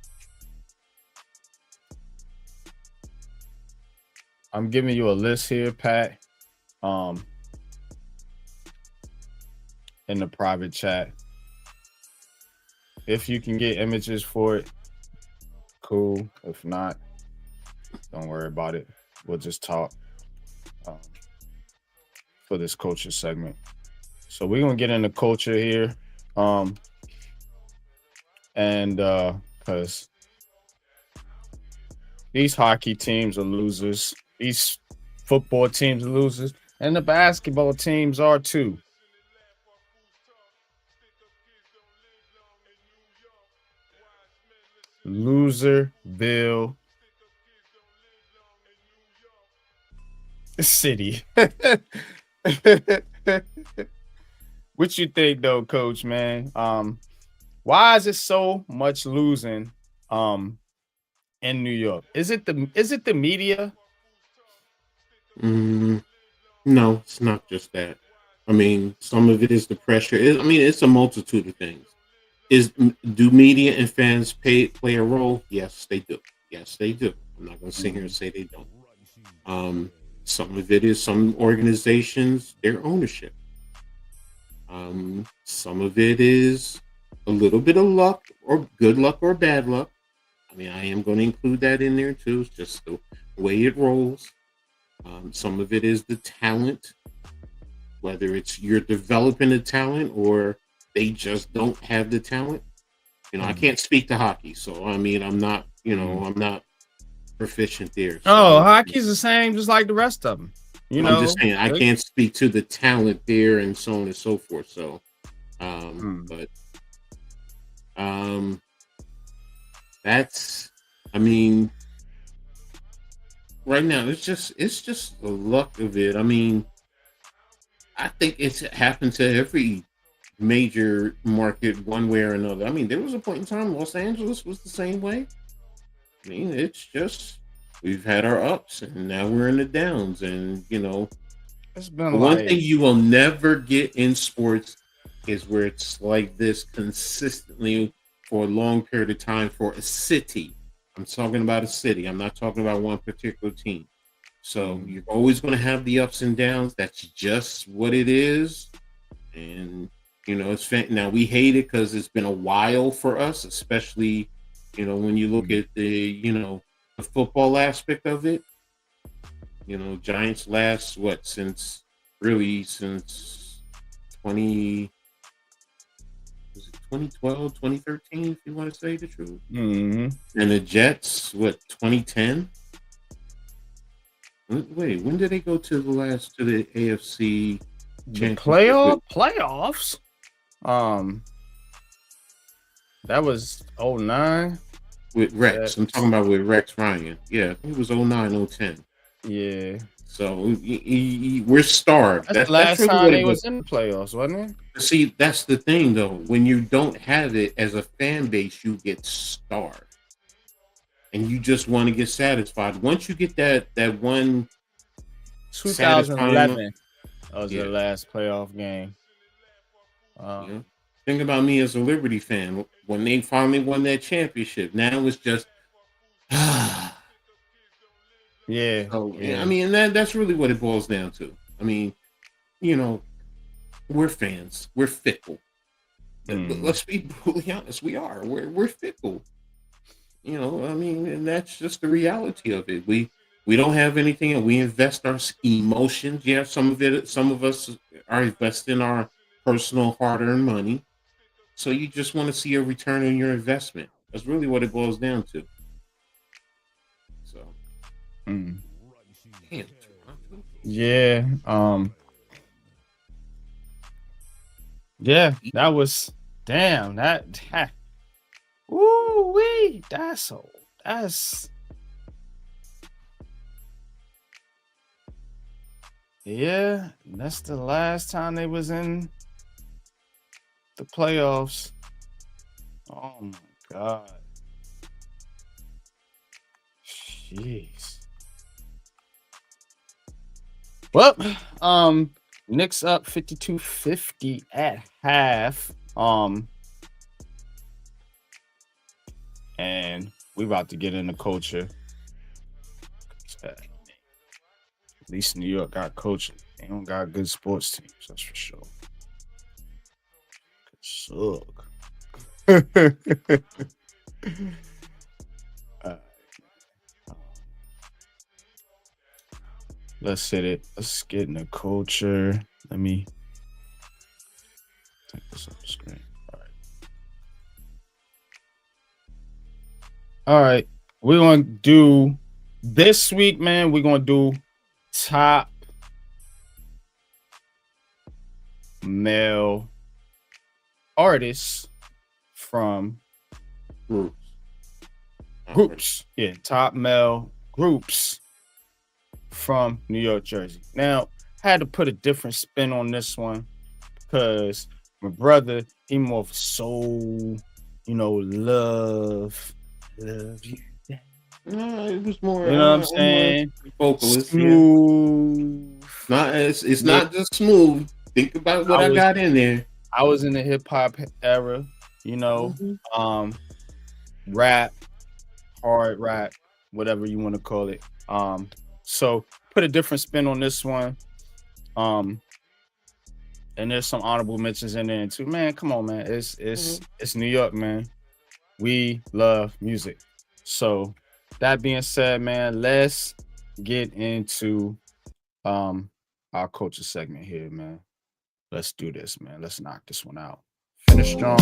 I'm giving you a list here, Pat. In the private chat. If you can get images for it, cool. If not, don't worry about it. We'll just talk for this culture segment. So we're gonna get into culture here. And because these hockey teams are losers, these football teams are losers, and the basketball teams are too. Loserville City. What you think though, Coach, man? Why is it so much losing in New York? Is it the media? No, it's not just that. I mean, some of it is the pressure. It's a multitude of things. Do media and fans play a role? Yes, they do. Yes, they do. I'm not going to sit here and say they don't. Some of it is some organizations, their ownership. Some of it is a little bit of luck, or good luck or bad luck. I mean, I am going to include that in there too. It's just the way it rolls. Some of it is the talent, whether it's you're developing a talent or they just don't have the talent. I can't speak to hockey, so I mean, I'm not proficient there. So, hockey's the same, just like the rest of them. I'm just saying, I can't speak to the talent there and so on and so forth. So, that's, I mean, right now it's just the luck of it. I mean, I think it's happened to every major market one way or another. I mean, there was a point in time Los Angeles was the same way. I mean, it's just we've had our ups and now we're in the downs. And it's been one thing you will never get in sports is where it's like this consistently for a long period of time for a city. I'm talking about a city. I'm not talking about one particular team. So you're always going to have the ups and downs. That's just what it is. And it's now we hate it because it's been a while for us, especially when you look at the football aspect of it. Giants last since 2012, 2013, if you want to say the truth. And the Jets 2010. Wait, when did they go to the AFC? The playoffs? That was 09 with Rex. I'm talking about with Rex Ryan. Yeah, it was 09, 010. Yeah. So we're starved. That's the last time they was in the playoffs, wasn't it? See, that's the thing though. When you don't have it as a fan base, you get starved. and you just want to get satisfied. Once you get that one 2011. That was the last playoff game. Think about me as a Liberty fan. When they finally won that championship, now it's just yeah. So, I mean, that's really what it boils down to. I mean, we're fans. We're fickle. Let's be brutally honest. We are. We're fickle. I mean, and that's just the reality of it. We don't have anything, and we invest our emotions. Yeah, some of us are investing our personal hard-earned money. So you just want to see a return on your investment. That's really what it boils down to. So, damn. Yeah. Yeah, that was damn that. Ooh wee, that's yeah. That's the last time they was in the playoffs. Oh my god. Jeez. Well, Knicks up 52-50 at half. And we about to get into culture. At least New York got culture. They don't got good sports teams, that's for sure. Suck. Let's hit it. Let's get in the culture. Let me take this off the screen. All right. We're going to do this week, man. We're going to do top male artists from groups. Yeah, top male groups from New York, Jersey. Now, I had to put a different spin on this one because my brother, he more of soul, love you. No, it was more. You know what I'm saying? Vocalist, smooth. It's not just smooth. Think about what I got in there. I was in the hip hop era, rap, hard rap, whatever you want to call it. So put a different spin on this one. And there's some honorable mentions in there too. Man, come on, man. It's New York, man. We love music. So that being said, man, let's get into our culture segment here, man. Let's do this, man. Let's knock this one out. Finish strong.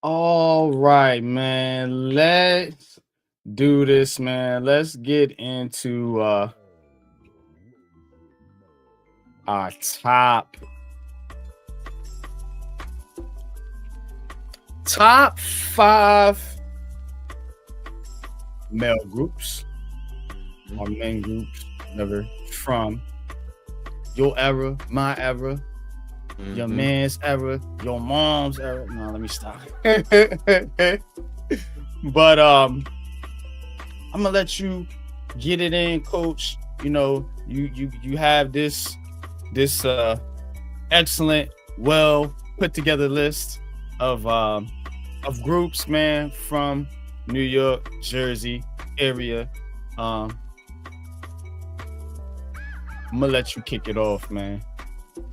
All right, man. Let's do this, man. Let's get into our top 5 male groups or men groups, whatever, from your era, my era, your man's era, your mom's era. No, let me stop. But I'm gonna let you get it in, coach. You know, you have this excellent, well put together list of groups, man, from New York, Jersey area. I'm gonna let you kick it off, man.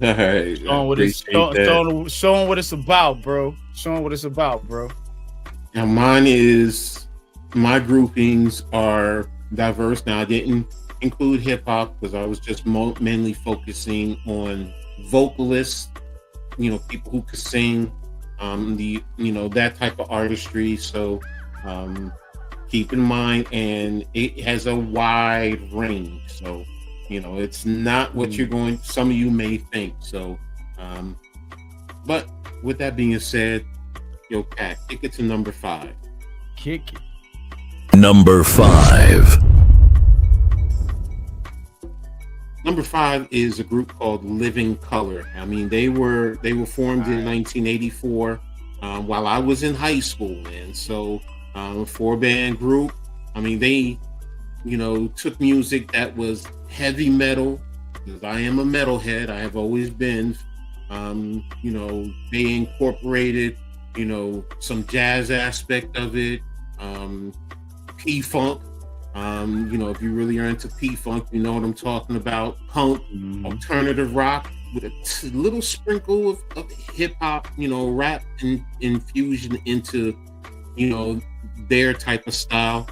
All right. Showing what it's about, bro. Showing what it's about, bro. Now, my groupings are diverse. Now, I didn't include hip hop because I was just mainly focusing on vocalists, people who could sing, that type of artistry. So, keep in mind, and it has a wide range. So, it's not what some of you may think. So, but with that being said, yo, Pat, kick it to number 5. Kick it. Number 5. Number 5 is a group called Living Color. I mean, they were formed in 1984 while I was in high school, man. So, 4-band group. I mean, they, took music that was heavy metal, because I am a metalhead. I have always been. They incorporated, some jazz aspect of it, P-Funk. If you really are into P-Funk, you know what I'm talking about. Punk, alternative rock with a little sprinkle of hip-hop, rap infusion into, their type of style.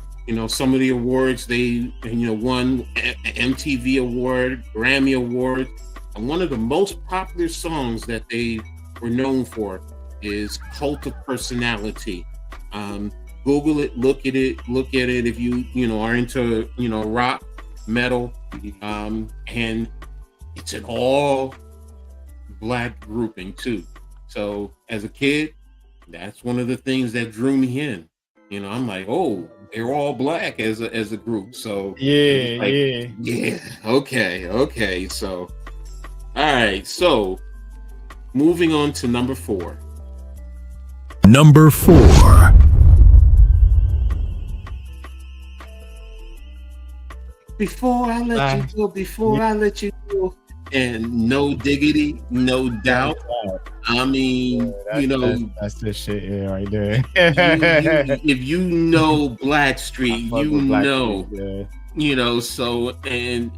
Some of the awards they, won MTV award, Grammy award. And one of the most popular songs that they were known for is Cult of Personality. Google it, look at it if you are into rock, metal, and it's an all black grouping too. So as a kid, that's one of the things that drew me in. I'm like, oh, they're all black as a group. So yeah, okay. So all right, so moving on to number 4. Number 4. Before I let you go, and No Diggity, No Doubt. I mean, that's the shit, yeah, right there. if you know Blackstreet, so, and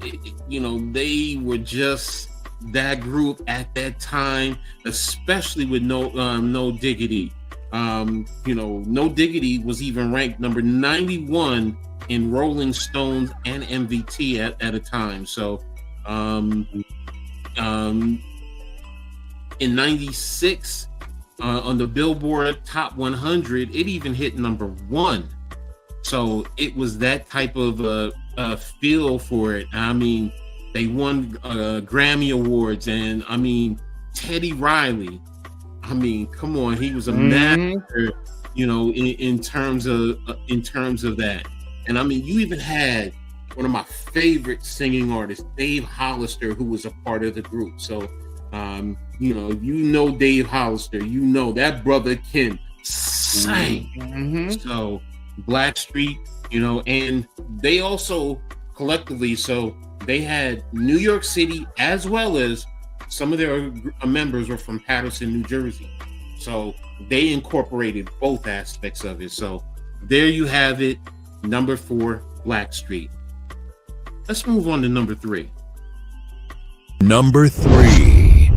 they were just that group at that time, especially with No Diggity. No Diggity was even ranked number 91 in Rolling Stones and MVT at a time. So, in 96, on the Billboard Top 100, it even hit number 1. So it was that type of feel for it. I mean, they won Grammy Awards, and I mean, Teddy Riley. I mean, come on, he was a master, in terms of that. And I mean, you even had one of my favorite singing artists, Dave Hollister, who was a part of the group. So, Dave Hollister, that brother can sing. So, Blackstreet, and they also collectively, so they had New York City, as well as some of their members were from Paterson, New Jersey. So they incorporated both aspects of it. So there you have it. Number 4, Blackstreet. Let's move on to number 3. Number 3.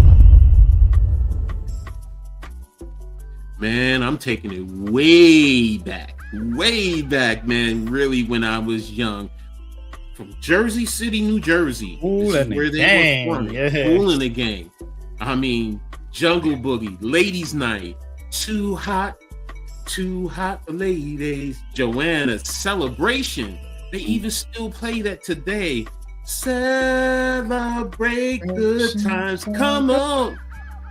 Man, I'm taking it way back, man. Really, when I was young, from Jersey City, New Jersey, where they were from. Kool and the Gang. I mean, Jungle Boogie, Ladies Night, Too Hot for Ladies, Joanna, Celebration. They even still play that today. Celebrate good times, come on.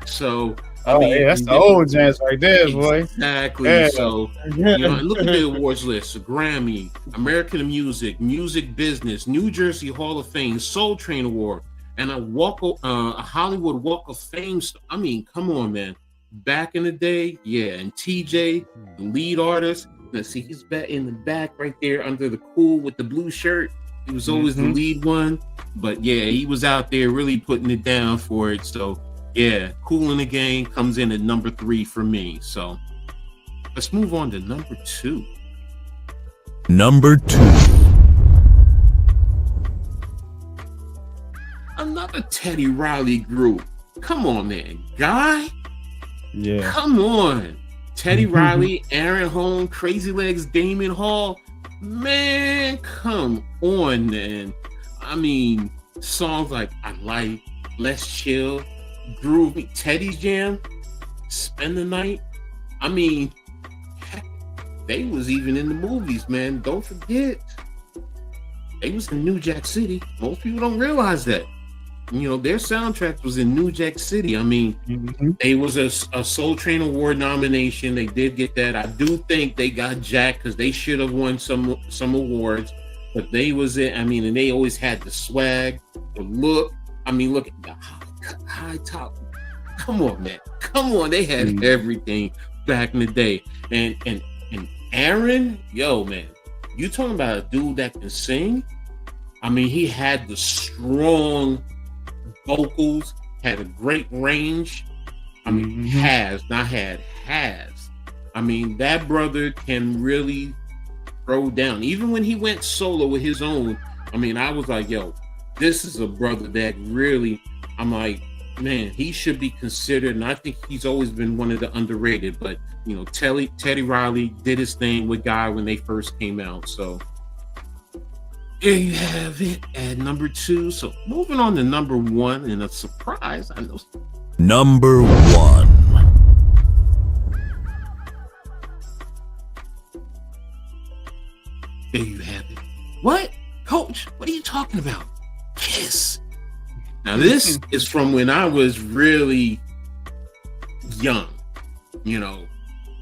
So, that's the old jazz right there, boy. Exactly. Yeah. So, look at the awards list: Grammy, American Music, Music Business, New Jersey Hall of Fame, Soul Train Award, and a Hollywood Walk of Fame. I mean, come on, man. Back in the day, yeah, and TJ, the lead artist. Let's see, he's back in the back right there under the cool with the blue shirt. He was always the lead one, but yeah, he was out there really putting it down for it. So yeah, Kool in the Gang comes in at number 3 for me. So let's move on to number 2. Number 2. Another Teddy Riley group. Come on, man. Guy? Yeah. Come on. Teddy Riley, Aaron Holmes, Crazy Legs, Damon Hall. Man, come on, man. I mean, songs like I Like, Let's Chill, Groovy, Teddy's Jam, Spend the Night. I mean, they was even in the movies, man. Don't forget. They was in New Jack City. Most people don't realize that. You know, their soundtrack was in New Jack City. I mean, they was a Soul Train Award nomination. They did get that. I do think they got jacked because they should have won some awards. But they was it. I mean, and they always had the swag, the look. I mean, look at the high top. Come on, man. Come on. They had everything back in the day. And Aaron, yo, man, you talking about a dude that can sing? I mean, he had the strong vocals, had a great range. I mean, has. I mean, that brother can really throw down. Even when he went solo with his own, I mean, I was like, yo, this is a brother that really, I'm like, man, he should be considered. And I think he's always been one of the underrated. But, you know, Teddy Riley did his thing with Guy when they first came out. So there you have it at number 2. So moving on to number 1, and a surprise, I know. Number 1. There you have it. What? Coach, what are you talking about? Kiss. Now this is from when I was really young, you know,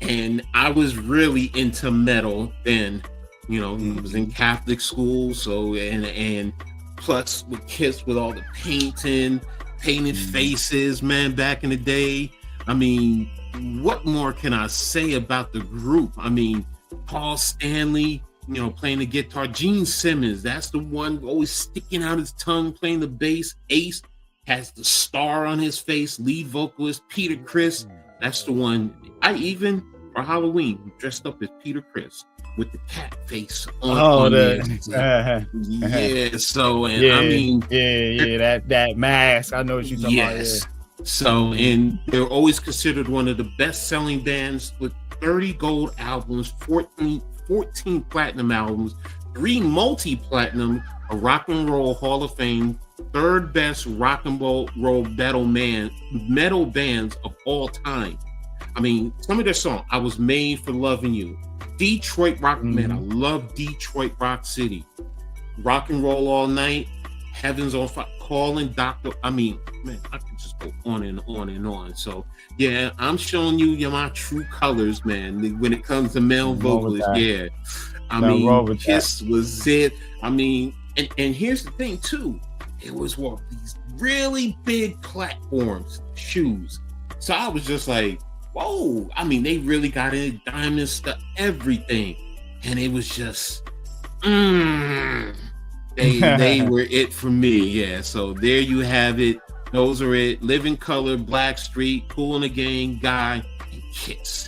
and I was really into metal then. You know, I was in Catholic school, so and plus with Kiss with all the painting faces, man, back in the day. I mean, what more can I say about the group? I mean, Paul Stanley, you know, playing the guitar. Gene Simmons, that's the one always sticking out his tongue, playing the bass. Ace has the star on his face. Lead vocalist Peter Criss, that's the one. I even for Halloween dressed up as Peter Criss with the cat face on yeah. So and yeah, I mean, that mask. I know what you're talking about. Yeah. So and they're always considered one of the best-selling bands with 30 gold albums, 14 platinum albums, 3 multi-platinum, a Rock and Roll Hall of Fame, 3rd best rock and roll metal bands of all time. I mean, some of their songs, I Was Made for Loving You, Detroit Rock, man, I love Detroit Rock City, Rock and Roll All Night, Heaven's on Fire, Calling Doctor. I mean, man, I can just go on and on and on. So yeah, I'm showing you my true colors, man, when it comes to male vocalists. Yeah, I mean, Kiss was it. I mean, and here's the thing too, it was these really big platforms, shoes. So I was just like, whoa, I mean, they really got in diamond stuff, everything. And it was just, they were it for me. Yeah, so there you have it. Those are it. Living Color, Blackstreet, Kool in the Gang, Guy, and Kiss.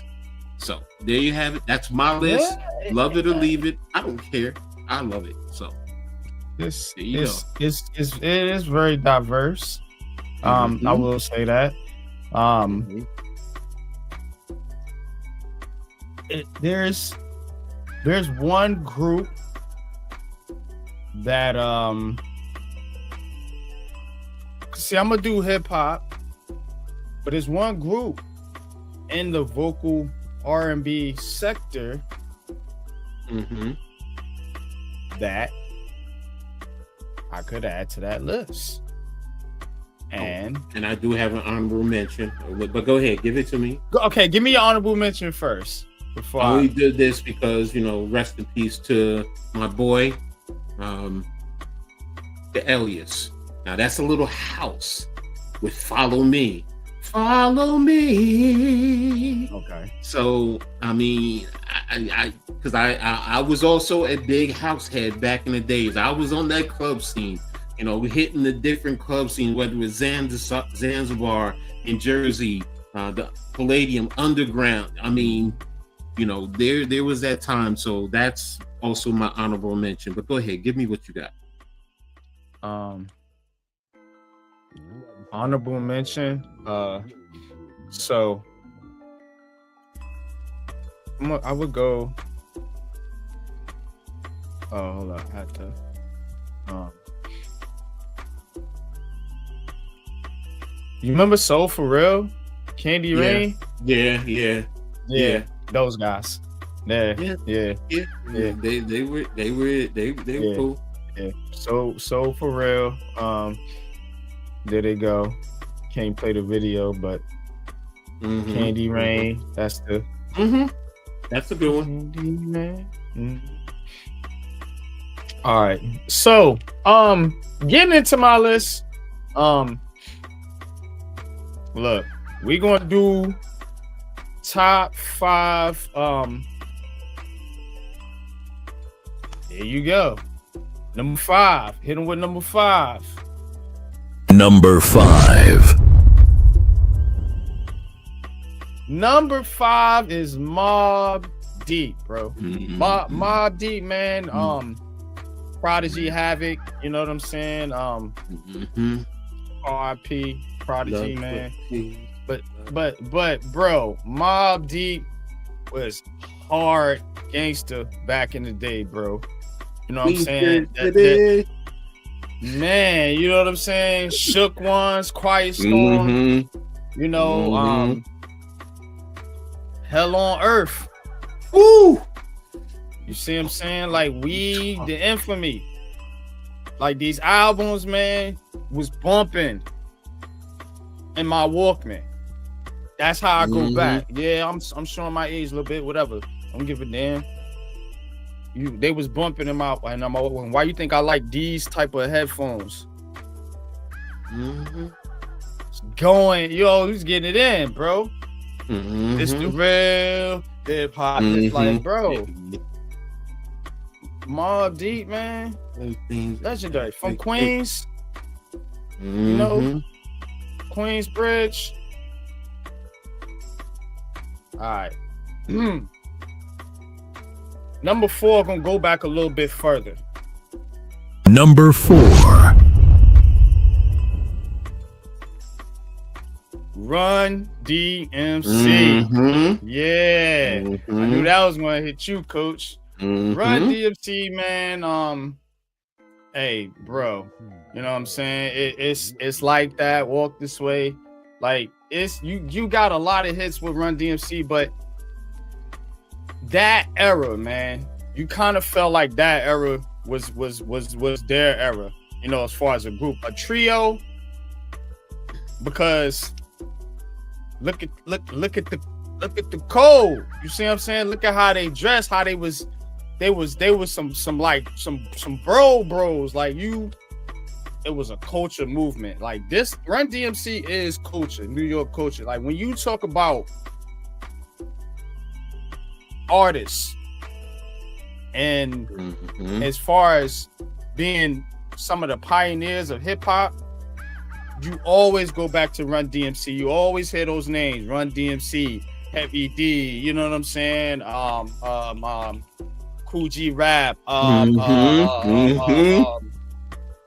So there you have it. That's my list. Love it or leave it. I don't care. I love it. So it is very diverse. I will say that. There's one group that see, I'm gonna do hip hop, but there's one group in the vocal R&B sector that I could add to that list. And I do have an honorable mention, but go ahead, give it to me. Okay, give me your honorable mention first. Before I only did this because, you know, rest in peace to my boy, the Elias. Now that's a little house with Follow Me. Follow me. Okay. So I mean, because I was also a big house head back in the days. I was on that club scene, you know, hitting the different club scenes, whether it was Zanzibar in Jersey, the Palladium Underground. I mean, you know, there was that time. So that's also my honorable mention. But go ahead, give me what you got. Honorable mention. So I would go. Oh, hold on. I had to. You remember Soul for Real? Candy Rain? Yeah. Those guys. Yeah. They were cool. Yeah. So for real. There they go. Can't play the video, but Candy Rain. That's the. That's a good one. Candy Rain. All right. So, getting into my list. Look, we're gonna do top 5. There you go. Number 5. Hit him with number 5. Number 5. Number 5 is Mobb Deep, bro. Mobb Deep, man. Prodigy Havoc. You know what I'm saying? R.I.P. Prodigy, man. But bro, Mobb Deep was hard gangster back in the day, bro. You know what I'm saying? Man, you know what I'm saying? Shook Ones, Quiet Storm. You know, Hell on Earth. Woo! You see what I'm saying? Like We, The Infamy. Like these albums, man, was bumping in my Walkman. That's how I go back. Yeah, I'm showing my age a little bit, whatever. I don't give a damn. They was bumping in my Walkman. Why you think I like these type of headphones? It's going, who's getting it in, bro? It's the real hip hop. It's like, bro, Mobb Deep, man, legendary from Queens. You know, Queensbridge. All right. Number 4, gonna go back a little bit further. Number 4. Run DMC. Yeah. I knew that was gonna hit you, coach. Run DMC, man. Hey, bro. You know what I'm saying? It's like that. Walk This Way. Like it's you got a lot of hits with Run DMC, but that era, man, you kind of felt like that era was their era, you know, as far as a group, a trio, because look at the code. You see what I'm saying? Look at how they dressed, how they was some bros. Like it was a culture movement. Like this Run DMC is culture, New York culture. Like when you talk about artists and as far as being some of the pioneers of hip-hop, you always go back to Run DMC. You always hear those names: Run DMC, Heavy D, you know what I'm saying? Cool G Rap.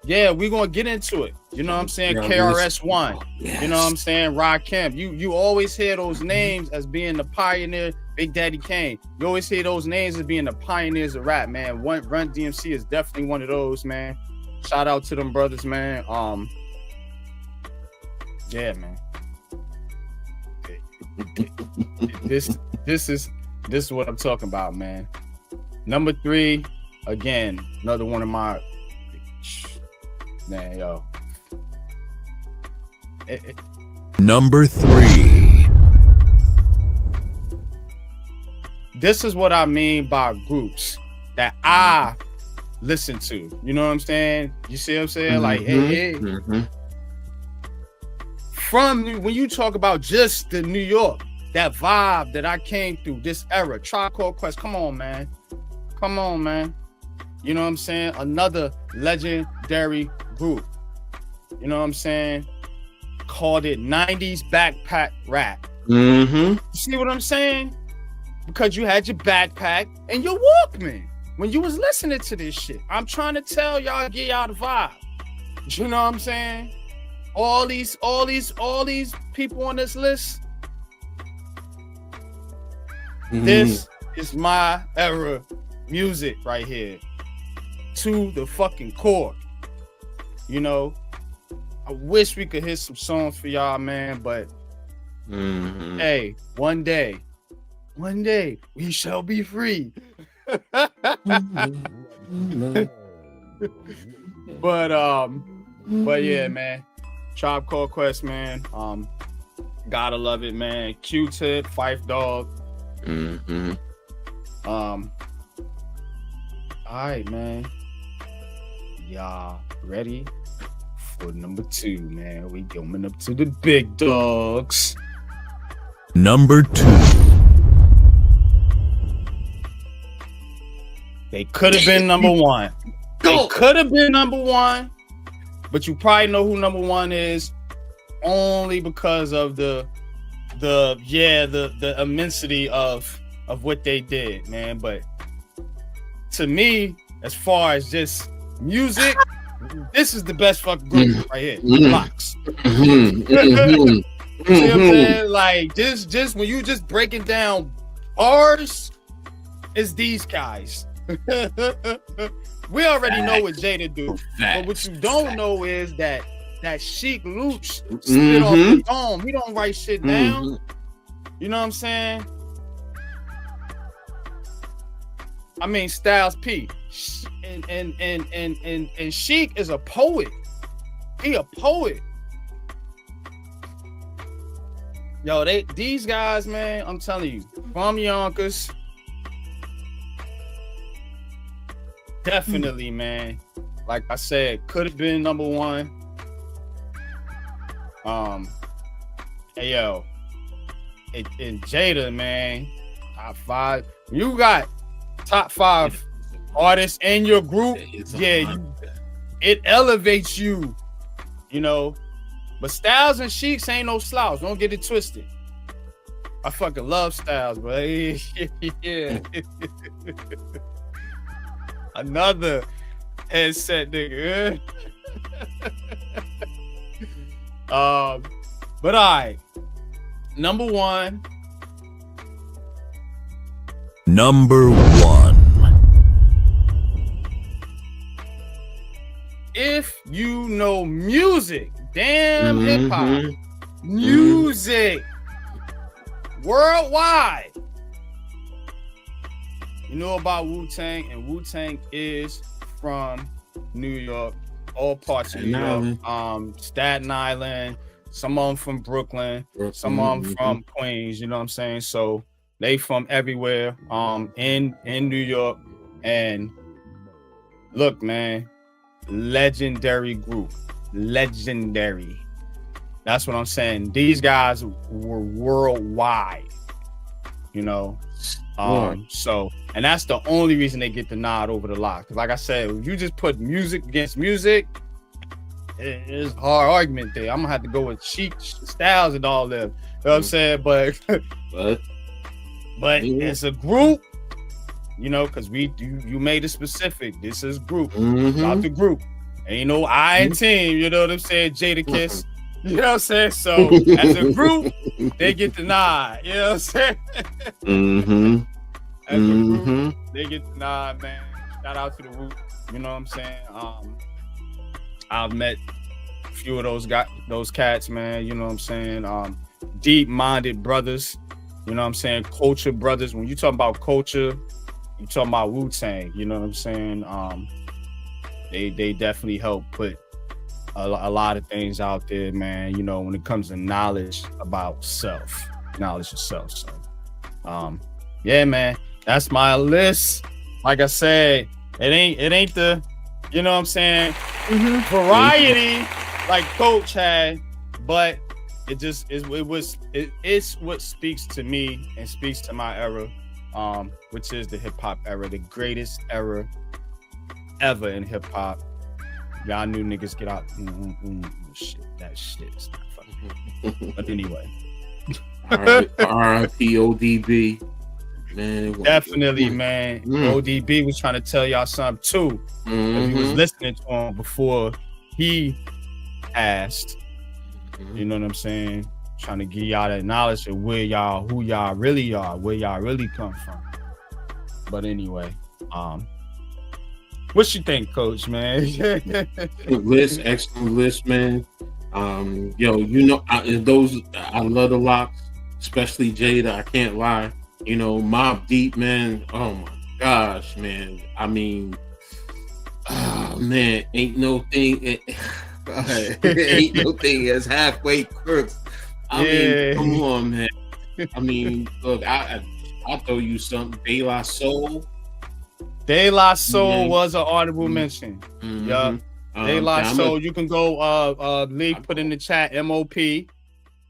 Yeah, we're gonna get into it. You know what I'm saying? KRS-One. Yes. You know what I'm saying? Rakim. You always hear those names as being the pioneer. Big Daddy Kane. You always hear those names as being the pioneers of rap, man. Run DMC is definitely one of those, man. Shout out to them brothers, man. Yeah, man. This is what I'm talking about, man. Number 3, again, another one of my man, yo. Number 3. This is what I mean by groups that I listen to. You know what I'm saying? You see what I'm saying? Like, hey. From when you talk about just the New York, that vibe that I came through, this era, Tribe Called Quest, come on, man. Come on, man. You know what I'm saying? Another legendary group. You know what I'm saying? Called it 90s backpack rap. You see what I'm saying? Because you had your backpack and your Walkman when you was listening to this shit. I'm trying to tell y'all, get y'all the vibe. You know what I'm saying? All these people on this list. This is my era music right here. To the fucking core. You know, I wish we could hit some songs for y'all, man, but hey, one day we shall be free. But yeah, man. Tribe Called Quest, man. Gotta love it, man. Q-Tip, Phife Dawg. All right, man. Y'all ready for number 2, man? We going up to the big dogs. Number 2. They could have been number 1. They could have been number 1, but you probably know who number 1 is only because of the immensity of what they did, man. But to me, as far as just music, this is the best fucking group right here. Box. See what I'm saying? Like just when you just breaking down bars, it's these guys. We already know what Jada do, but what you don't know is that Sheik Luch spit off the dome. He don't write shit down. You know what I'm saying? I mean, Styles P and Sheik is a poet. He a poet. Yo, these guys, man, I'm telling you, from Yonkers, definitely, man. Like I said, could have been number 1. Hey yo, and Jada, man, top 5. You got top 5 artists in your group. Yeah, it elevates you, you know. But Styles and Sheiks ain't no slouch. Don't get it twisted. I fucking love Styles, bro. Yeah. Another headset nigga. But all right. Number 1. Number 1. If you know music, damn hip hop, music, worldwide, you know about Wu-Tang, and Wu-Tang is from New York, all parts of New York, Staten Island, some of them from Brooklyn, some of them from Queens, you know what I'm saying? So they from everywhere in New York. And look, man, legendary group. Legendary. That's what I'm saying. These guys were worldwide, you know. So, and that's the only reason they get the nod over the lot. Because like I said, if you just put music against music, it's a hard argument there. I'm gonna have to go with Sheik, Styles, and all them. You know what I'm saying? But it's a group, you know, because you made it specific. This is group, about the group. Ain't no I and team, you know what I'm saying? Jada Kiss. You know what I'm saying? So as a group, they get the nod. You know what I'm saying? As a group, they get the nod, man. Shout out to the Root. You know what I'm saying? I've met a few of those cats, man. You know what I'm saying? Deep-minded brothers. You know what I'm saying? Culture brothers. When you talk about culture, you talking about Wu-Tang. You know what I'm saying? They definitely help put a lot of things out there, man. You know, when it comes to knowledge about self, knowledge of self. So, yeah, man, that's my list. Like I said, It ain't the, you know what I'm saying, variety like Coach had, but it's what speaks to me and speaks to my era, which is the hip hop era, the greatest era ever in hip hop. Y'all new niggas get out. Shit, that shit is not fucking. But anyway. R.I.P. ODB. Man, definitely, man. ODB was trying to tell y'all something too. He was listening to him before he asked. You know what I'm saying? Trying to give y'all that knowledge of who y'all really are, where y'all really come from. But anyway, what you think, Coach, man? Excellent list, man. Yo, you know, I love the locks, especially Jada. I can't lie. You know, Mobb Deep, man. Oh my gosh, man. I mean, man, ain't no thing. Ain't no thing as halfway crooks. I mean, come on, man. I mean, look, I'll throw you something. De La Soul. De La Soul was an audible mention. Yeah. De La Soul. You can go League put in the chat MOP.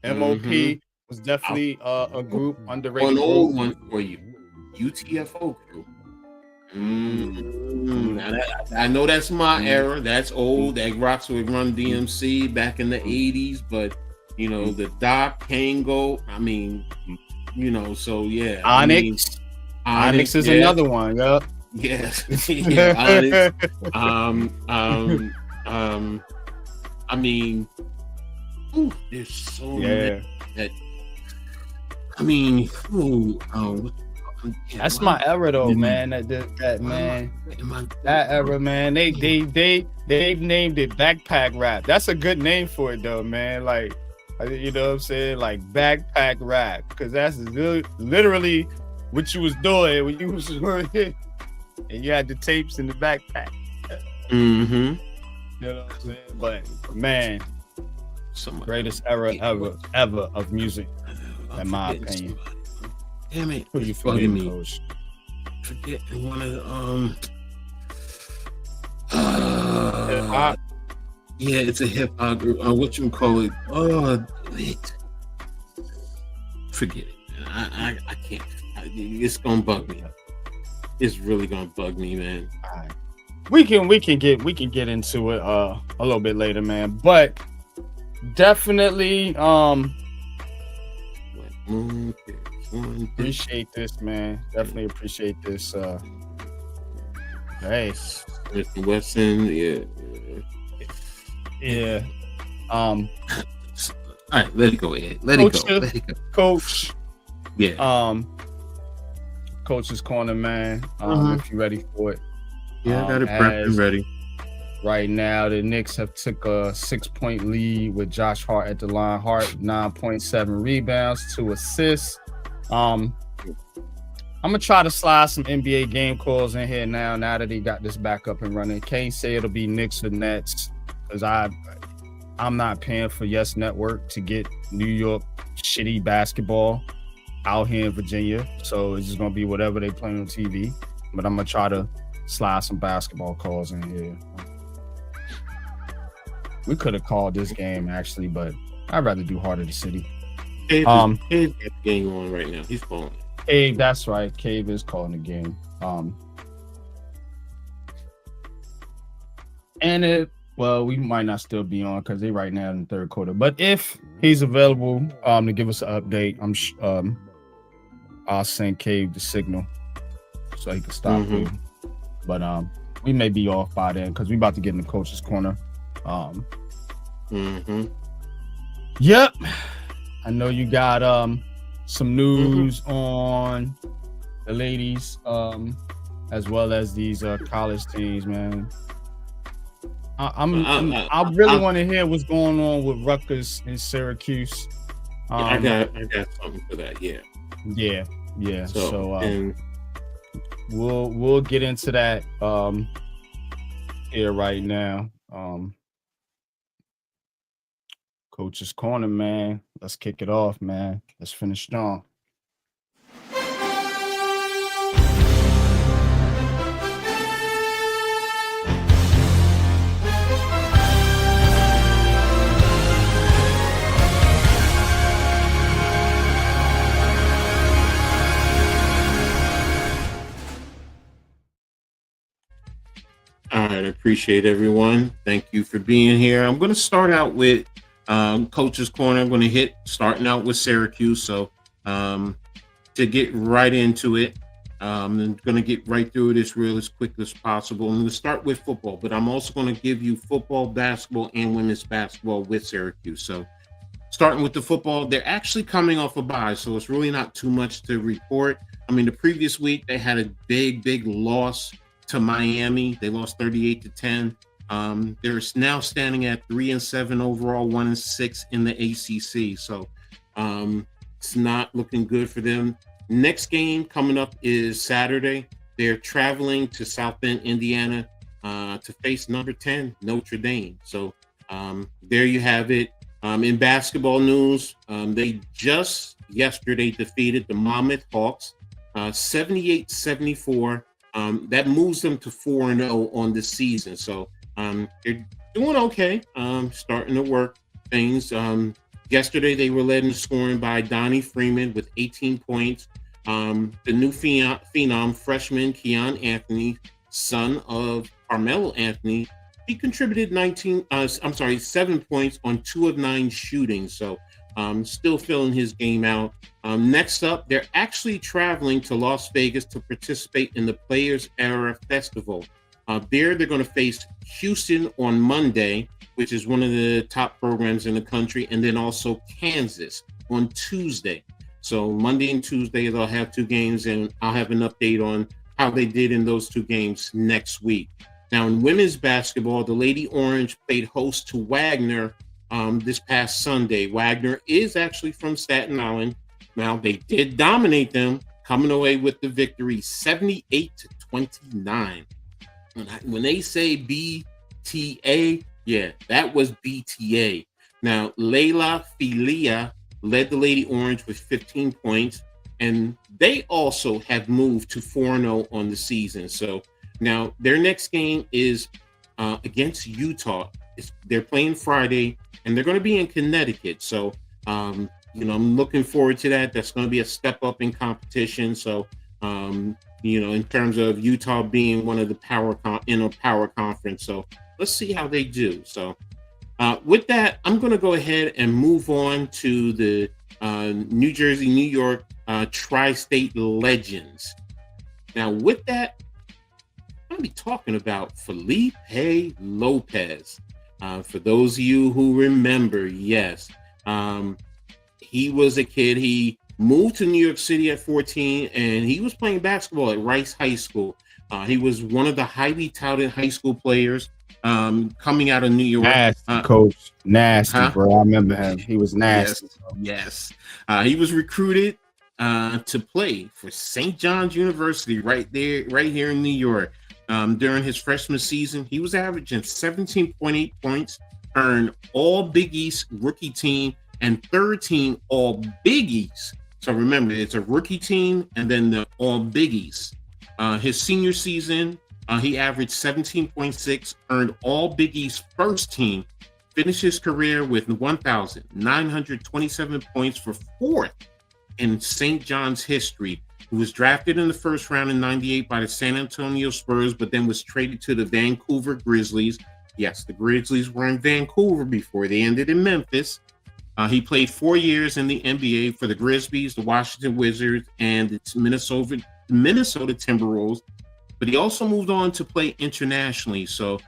MOP was definitely a group underrated. One old one for you. UTFO crew. I know that's my era. That's old. That rocks with Run DMC back in the 80s, but you know, the Doc, Kango, I mean, you know, so yeah. Onyx. Onyx is another one, yup. Yes. Yeah, Onyx. I mean, there's so many that I mean, that's my era though, man. That man, that era, man. They've named it backpack rap. That's a good name for it though, man. Like, you know what I'm saying? Like backpack rap, because that's literally what you was doing when you was doing it, and you had the tapes in the backpack. You know what I'm saying? But man, greatest era ever of music, in my opinion. Damn it! Who you forgetting me? Coach? Forget one of the yeah, it's a hip hop group. What you call it? Oh, wait. Forget it. I can't. It's gonna bug me. It's really gonna bug me, man. All right. We can get into it a little bit later, man. But definitely appreciate this, man. Definitely appreciate this. Hey, Smith & Wesson, yeah. All right, let it go, Ed. Let it go. Coach. Yeah. Coach's Corner, man. If you're ready for it. Yeah, I got it prepped and ready. Right now, the Knicks have took a 6-point lead with Josh Hart at the line. Hart 9.7 rebounds, 2 assists. I'm gonna try to slide some NBA game calls in here now that he got this back up and running. Can't say it'll be Knicks or Nets, because I'm not paying for Yes Network to get New York shitty basketball out here in Virginia. So it's just gonna be whatever they play on TV. But I'm gonna try to slide some basketball calls in here. We could have called this game actually, but I'd rather do Heart of the City. Cave got the game on right now. He's calling. Cave, that's right. Cave is calling the game. And we might not still be on because they right now in the third quarter. But if he's available to give us an update, I'll send Cave the signal so he can stop it. But we may be off by then because we about to get in the Coach's Corner. Yep. I know you got some news on the ladies, as well as these college teams, man. I really want to hear what's going on with Rutgers and Syracuse. I got something for that. Yeah. So we'll get into that here right now. Coach's Corner, man. Let's kick it off, man. Let's finish strong. appreciate everyone. Thank you for being here. I'm going to start out with Coach's Corner. I'm going to starting out with Syracuse. So to get right into it, I'm going to get right through this real as quick as possible. I'm going to start with football, but I'm also going to give you football, basketball, and women's basketball with Syracuse. So starting with the football, they're actually coming off a bye, so it's really not too much to report. I mean, the previous week, they had a big loss to Miami. They lost 38-10. They're now standing at 3-7 overall, 1-6 in the ACC. So it's not looking good for them. Next game coming up is Saturday. They're traveling to South Bend, Indiana, to face number 10 Notre Dame. So there you have it. In basketball news, they just yesterday defeated the Monmouth Hawks 78-74. That moves them to 4-0 on the season. So they're doing okay, starting to work things. Yesterday, they were led in scoring by Donnie Freeman with 18 points. The new phenom freshman Keon Anthony, son of Carmelo Anthony, he contributed 7 points on 2 of 9 shooting. So still filling his game out. Next up, they're actually traveling to Las Vegas to participate in the Players Era Festival. They're going to face Houston on Monday, which is one of the top programs in the country, and then also Kansas on Tuesday. So Monday and Tuesday, they'll have 2 games, and I'll have an update on how they did in those 2 games next week. Now, in women's basketball, the Lady Orange played host to Wagner this past Sunday. Wagner is actually from Staten Island. Now, they did dominate them, coming away with the victory 78-29. When they say BTA, yeah, that was BTA. Now, Layla Filia led the Lady Orange with 15 points, and they also have moved to 4-0 on the season. So now their next game is against Utah. They're playing Friday, and they're going to be in Connecticut. So, I'm looking forward to that. That's going to be a step up in competition. So, in terms of Utah being one of the power conference. So let's see how they do. So with that, I'm going to go ahead and move on to the New Jersey, New York Tri-State Legends. Now, with that, I'm going to be talking about Felipe Lopez. For those of you who remember, yes, he was a kid. He moved to New York City at 14, and he was playing basketball at Rice High School. He was one of the highly touted high school players coming out of New York. Nasty, coach. Nasty, bro. I remember him. He was nasty. Yes. He was recruited to play for St. John's University right here in New York. During his freshman season, he was averaging 17.8 points, earned all Big East rookie team and third team all Big East. So remember, it's a rookie team and then the all Big East. His senior season, he averaged 17.6, earned all Big East first team, finished his career with 1,927 points for 4th in St. John's history. He was drafted in the first round in 98 by the San Antonio Spurs, but then was traded to the Vancouver Grizzlies. Yes, the Grizzlies were in Vancouver before they ended in Memphis. He played 4 years in the NBA for the Grizzlies, the Washington Wizards, and the Minnesota Timberwolves. But he also moved on to play internationally, so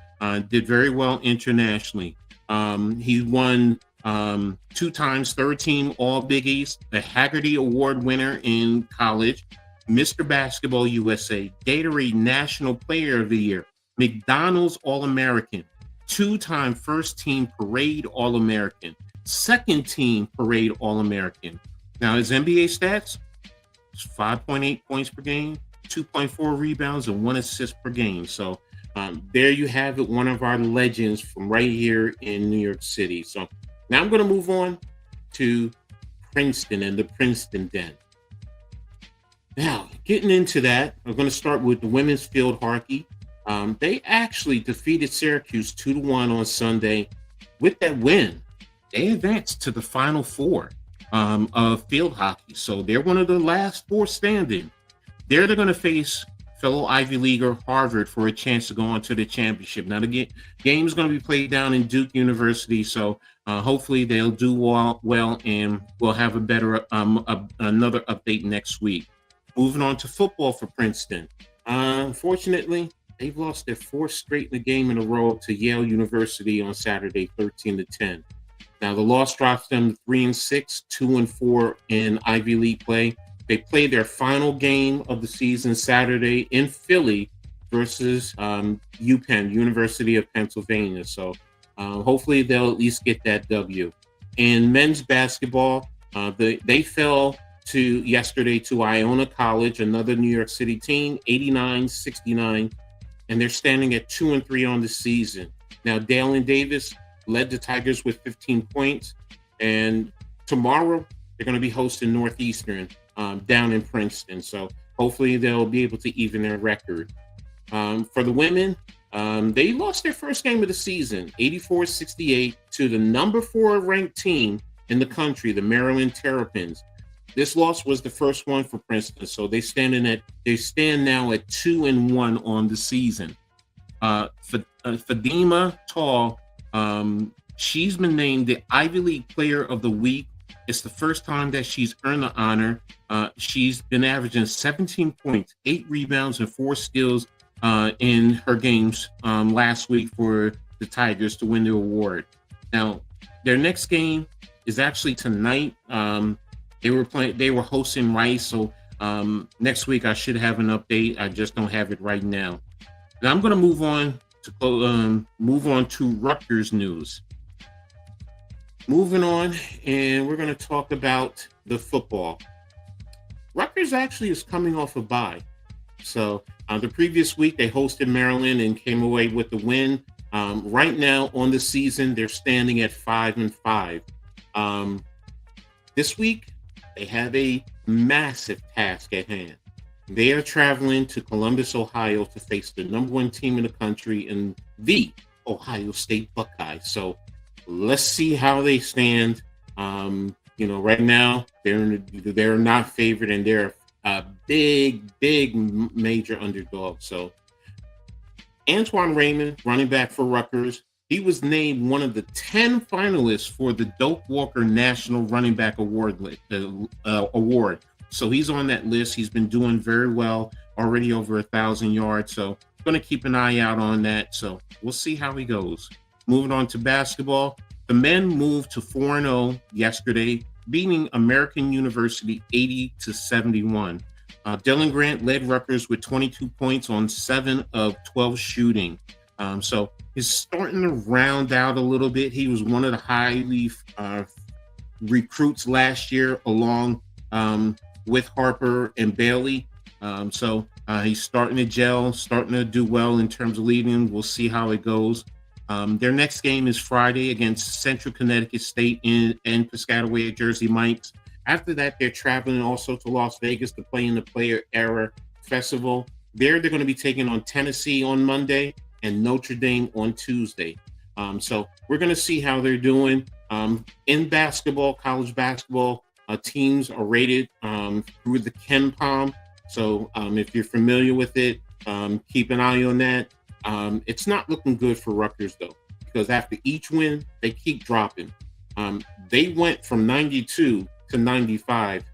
did very well internationally. He won 2 times third team All Big East, the Haggerty Award winner in college, Mr. Basketball USA, Gatorade National Player of the Year, McDonald's All-American, 2-time first team Parade All-American, second team Parade All-American. Now his NBA stats, 5.8 points per game, 2.4 rebounds, and 1 assist per game. So there you have it, one of our legends from right here in New York City. So now I'm going to move on to Princeton and the Princeton Den. Now, getting into that, I'm going to start with the women's field hockey. They actually defeated Syracuse 2-1 on Sunday. With that win, they advanced to the Final Four of field hockey. So they're one of the last 4 standing. They're going to face fellow Ivy Leaguer Harvard for a chance to go on to the championship. Now, the game is going to be played down in Duke University, so hopefully they'll do well, and we'll have a better another update next week. Moving on to football for Princeton. Unfortunately, they've lost their fourth straight in the game in a row to Yale University on Saturday, 13-10. Now, the loss drops them 3-6, 2-4 in Ivy League play. They play their final game of the season Saturday in Philly versus UPenn, University of Pennsylvania. So hopefully they'll at least get that W. In men's basketball, they fell yesterday to Iona College, another New York City team, 89-69, and they're standing at 2-3 on the season. Now, Dalen Davis led the Tigers with 15 points, and tomorrow they're going to be hosting Northeastern down in Princeton. So hopefully they'll be able to even their record. For the women, they lost their first game of the season, 84-68, to the number 4 ranked team in the country, the Maryland Terrapins. This loss was the first one for Princeton, so they stand now at 2-1 on the season. Fadima Tall, she's been named the Ivy League Player of the Week. It's the first time that she's earned the honor. She's been averaging 17 points, 8 rebounds, and 4 steals in her games last week for the Tigers to win the award. Now, their next game is actually tonight. They were hosting Rice, so next week I should have an update. I just don't have it right now. Now I'm going to move on to Rutgers news. Moving on, and we're going to talk about the football. Rutgers actually is coming off a bye. So the previous week they hosted Maryland and came away with the win. Right now on the season, they're standing at 5-5. This week, they have a massive task at hand. They are traveling to Columbus, Ohio to face the number 1 team in the country and the Ohio State Buckeyes. So let's see how they stand. Right now they're not favored and they're a big major underdog. So Antoine Raymond, running back for Rutgers, he was named one of the 10 finalists for the Doak Walker National Running Back Award. So he's on that list. He's been doing very well, already over 1,000 yards. So going to keep an eye out on that. So we'll see how he goes. Moving on to basketball, the men moved to 4-0 yesterday, beating American University 80-71. Dylan Grant led Rutgers with 22 points on 7 of 12 shooting. So he's starting to round out a little bit. He was one of the highly recruits last year, along with Harper and Bailey. So he's starting to gel, starting to do well in terms of leading. We'll see how it goes. Their next game is Friday against Central Connecticut State in Piscataway at Jersey Mike's. After that, they're traveling also to Las Vegas to play in the Player Era Festival. They're going to be taking on Tennessee on Monday and Notre Dame on Tuesday. So we're going to see how they're doing. In basketball, college basketball, teams are rated through the KenPom. So if you're familiar with it, keep an eye on that. It's not looking good for Rutgers, though, because after each win, they keep dropping. They went from 92 to 95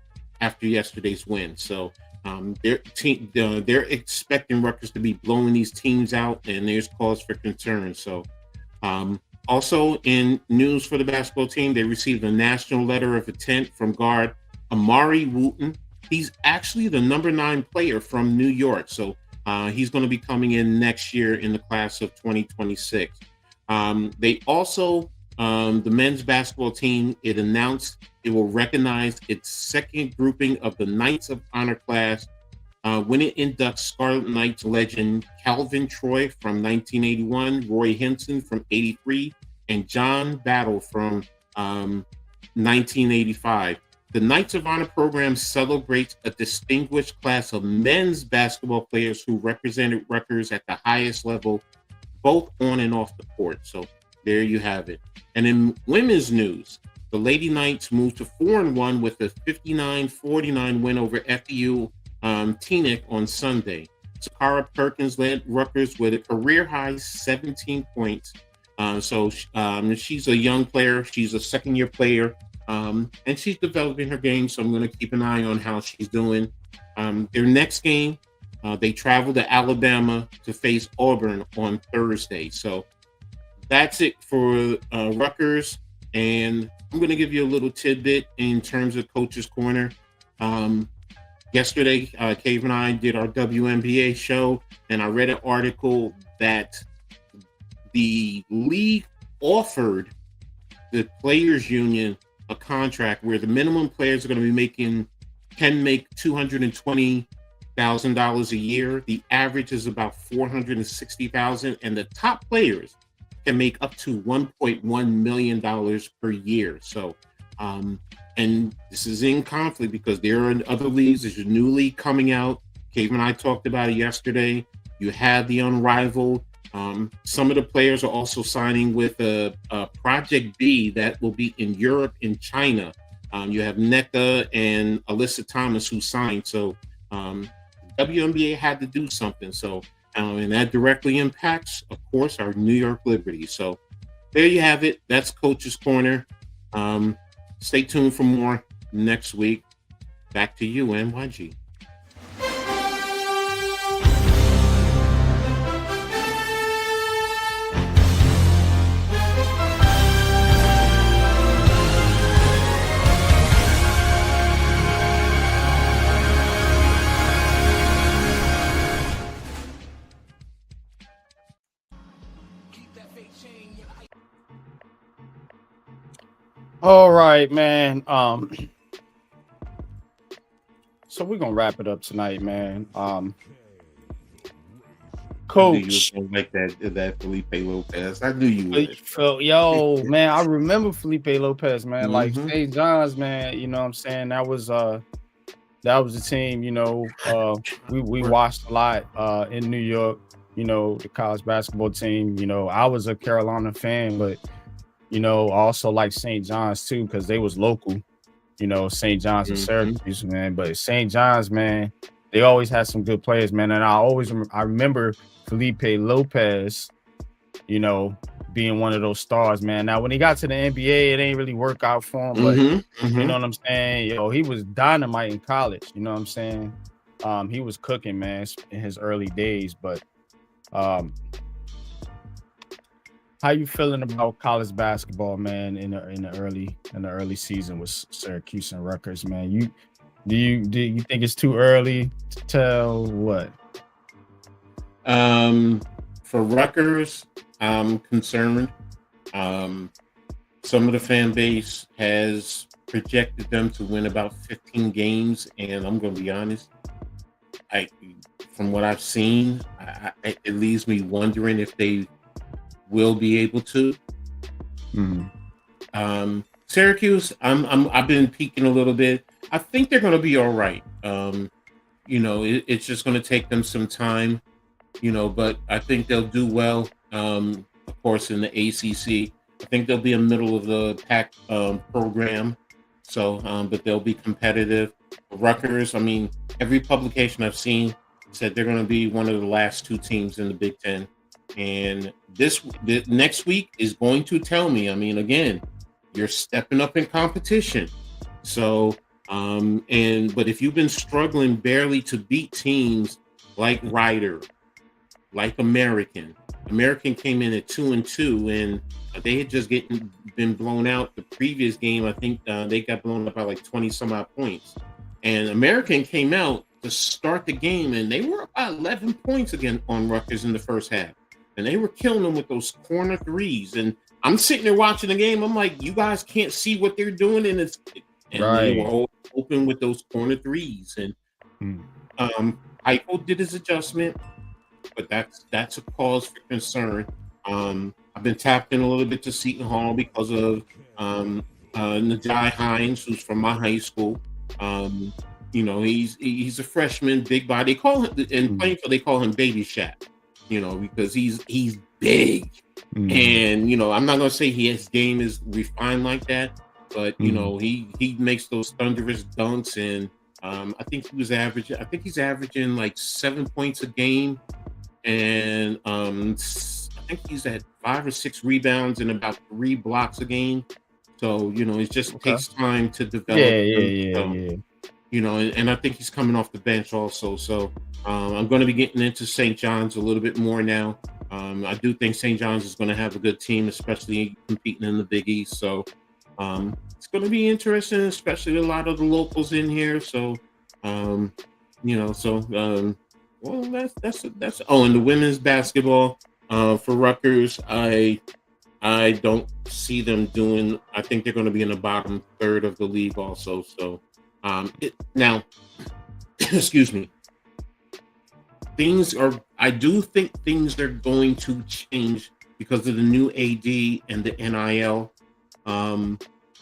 after yesterday's win. So they're expecting Rutgers to be blowing these teams out, and there's cause for concern. So also in news for the basketball team, they received a national letter of intent from guard Amari Wooten. He's actually the number 9 player from New York. So he's going to be coming in next year in the class of 2026. They also, the men's basketball team, it announced it will recognize its second grouping of the Knights of Honor class when it inducts Scarlet Knights legend Calvin Troy from 1981, Roy Hinson from 83, and John Battle from 1985. The Knights of Honor program celebrates a distinguished class of men's basketball players who represented Rutgers at the highest level, both on and off the court. So there you have it. And in women's news, the Lady Knights moved to 4-1 with a 59-49 win over FEU Teaneck on Sunday. Sakara Perkins led Rutgers with a career high 17 points. She's a young player. She's a second-year player, and she's developing her game. So I'm going to keep an eye on how she's doing. Their next game, they travel to Alabama to face Auburn on Thursday. So that's it for Rutgers. And I'm going to give you a little tidbit in terms of Coach's Corner. Yesterday, Cave and I did our WNBA show, and I read an article that the league offered the players union a contract where the minimum players are going to be can make $220,000 a year. The average is about $460,000, and the top players can make up to $1.1 million per year. So, and this is in conflict because there are other leagues. There's a new league coming out. Cave and I talked about it yesterday. You have the Unrivaled. Some of the players are also signing with a Project B that will be in Europe and China. You have NECA and Alyssa Thomas who signed. So WNBA had to do something. So, and that directly impacts, of course, our New York Liberty. So there you have it. That's Coach's Corner. Stay tuned for more next week. Back to you, NYG. All right, man. So we're gonna wrap it up tonight, man. Coach, You like that Felipe Lopez. I knew you would. Yo, man, I remember Felipe Lopez, man. Like St. John's, man. You know what I'm saying? That was the team. You know, we watched a lot in New York. You know, the college basketball team. You know, I was a Carolina fan, but you know, also like St. John's too, because they was local, you know, St. John's and Syracuse, man. But St. John's, man, they always had some good players, man. And I remember Felipe Lopez, you know, being one of those stars, man. Now, when he got to the NBA, it ain't really work out for him, but you know what I'm saying? Yo, he was dynamite in college, you know what I'm saying? He was cooking, man, in his early days, but how you feeling about college basketball, man, in the early season with Syracuse and Rutgers, man? Do you think it's too early to tell what? For Rutgers, I'm concerned. Some of the fan base has projected them to win about 15 games, and I'm going to be honest. From what I've seen, it leaves me wondering if they will be able to. Syracuse, I've been peeking a little bit. I think they're going to be all right. You know, it's just going to take them some time. You know, but I think they'll do well. Of course, in the ACC, I think they'll be a middle of the pack program. So, but they'll be competitive. Rutgers, I mean, every publication I've seen said they're going to be one of the last two teams in the Big Ten. And this next week is going to tell me, I mean, again, you're stepping up in competition. So, but if you've been struggling barely to beat teams like Rider, like American came in at 2-2, and they had just been blown out the previous game. I think they got blown up by like 20 some odd points. And American came out to start the game, and they were about 11 points again on Rutgers in the first half. And they were killing them with those corner threes. And I'm sitting there watching the game. I'm like, you guys can't see what they're doing. And they were all open with those corner threes. And Heiko did his adjustment, but that's a cause for concern. I've been tapped in a little bit to Seton Hall because of Najai Hines, who's from my high school. You know, he's a freshman, big body. They call him in Plainfield, they call him Baby Shaq. You know, because he's big, and you know, I'm not gonna say his game is refined like that, but you know, he makes those thunderous dunks, and I think he's averaging like 7 points a game, and I think he's at 5 or 6 rebounds and about 3 blocks a game. So it just takes time to develop. Yeah. And I think he's coming off the bench also. So I'm going to be getting into St. John's a little bit more now. I do think St. John's is going to have a good team, especially competing in the Big East. So it's going to be interesting, especially a lot of the locals in here. So, well, that's. Oh, and the women's basketball for Rutgers, I don't see them doing. I think they're going to be in the bottom third of the league also. So, now, excuse me. I do think things are going to change because of the new AD and the NIL.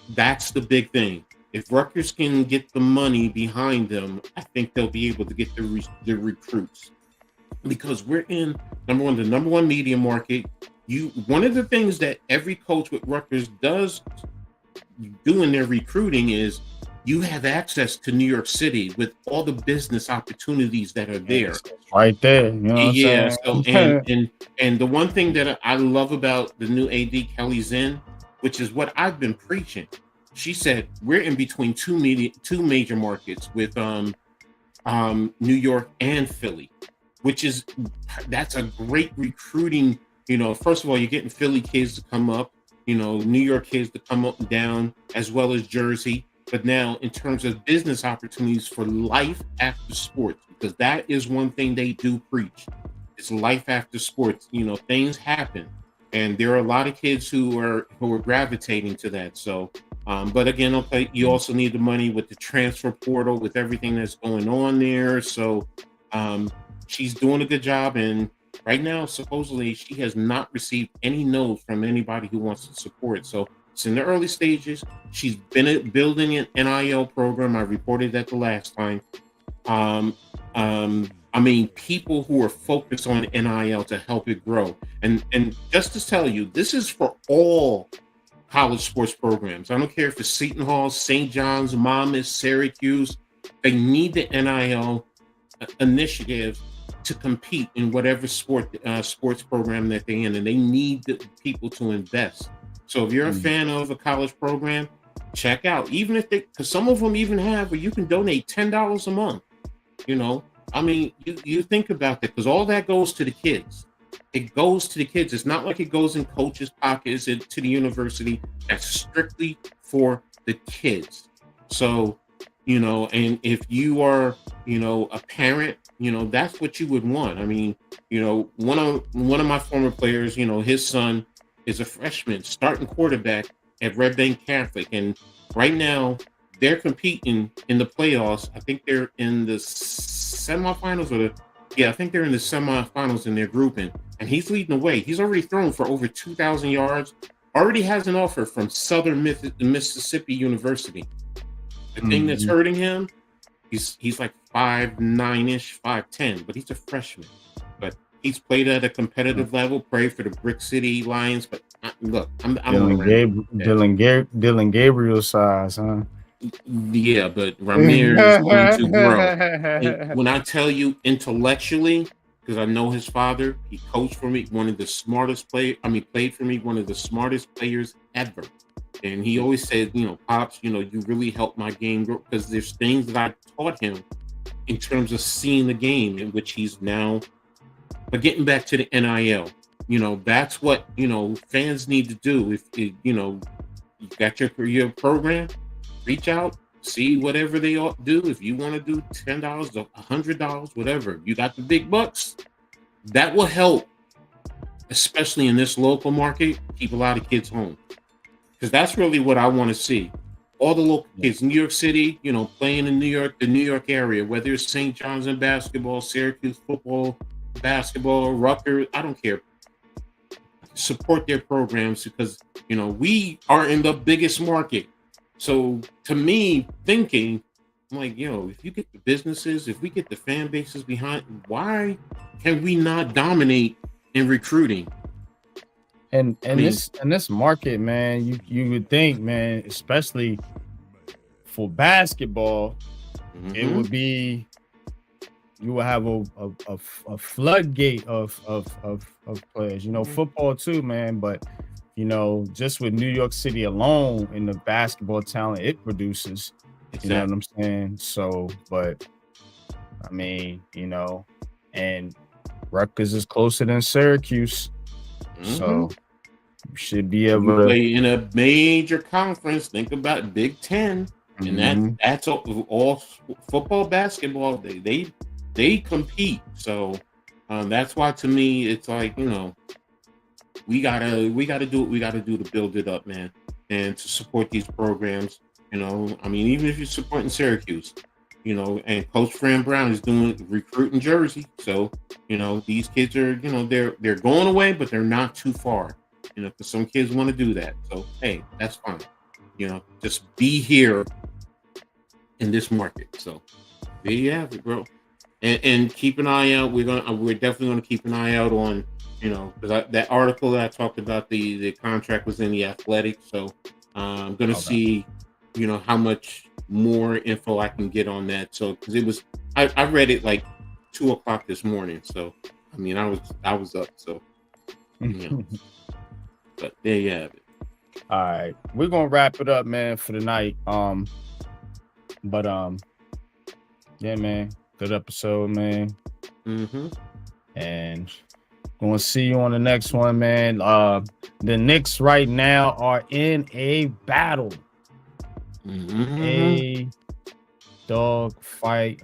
That's the big thing. If Rutgers can get the money behind them, I think they'll be able to get the recruits. Because we're in the number one media market. One of the things that every coach with Rutgers does do in their recruiting is you have access to New York City with all the business opportunities that are there. Right there. You know what I'm saying? So and the one thing that I love about the new AD Kelly Zinn, which is what I've been preaching. She said we're in between two major markets with New York and Philly, that's a great recruiting. First of all, you're getting Philly kids to come up, New York kids to come up and down, as well as Jersey. But now, in terms of business opportunities for life after sports, because that is one thing they do preach. It's life after sports. Things happen, and there are a lot of kids who are gravitating to that. So, but again, you also need the money with the transfer portal, with everything that's going on there. So, she's doing a good job, and right now, supposedly, she has not received any no's from anybody who wants to support. So it's in the early stages. She's been building an NIL program. I reported that the last time. People who are focused on NIL to help it grow. And just to tell you, this is for all college sports programs. I don't care if it's Seton Hall, St. John's, Monmouth, Syracuse. They need the NIL initiative to compete in whatever sports program that they're in, and they need the people to invest. So if you're a fan of a college program, check out. Even if because some of them even have where you can donate $10 a month. You think about that, because all that goes to the kids. It goes to the kids. It's not like it goes in coaches' pockets to the university. That's strictly for the kids. So, and if you are, a parent, that's what you would want. One of my former players, his son is a freshman starting quarterback at Red Bank Catholic. And right now they're competing in the playoffs. I think they're in the semifinals I think they're in the semifinals in their grouping, and he's leading the way. He's already thrown for over 2,000 yards, already has an offer from Southern Mississippi University. The thing that's hurting him, he's like 5'9-ish, 5'10", but he's a freshman. But he's played at a competitive level, played for the Brick City Lions. But look, I'm Dylan Gabriel size, huh? Yeah, but Ramir is going to grow. And when I tell you intellectually, because I know his father, he coached for me, played for me, one of the smartest players ever. And he always said, Pops, you really helped my game grow, because there's things that I taught him in terms of seeing the game, in which he's now. But getting back to the NIL, that's what, fans need to do. If, you got your program, reach out, see whatever they ought to do. If you want to do $10 or $100, whatever, you got the big bucks, that will help, especially in this local market, keep a lot of kids home. Because that's really what I want to see. All the local kids, New York City, playing in the New York area, whether it's St. John's in basketball, Syracuse football, basketball, Rutgers, I don't care. Support their programs, because, we are in the biggest market. So to me, thinking, I'm like, if you get the businesses, if we get the fan bases behind, why can we not dominate in recruiting? And this market, man, you would think, man, especially for basketball, it would be, you will have a floodgate of players. You know, football too, man. But you know, just with New York City alone and the basketball talent it produces, you know what I'm saying? So, but I mean, you know, and Rutgers is closer than Syracuse, so you should be able to play in a major conference. Think about Big Ten, and that's all football, basketball. They compete. So that's why, to me, it's like, you know, we gotta do what we gotta do to build it up, man, and to support these programs. You know, I mean, even if you're supporting Syracuse, you know, and Coach Fran Brown is doing recruiting Jersey, so you know these kids are, you know, they're going away, but they're not too far. You know, because some kids want to do that. So hey, that's fine. You know, just be here in this market. So there you have it, bro. And keep an eye out. We're definitely gonna keep an eye out on, you know, because that article that I talked about, the contract was in The Athletic. So I'm gonna see, you know, how much more info I can get on that. So because it was, I read it like 2:00 this morning. So I mean, I was up. So you know, but there you have it. All right, we're gonna wrap it up, man, for the night. Yeah, man, good episode, man. And gonna see you on the next one, man. The Knicks right now are in a battle, a dog fight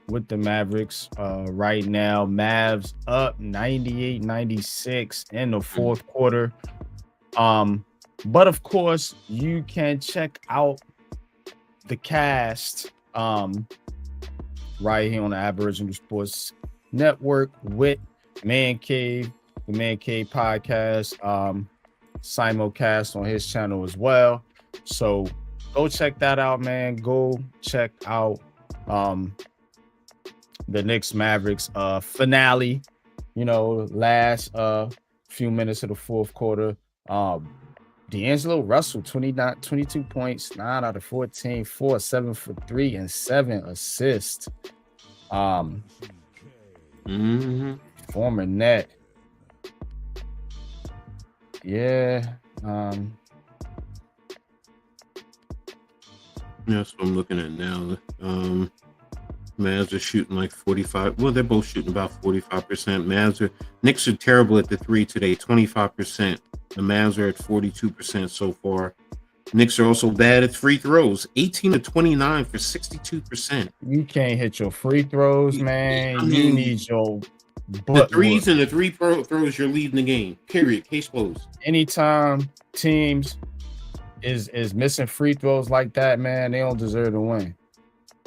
with the Mavericks right now. Mavs up 98-96 in the fourth quarter. But of course, you can check out the cast right here on the Aboriginal Sports Network with Man Cave, the Man Cave podcast, simulcast on his channel as well. So go check that out, man. Go check out the Knicks Mavericks finale. You know, last few minutes of the fourth quarter. D'Angelo Russell, 22 points, 9 out of 14, 4, 7 for 3, and 7 assists. Former net. Yeah. That's what I'm looking at now. Mavs are shooting like 45. Well, they're both shooting about 45%. Knicks are terrible at the three today, 25%. The Mavs are at 42% so far. Knicks are also bad at free throws, 18 to 29 for 62%. You can't hit your free throws, man. I mean, you need your the threes and the three throws, you're leading the game. Period. Case closed. Anytime teams is missing free throws like that, man, they don't deserve to win.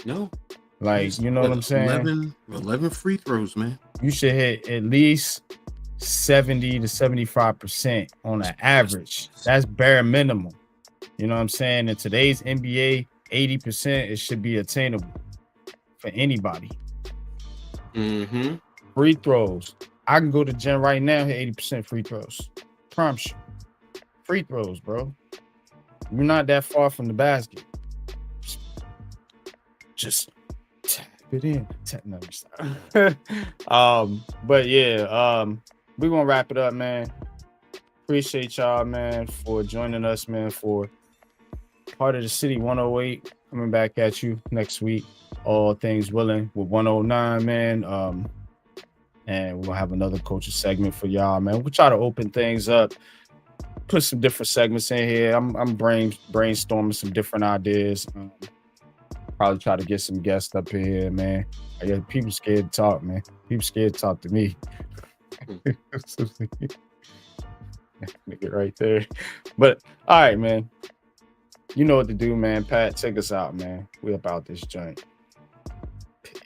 No. Like, you know what I'm saying? 11 free throws, man. You should hit at least 70 to 75% on an average. That's bare minimum. You know what I'm saying? In today's NBA, 80%, it should be attainable for anybody. Free throws. I can go to the gym right now, hit 80% free throws. Promise you. Free throws, bro. You're not that far from the basket. Just tap it in. But yeah, we're gonna wrap it up, man. Appreciate y'all, man, for joining us, man, for Part of the City 108 coming back at you next week. All things willing with 109, man. And we're gonna have another coaching segment for y'all, man. We'll try to open things up, put some different segments in here. I'm brainstorming some different ideas. Probably try to get some guests up here, man. I guess people scared to talk, man. People scared to talk to me. Nigga right there. But all right, man. You know what to do, man. Pat, take us out, man. We about this joint. Peace.